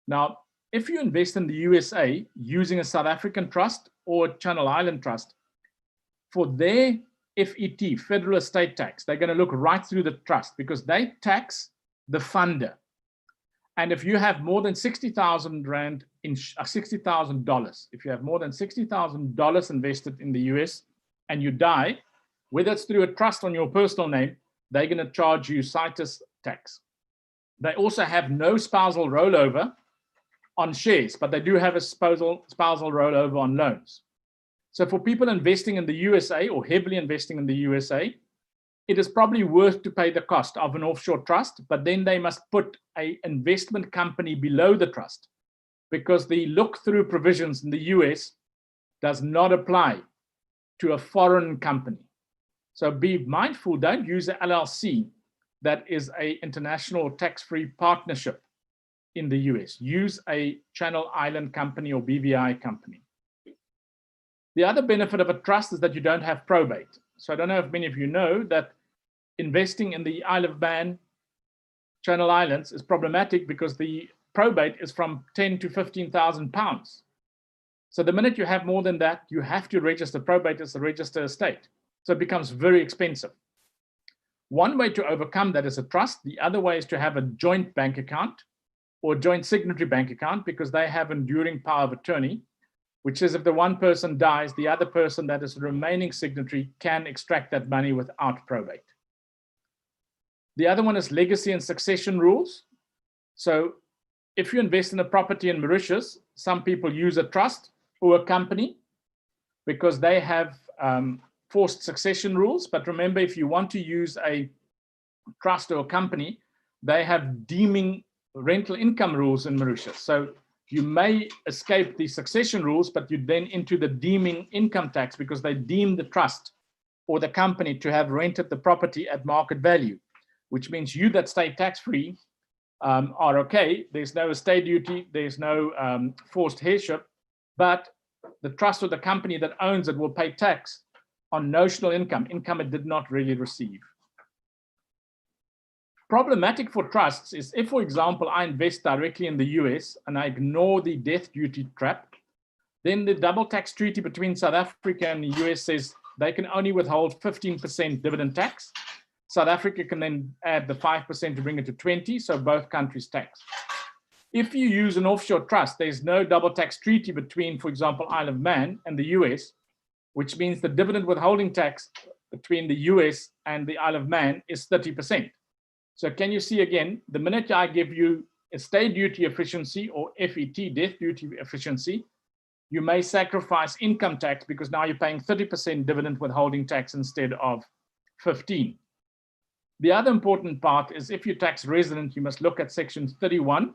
Now, if you invest in the USA using a South African trust or a Channel Island trust, for their FET, federal estate tax, they're going to look right through the trust because they tax the funder. And if you have more than 60,000 Rand, $60,000, if you have more than $60,000 invested in the US and you die, whether it's through a trust on your personal name, they're going to charge you citus tax. They also have no spousal rollover on shares, but they do have a spousal rollover on loans. So for people investing in the USA or heavily investing in the USA, it is probably worth to pay the cost of an offshore trust, but then they must put an investment company below the trust because the look-through provisions in the US does not apply to a foreign company. So be mindful, don't use an LLC that is an international tax-free partnership in the US. Use a Channel Island company or BVI company. The other benefit of a trust is that you don't have probate. So I don't know if many of you know that investing in the Isle of Man, Channel Islands is problematic because the probate is from 10 to 15,000 pounds. So the minute you have more than that, you have to register probate as a registered estate. So it becomes very expensive. One way to overcome that is a trust. The other way is to have a joint bank account or joint signatory bank account because they have enduring power of attorney, which says if the one person dies, the other person that is the remaining signatory can extract that money without probate. The other one is legacy and succession rules. So if you invest in a property in Mauritius, some people use a trust or a company because they have forced succession rules. But remember, if you want to use a trust or a company, they have deeming rental income rules in Mauritius. So you may escape the succession rules, but you then into the deeming income tax because they deem the trust or the company to have rented the property at market value, which means you that stay tax-free are okay. There's no estate duty, there's no forced heirship, but the trust or the company that owns it will pay tax on notional income it did not really receive. Problematic for trusts is if, for example, I invest directly in the US and I ignore the death duty trap, then the double tax treaty between South Africa and the US says they can only withhold 15% dividend tax. South Africa can then add the 5% to bring it to 20, so both countries tax. If you use an offshore trust, there's no double tax treaty between, for example, Isle of Man and the US, which means the dividend withholding tax between the US and the Isle of Man is 30%. So can you see again, the minute I give you estate duty efficiency or FET, death duty efficiency, you may sacrifice income tax because now you're paying 30% dividend withholding tax instead of 15. The other important part is if you tax resident, you must look at section 31,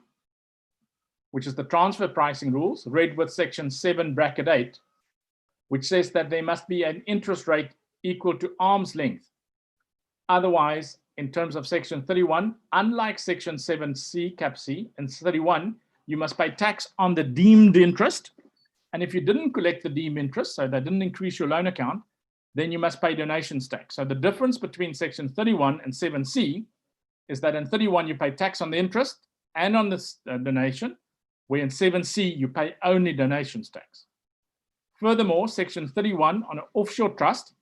which is the transfer pricing rules, read with section 7 bracket 8, which says that there must be an interest rate equal to arm's length. Otherwise, in terms of section 31, unlike section 7C, cap C, and 31, you must pay tax on the deemed interest. And if you didn't collect the deemed interest, so they didn't increase your loan account, then you must pay donations tax. So the difference between section 31 and 7C is that in 31, you pay tax on the interest and on the donation, where in 7C, you pay only donations tax. Furthermore, section 31 on an offshore trust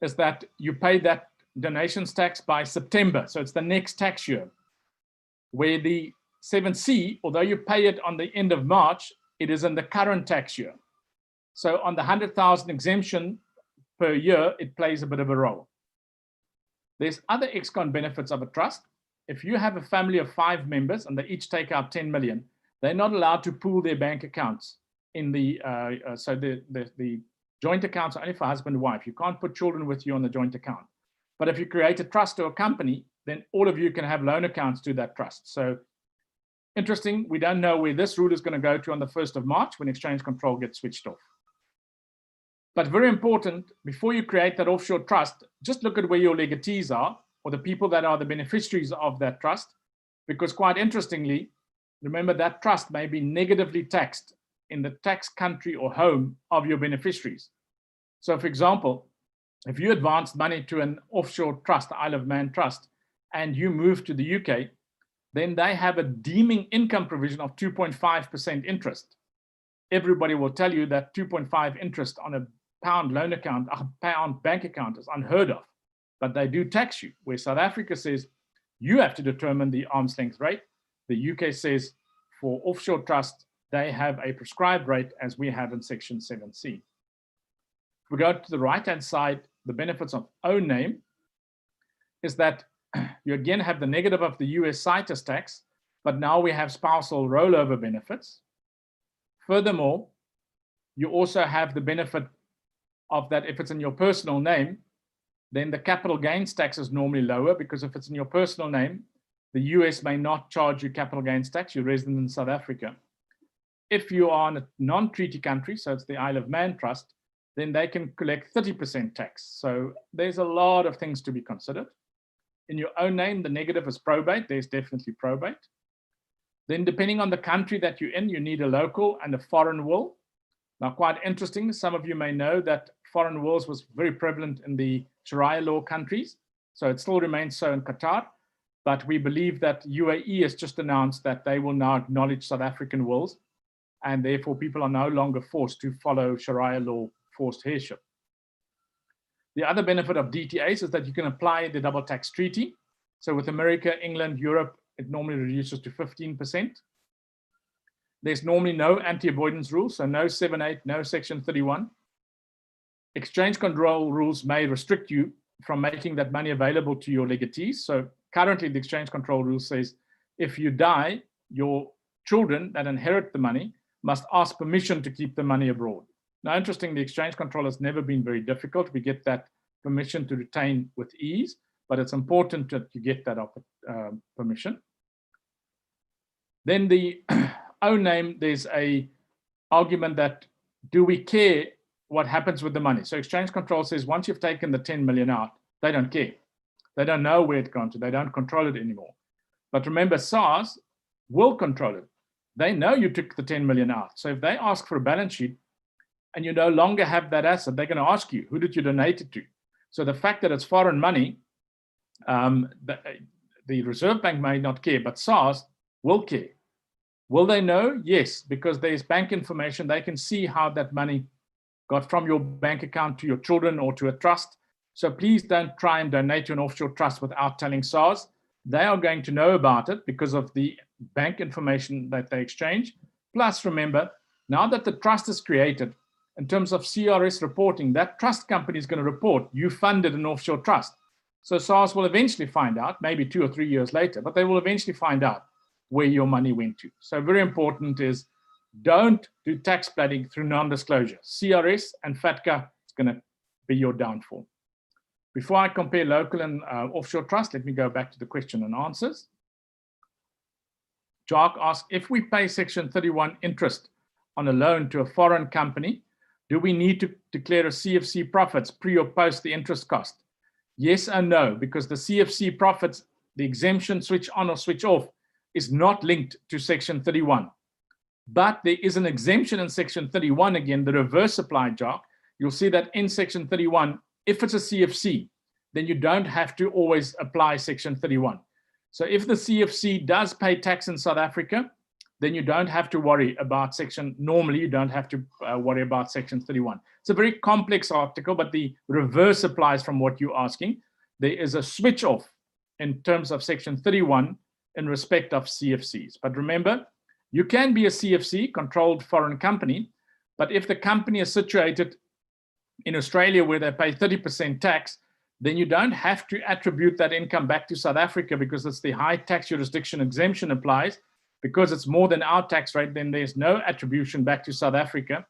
is that you pay that donations tax by September. So it's the next tax year, where the 7C, although you pay it on the end of March, it is in the current tax year. So on the 100,000 exemption per year, it plays a bit of a role. There's other ex-con benefits of a trust. If you have a family of 5 members and they each take out 10 million, they're not allowed to pool their bank accounts in the, so the joint accounts are only for husband and wife. You can't put children with you on the joint account. But if you create a trust or a company, then all of you can have loan accounts to that trust. So interesting, we don't know where this rule is going to go to on the 1st of March when exchange control gets switched off. But very important, before you create that offshore trust, just look at where your legatees are, or the people that are the beneficiaries of that trust, because quite interestingly, remember that trust may be negatively taxed in the tax country or home of your beneficiaries. So for example, if you advanced money to an offshore trust, Isle of Man trust, and you move to the UK, then they have a deeming income provision of 2.5% interest. Everybody will tell you that 2.5 interest on a pound loan account, a pound bank account is unheard of, but they do tax you, where South Africa says you have to determine the arm's length rate. The UK says for offshore trust, they have a prescribed rate as we have in section 7C. If we go to the right-hand side, the benefits of own name is that you again have the negative of the US CITES tax, but now we have spousal rollover benefits. Furthermore, you also have the benefit of that if it's in your personal name, then the capital gains tax is normally lower, because if it's in your personal name, the US may not charge you capital gains tax, you're resident in South Africa. If you are in a non-treaty country, so it's the Isle of Man trust, then they can collect 30% tax. So there's a lot of things to be considered. In your own name, the negative is probate. There's definitely probate. Then depending on the country that you're in, you need a local and a foreign will. Now, quite interesting, some of you may know that foreign wills was very prevalent in the Sharia law countries. So it still remains so in Qatar. But we believe that UAE has just announced that they will now acknowledge South African wills, and therefore people are no longer forced to follow Sharia law forced heirship. The other benefit of DTAs is that you can apply the double tax treaty. So with America, England, Europe, it normally reduces to 15%. There's normally no anti-avoidance rules, so no 7(8), no section 31. Exchange control rules may restrict you from making that money available to your legatees. So currently the exchange control rule says if you die, your children that inherit the money must ask permission to keep the money abroad. Now, interestingly, the exchange control has never been very difficult. We get that permission to retain with ease, but it's important that you get that permission. Then the own name, there's a argument that do we care what happens with the money? So exchange control says once you've taken the 10 million out, they don't care. They don't know where it's gone to. They don't control it anymore. But remember, SARS will control it. They know you took the 10 million out. So if they ask for a balance sheet and you no longer have that asset, they're going to ask you, who did you donate it to? So the fact that it's foreign money, the Reserve Bank may not care, but SARS will care. Will they know? Yes, because there's bank information. They can see how that money got from your bank account to your children or to a trust. So please don't try and donate to an offshore trust without telling SARS. They are going to know about it because of the bank information that they exchange. Plus, remember, now that the trust is created, in terms of CRS reporting, that trust company is going to report you funded an offshore trust. So SARS will eventually find out, maybe 2 or 3 years later, but they will eventually find out where your money went to. So very important is don't do tax planning through non-disclosure. CRS and FATCA is going to be your downfall. Before I compare local and offshore trust, let me go back to the question and answers. Jock asked, if we pay Section 31 interest on a loan to a foreign company, do we need to declare a CFC profits pre or post the interest cost? Yes and no, because the CFC profits, the exemption switch on or switch off, is not linked to Section 31. But there is an exemption in Section 31, again, the reverse supply, Jock. You'll see that in Section 31, if it's a CFC, then you don't have to always apply Section 31. So if the CFC does pay tax in South Africa, then you don't have to worry about normally you don't have to worry about Section 31. It's a very complex article, but the reverse applies from what you're asking. There is a switch off in terms of Section 31 in respect of CFCs. But remember, you can be a CFC, controlled foreign company, but if the company is situated in Australia where they pay 30% tax, then you don't have to attribute that income back to South Africa because it's the high tax jurisdiction exemption applies. because it's more than our tax rate, then there's no attribution back to South Africa,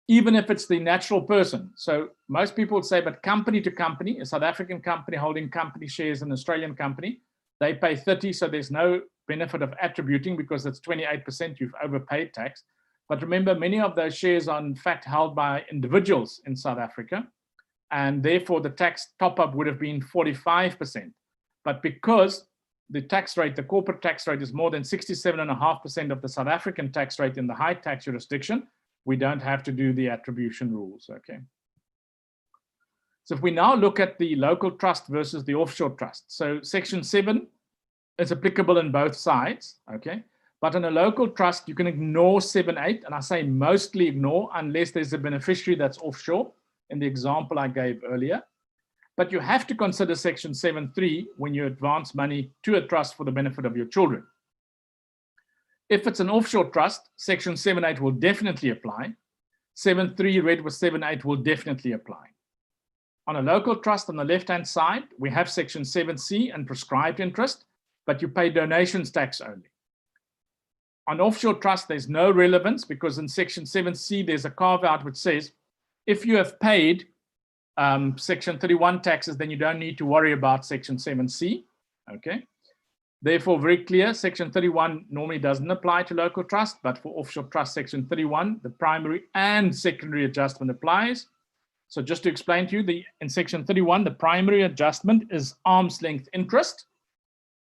even if it's the natural person. So most people would say, but company to company, a South African company holding company shares in an Australian company, they pay 30, so there's no benefit of attributing because it's 28%, you've overpaid tax. But remember, many of those shares are in fact held by individuals in South Africa, and therefore the tax top-up would have been 45%. But because the tax rate, the corporate tax rate, is more than 67.5% of the South African tax rate in the high tax jurisdiction, we don't have to do the attribution rules, okay? So if we now look at the local trust versus the offshore trust, so Section 7 is applicable in both sides, okay? But in a local trust, you can ignore 7.8, and I say mostly ignore unless there's a beneficiary that's offshore, in the example I gave earlier. But you have to consider Section 7.3 when you advance money to a trust for the benefit of your children. If it's an offshore trust, Section 7.8 will definitely apply. 7.3 read with 7.8 will definitely apply. On a local trust on the left-hand side, we have Section 7C and prescribed interest, but you pay donations tax only. On offshore trust, there's no relevance because in Section 7C, there's a carve-out which says, if you have paid Section 31 taxes, then you don't need to worry about Section 7C, okay? Therefore, very clear, Section 31 normally doesn't apply to local trust, but for offshore trust, Section 31, the primary and secondary adjustment applies. So just to explain to you, in Section 31, the primary adjustment is arm's length interest.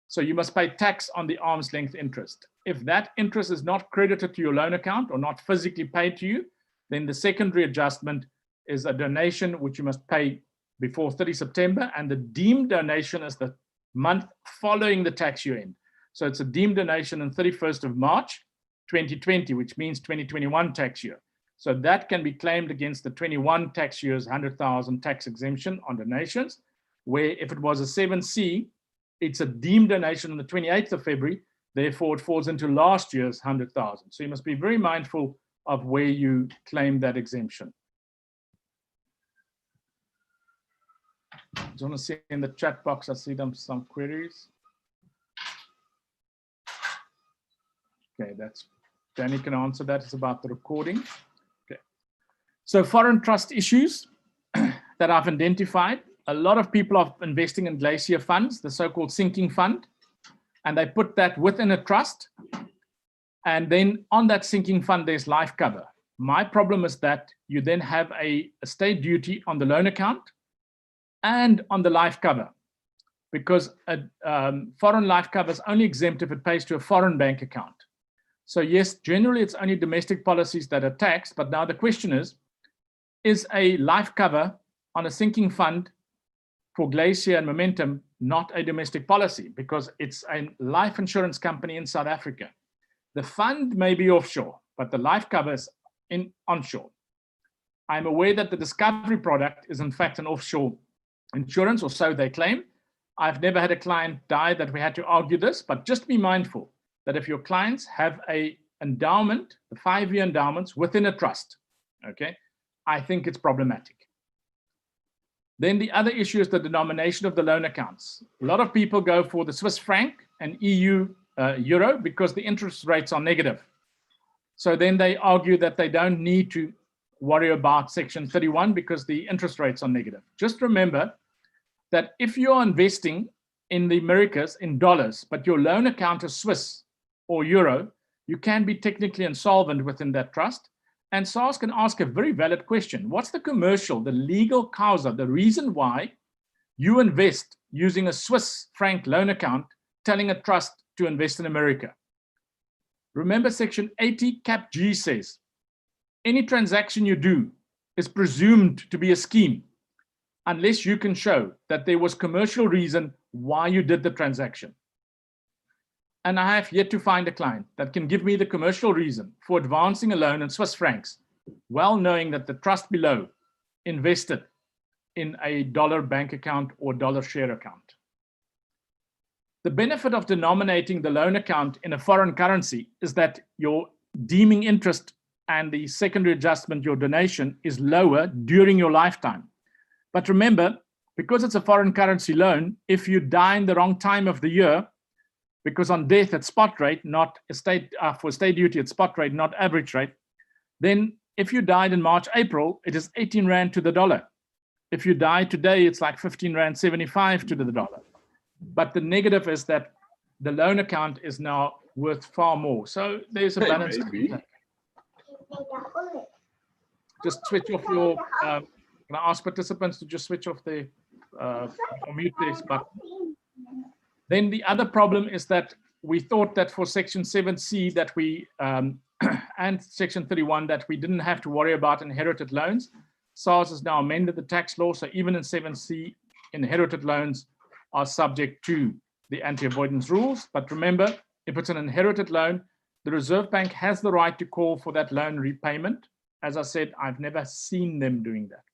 So you must pay tax on the arm's length interest. If that interest is not credited to your loan account or not physically paid to you, then the secondary adjustment is a donation which you must pay before 30 September, and the deemed donation is the month following the tax year end. So it's a deemed donation on 31st of March, 2020, which means 2021 tax year. So that can be claimed against the 21 tax year's 100,000 tax exemption on donations, where if it was a 7C, it's a deemed donation on the 28th of February, therefore it falls into last year's 100,000. So you must be very mindful of where you claim that exemption. I just want to see in the chat box, I see some queries. Okay, that's Danny can answer that. It's about the recording. Okay. So foreign trust issues that I've identified. A lot of people are investing in glacier funds, the so-called sinking fund, and they put that within a trust. And then on that sinking fund, there's life cover. My problem is that you then have a state duty on the loan account and on the life cover, because foreign life cover is only exempt if it pays to a foreign bank account. So yes, generally it's only domestic policies that are taxed, but now the question is a life cover on a sinking fund for Glacier and Momentum not a domestic policy because it's a life insurance company in South Africa? The fund may be offshore, but the life cover is onshore. I'm aware that the Discovery product is in fact an offshore insurance, or so they claim. I've never had a client die that we had to argue this, but just be mindful that if your clients have a endowment, the 5-year endowments within a trust, okay, I think it's problematic. Then the other issue is the denomination of the loan accounts. A lot of people go for the Swiss franc and EU euro because the interest rates are negative. So then they argue that they don't need to worry about Section 31 because the interest rates are negative. Just remember that if you're investing in the Americas in dollars, but your loan account is Swiss or euro, you can be technically insolvent within that trust. And SARS can ask a very valid question. What's the commercial, the legal causa, the reason why you invest using a Swiss franc loan account, telling a trust to invest in America? Remember Section 80 Cap G says, any transaction you do is presumed to be a scheme unless you can show that there was commercial reason why you did the transaction. And I have yet to find a client that can give me the commercial reason for advancing a loan in Swiss francs, well knowing that the trust below invested in a dollar bank account or dollar share account. The benefit of denominating the loan account in a foreign currency is that your deeming interest and the secondary adjustment, your donation, is lower during your lifetime. But remember, because it's a foreign currency loan, if you die in the wrong time of the year, because on death at spot rate, not estate for estate duty at spot rate, not average rate, then if you died in March, April, it is 18 Rand to the dollar. If you die today, it's like 15 Rand 75 to the dollar. But the negative is that the loan account is now worth far more. So there's a balance. Just switch off your, can I ask participants to just switch off the, or mute this button. Then the other problem is that we thought that for Section 7C that we, and Section 31, that we didn't have to worry about inherited loans. SARS has now amended the tax law, so even in 7C, inherited loans are subject to the anti-avoidance rules. But remember, if it's an inherited loan, the Reserve Bank has the right to call for that loan repayment. As I said, I've never seen them doing that.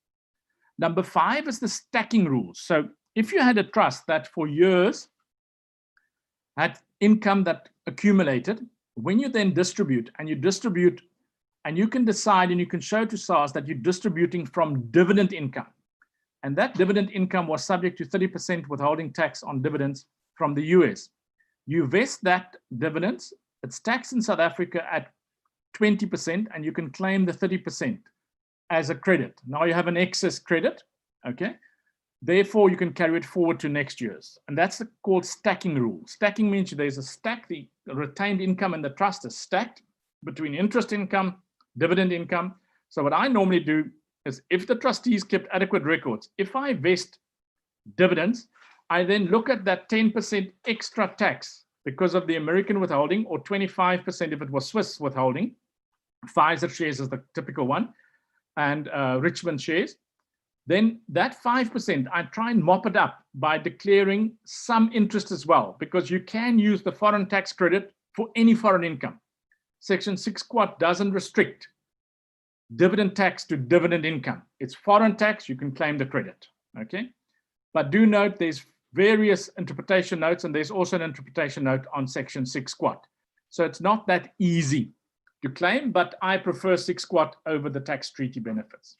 Number 5 is the stacking rules. So if you had a trust that for years had income that accumulated, when you then distribute, and you can decide and you can show to SARS that you're distributing from dividend income, and that dividend income was subject to 30% withholding tax on dividends from the US. You vest that dividends, it's taxed in South Africa at 20%, and you can claim the 30% as a credit. Now you have an excess credit, okay? Therefore, you can carry it forward to next year's. And that's called stacking rule. Stacking means there's a stack, the retained income in the trust is stacked between interest income, dividend income. So what I normally do is, if the trustees kept adequate records, if I vest dividends, I then look at that 10% extra tax because of the American withholding, or 25% if it was Swiss withholding. Pfizer shares is the typical one, and Richmond shares. Then that 5%, I try and mop it up by declaring some interest as well, because you can use the foreign tax credit for any foreign income. Section 6 quad doesn't restrict dividend tax to dividend income. It's foreign tax, you can claim the credit, okay? But do note there's various interpretation notes, and there's also an interpretation note on Section 6 quad. So it's not that easy to claim, but I prefer 6 quad over the tax treaty benefits.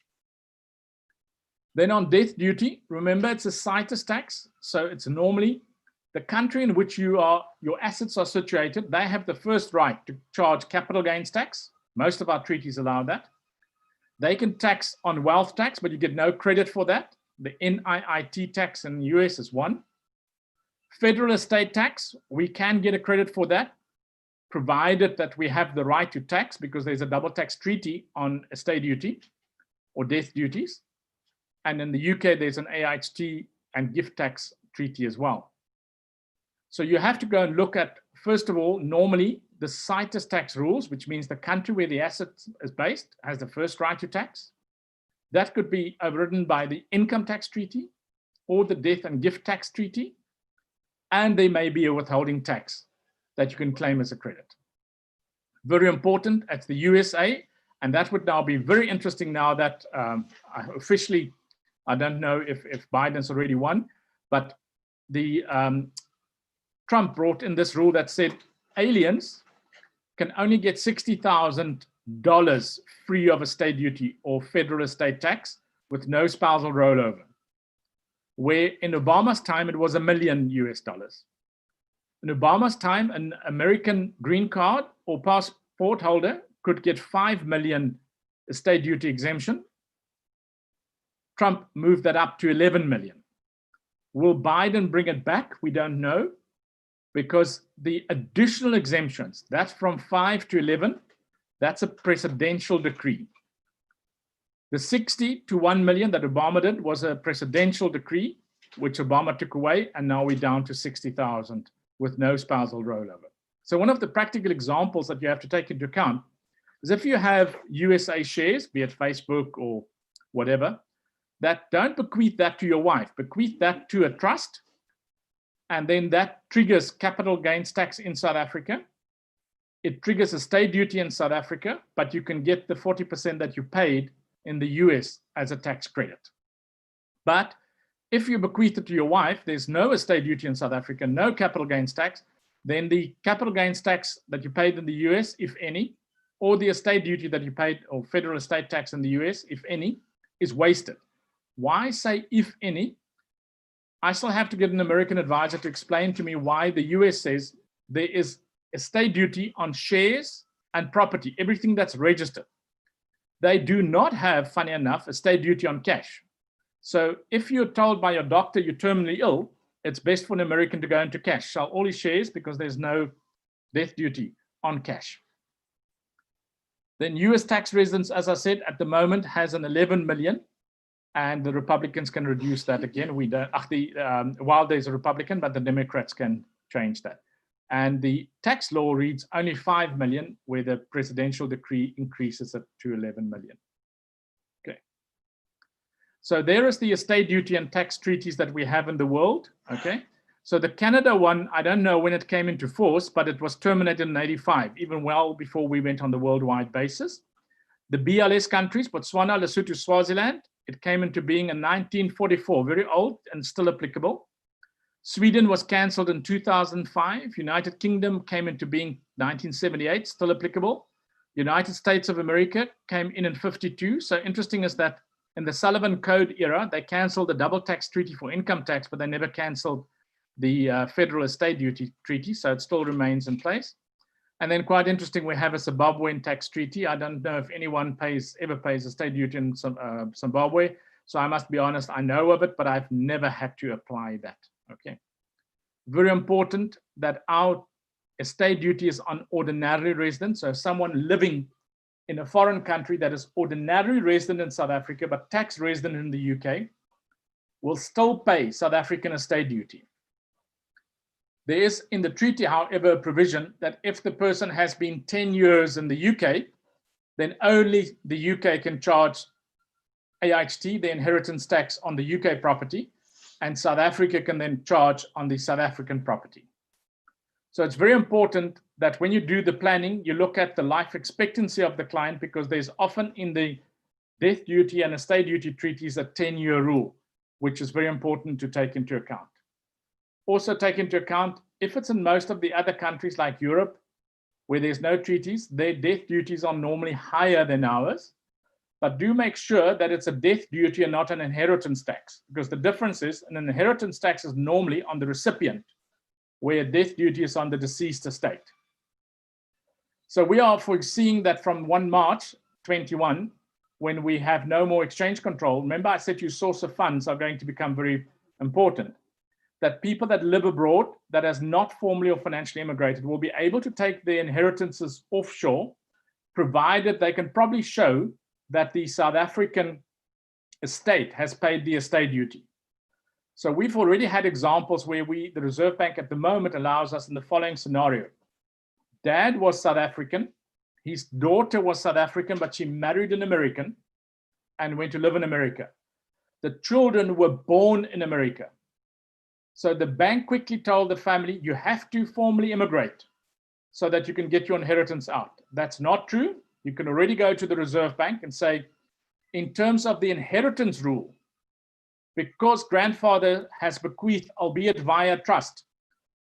Then on death duty, remember it's a situs tax. So it's normally the country in which your assets are situated. They have the first right to charge capital gains tax. Most of our treaties allow that. They can tax on wealth tax, but you get no credit for that. The NIIT tax in the US is 1. Federal estate tax, we can get a credit for that, provided that we have the right to tax, because there's a double tax treaty on estate duty or death duties. And in the UK, there's an AHT and gift tax treaty as well. So you have to go and look at, first of all, normally the situs tax rules, which means the country where the asset is based has the first right to tax. That could be overridden by the income tax treaty or the death and gift tax treaty. And there may be a withholding tax that you can claim as a credit. Very important, at the USA, and that would now be very interesting now that officially, I don't know if Biden's already won, but the Trump brought in this rule that said aliens can only get $60,000 free of estate duty or federal estate tax with no spousal rollover. Where in Obama's time, it was $1 million US. In Obama's time, an American green card or passport holder could get 5 million estate duty exemption. Trump moved that up to 11 million. Will Biden bring it back? We don't know, because the additional exemptions, that's from 5 to 11, that's a presidential decree. The 60 to 1 million that Obama did was a presidential decree, which Obama took away, and now we're down to 60,000 with no spousal rollover. So one of the practical examples that you have to take into account is if you have USA shares, be it Facebook or whatever, that don't bequeath that to your wife, bequeath that to a trust, and then that triggers capital gains tax in South Africa. It triggers estate duty in South Africa, but you can get the 40% that you paid in the US as a tax credit. But if you bequeath it to your wife, there's no estate duty in South Africa, no capital gains tax, then the capital gains tax that you paid in the US, if any, or the estate duty that you paid, or federal estate tax in the US, if any, is wasted. Why say if any? I still have to get an American advisor to explain to me why the US says there is estate duty on shares and property, everything that's registered. They do not have, funny enough, estate duty on cash. So if you're told by your doctor you're terminally ill, it's best for an American to go into cash, sell all his shares, because there's no death duty on cash. Then US tax residents, as I said, at the moment has an 11 million, and the Republicans can reduce that again. We don't, Wilder's a Republican, but the Democrats can change that. And the tax law reads only 5 million, where the presidential decree increases it to 11 million. Okay. So there is the estate duty and tax treaties that we have in the world. Okay. So the Canada one, I don't know when it came into force, but it was terminated in 85, even well before we went on the worldwide basis. The BLS countries, Botswana, Lesotho, Swaziland, it came into being in 1944, very old and still applicable. Sweden was cancelled in 2005. United Kingdom came into being 1978, still applicable. United States of America came in 52. So interesting is that in the Sullivan Code era, they cancelled the double tax treaty for income tax, but they never cancelled the federal estate duty treaty. So it still remains in place. And then quite interesting, we have a Zimbabwean tax treaty. I don't know if anyone ever pays estate duty in Zimbabwe. So I must be honest, I know of it, but I've never had to apply that. Okay. Very important that our estate duty is on ordinary residents. So someone living in a foreign country that is ordinary resident in South Africa, but tax resident in the UK, will still pay South African estate duty. There is in the treaty, however, a provision that if the person has been 10 years in the UK, then only the UK can charge AHT, the inheritance tax on the UK property, and South Africa can then charge on the South African property. So it's very important that when you do the planning, you look at the life expectancy of the client, because there's often in the death duty and estate duty treaties a 10-year rule, which is very important to take into account. Also take into account, if it's in most of the other countries like Europe, where there's no treaties, their death duties are normally higher than ours. But do make sure that it's a death duty and not an inheritance tax, because the difference is an inheritance tax is normally on the recipient, where death duty is on the deceased estate. So we are foreseeing that from 1 March 21, when we have no more exchange control, remember I said your source of funds are going to become very important, that people that live abroad that has not formally or financially immigrated will be able to take their inheritances offshore, provided they can probably show that the South African estate has paid the estate duty. So we've already had examples where the Reserve Bank at the moment allows us in the following scenario. Dad was South African, his daughter was South African, but she married an American and went to live in America. The children were born in America. So the bank quickly told the family, you have to formally immigrate so that you can get your inheritance out. That's not true. You can already go to the Reserve Bank and say, in terms of the inheritance rule, because grandfather has bequeathed, albeit via trust,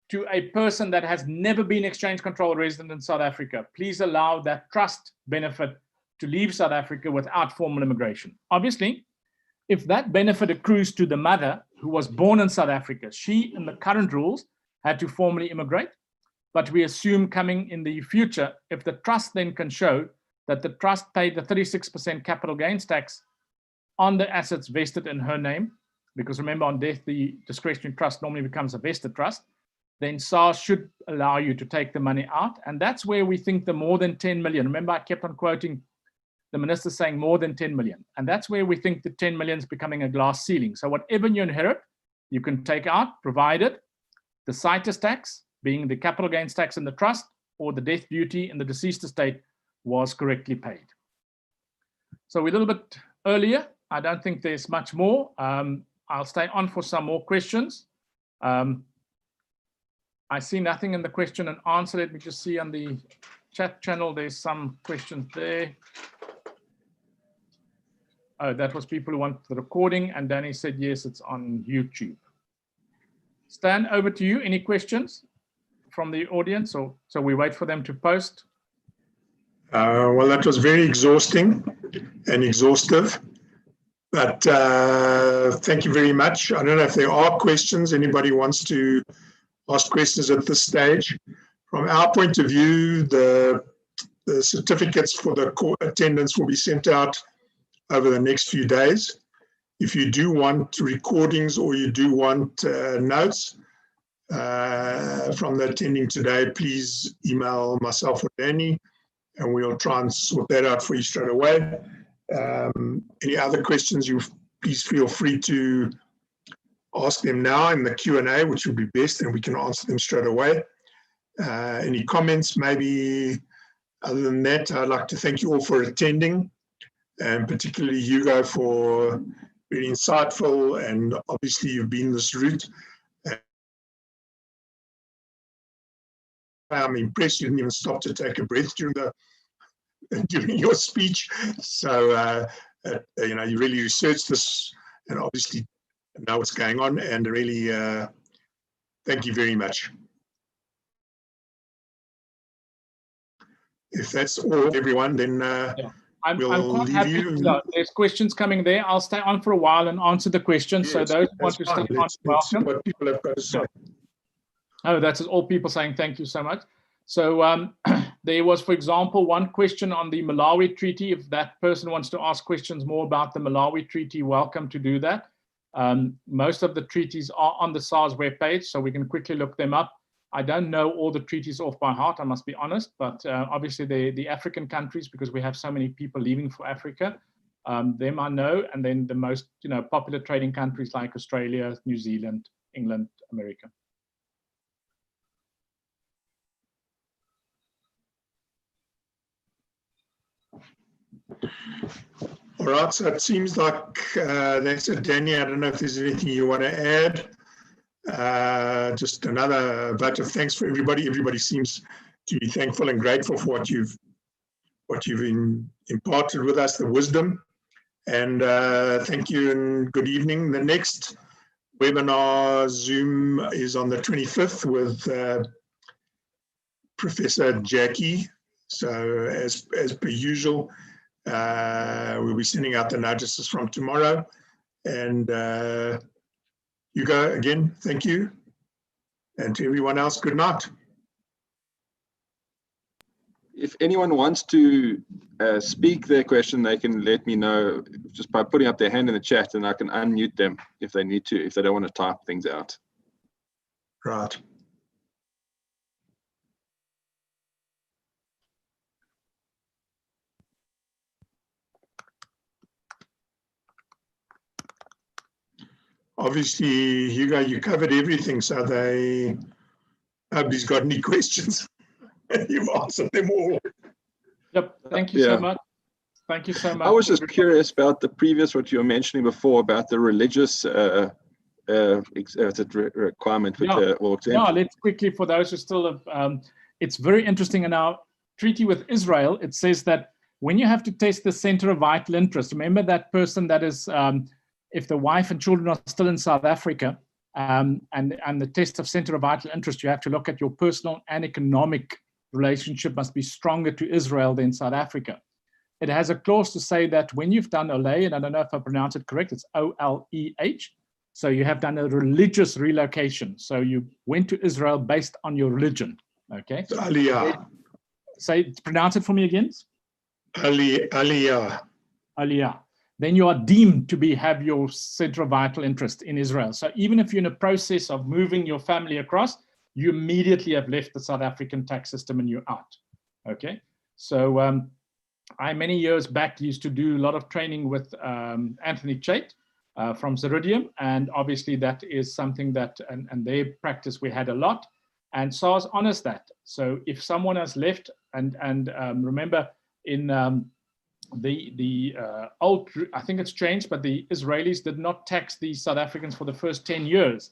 to a person that has never been exchange control resident in South Africa, please allow that trust benefit to leave South Africa without formal immigration. Obviously, if that benefit accrues to the mother who was born in South Africa, she, in the current rules, had to formally immigrate. But we assume coming in the future, if the trust then can show that the trust paid the 36% capital gains tax on the assets vested in her name, because remember on death, the discretionary trust normally becomes a vested trust, then SARS should allow you to take the money out. And that's where we think the more than 10 million, remember I kept on quoting the minister saying more than 10 million. And that's where we think the 10 million is becoming a glass ceiling. So whatever you inherit, you can take out, provided the CITES tax, being the capital gains tax in the trust, or the death duty in the deceased estate was correctly paid. So we're a little bit earlier. I don't think there's much more. I'll stay on for some more questions. I see nothing in the question and answer. Let me just see on the chat channel. There's some questions there. Oh, that was people who want the recording. And Danny said, yes, it's on YouTube. Stan, over to you. Any questions from the audience? Or so we wait for them to post. Well, that was very exhausting and exhaustive. But thank you very much. I don't know if there are questions anybody wants to ask questions at this stage. From our point of view, the certificates for the attendance will be sent out over the next few days. If you do want recordings or you do want notes from the attending today, please email myself or Danny, and we'll try and sort that out for you straight away. Any other questions, please feel free to ask them now in the Q&A, which will be best, and we can answer them straight away. Any comments, maybe? Other than that, I'd like to thank you all for attending, and particularly Hugo for very insightful, and obviously you've been this route. I'm impressed you didn't even stop to take a breath during your speech. So, you know, you really researched this and obviously know what's going on, and really thank you very much. If that's all, everyone, then I'm quite leave happy. you. There's questions coming there. I'll stay on for a while and answer the questions. Yes, so those who want to stay on, let's see welcome. what people have got to say. Oh, that's all people saying thank you so much. So there was, for example, one question on the Malawi Treaty. If that person wants to ask questions more about the Malawi Treaty, welcome to do that. Most of the treaties are on the SARS webpage, so we can quickly look them up. I don't know all the treaties off by heart, I must be honest, but obviously the African countries, because we have so many people leaving for Africa, them I know, and then the most popular trading countries like Australia, New Zealand, England, America. All right, so it seems like that's it, Danny. I don't know if there's anything you want to add. Just another vote of thanks for everybody. Everybody seems to be thankful and grateful for what you've imparted with us, the wisdom. And thank you and good evening. The next webinar Zoom is on the 25th with Professor Jackie. So as per usual, we'll be sending out the notices from tomorrow. And Hugo, again, thank you. And to everyone else, good night. If anyone wants to speak their question, they can let me know just by putting up their hand in the chat, and I can unmute them if they need to, if they don't want to type things out. Right. Obviously, Hugo, you covered everything, so nobody's got any questions. You've answered them all. Yep, thank you so much. Thank you so much. I was just curious about the previous, what you were mentioning before about the religious requirement with the exemption. Yeah, let's quickly, for those who still have, it's very interesting in our treaty with Israel. It says that when you have to test the center of vital interest, remember that person that is, if the wife and children are still in South Africa, and the test of center of vital interest, you have to look at your personal and economic relationship must be stronger to Israel than South Africa. It has a clause to say that when you've done Oleh, and I don't know if I pronounce it correct, it's O-L-E-H, so you have done a religious relocation. So you went to Israel based on your religion, okay? Aliyah. Say, pronounce it for me again. Aliyah. Aliyah. Then you are deemed to have your center of vital interest in Israel. So even if you're in a process of moving your family across, you immediately have left the South African tax system and you're out, okay? So I, many years back, used to do a lot of training with Anthony Chait from Zeridium, and obviously that is something that, and their practice we had a lot, and SARS honors that. So if someone has left, and remember in the old, I think it's changed, but the Israelis did not tax the South Africans for the first 10 years,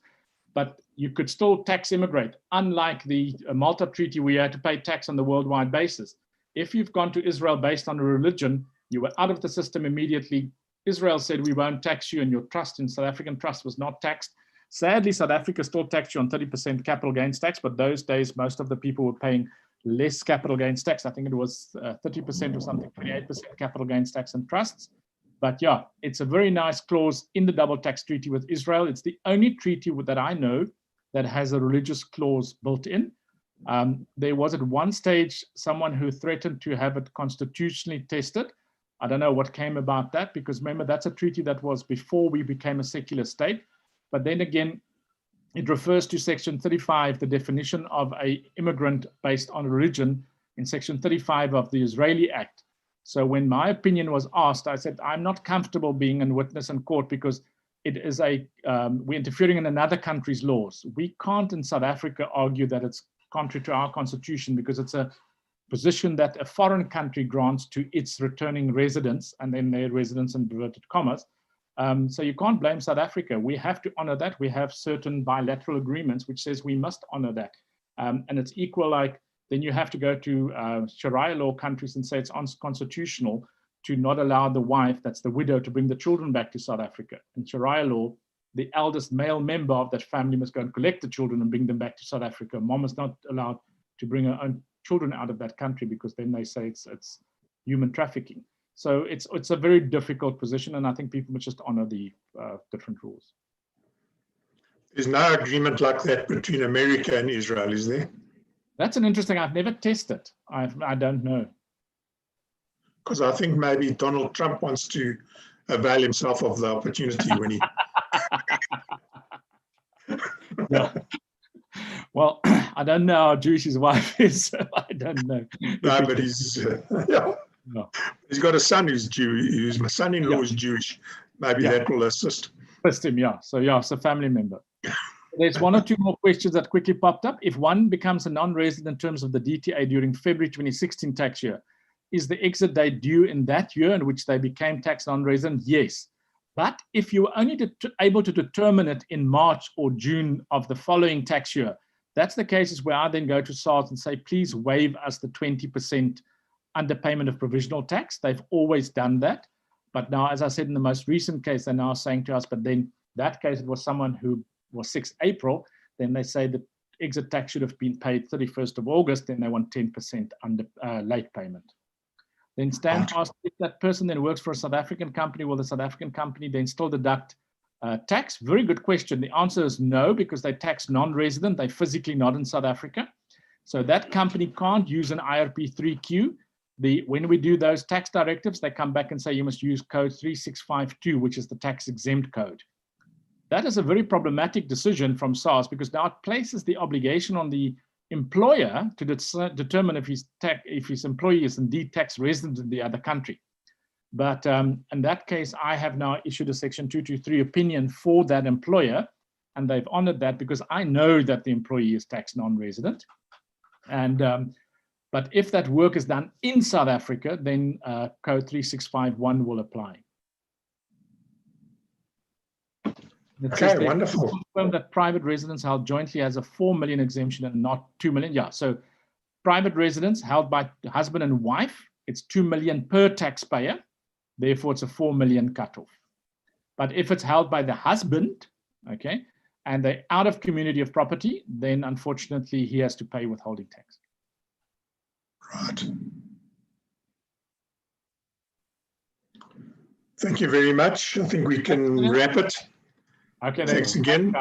but you could still tax immigrate, unlike the Malta Treaty where you had to pay tax on the worldwide basis. If you've gone to Israel based on a religion, you were out of the system immediately. Israel said, we won't tax you, and your trust in South African trust was not taxed. Sadly, South Africa still taxed you on 30% capital gains tax, but those days, most of the people were paying less capital gains tax. I think it was 30% or something, 28% capital gains tax and trusts. But yeah, it's a very nice clause in the double tax treaty with Israel. It's the only treaty that I know that has a religious clause built in. There was at one stage someone who threatened to have it constitutionally tested. I don't know what came about that, because remember, that's a treaty that was before we became a secular state. But then again, it refers to Section 35, the definition of an immigrant based on religion in Section 35 of the Israeli Act. So when my opinion was asked, I said, I'm not comfortable being a witness in court because it is we're interfering in another country's laws. We can't in South Africa argue that it's contrary to our constitution, because it's a position that a foreign country grants to its returning residents, and then their residents in inverted commas. So you can't blame South Africa. We have to honor that. We have certain bilateral agreements which says we must honor that. And it's equal, like, then you have to go to Sharia law countries and say it's unconstitutional to not allow the wife, that's the widow, to bring the children back to South Africa. In Sharia law, the eldest male member of that family must go and collect the children and bring them back to South Africa. Mom is not allowed to bring her own children out of that country, because then they say it's human trafficking. So it's a very difficult position, and I think people must just honor the different rules. There's no agreement like that between America and Israel, is there? That's an interesting, I've never tested. I don't know. Because I think maybe Donald Trump wants to avail himself of the opportunity when he... Yeah. Well, I don't know how Jewish his wife is, so I don't know. No, but he's yeah. No. He's got a son who's Jewish. My son-in-law is Jewish. Maybe that will assist. Assist him, yeah. So yeah, it's a family member. There's one or two more questions that quickly popped up. If one becomes a non-resident in terms of the DTA during February 2016 tax year, is the exit date due in that year in which they became tax non-resident? Yes. But if you were only able to determine it in March or June of the following tax year, that's the cases where I then go to SARS and say, please waive us the 20% underpayment of provisional tax. They've always done that. But now, as I said, in the most recent case, they're now saying to us, but then that case, it was someone who was 6th April, then they say the exit tax should have been paid 31st of August, then they want 10% under late payment. Then Stan asked, if that person then works for a South African company, will the South African company then still deduct tax? Very good question. The answer is no, because they tax non-resident. They're physically not in South Africa. So that company can't use an IRP3Q. When we do those tax directives, they come back and say you must use code 3652, which is the tax exempt code. That is a very problematic decision from SARS, because now it places the obligation on the employer to determine if his employee is indeed tax resident in the other country. But in that case, I have now issued a Section 223 opinion for that employer, and they've honored that because I know that the employee is tax non-resident. And but if that work is done in South Africa, then code 3651 will apply. Okay, wonderful. Confirm that private residence held jointly has a 4 million exemption and not 2 million. Yeah, so private residence held by husband and wife, it's 2 million per taxpayer. Therefore, it's a 4 million cutoff. But if it's held by the husband, okay, and they're out of community of property, then unfortunately he has to pay withholding tax. Right. Thank you very much. I think we can wrap it. Okay. Thanks again.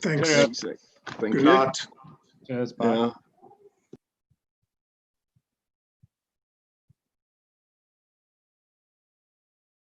Thanks. Thank Good you. night. Cheers. Bye. Yeah.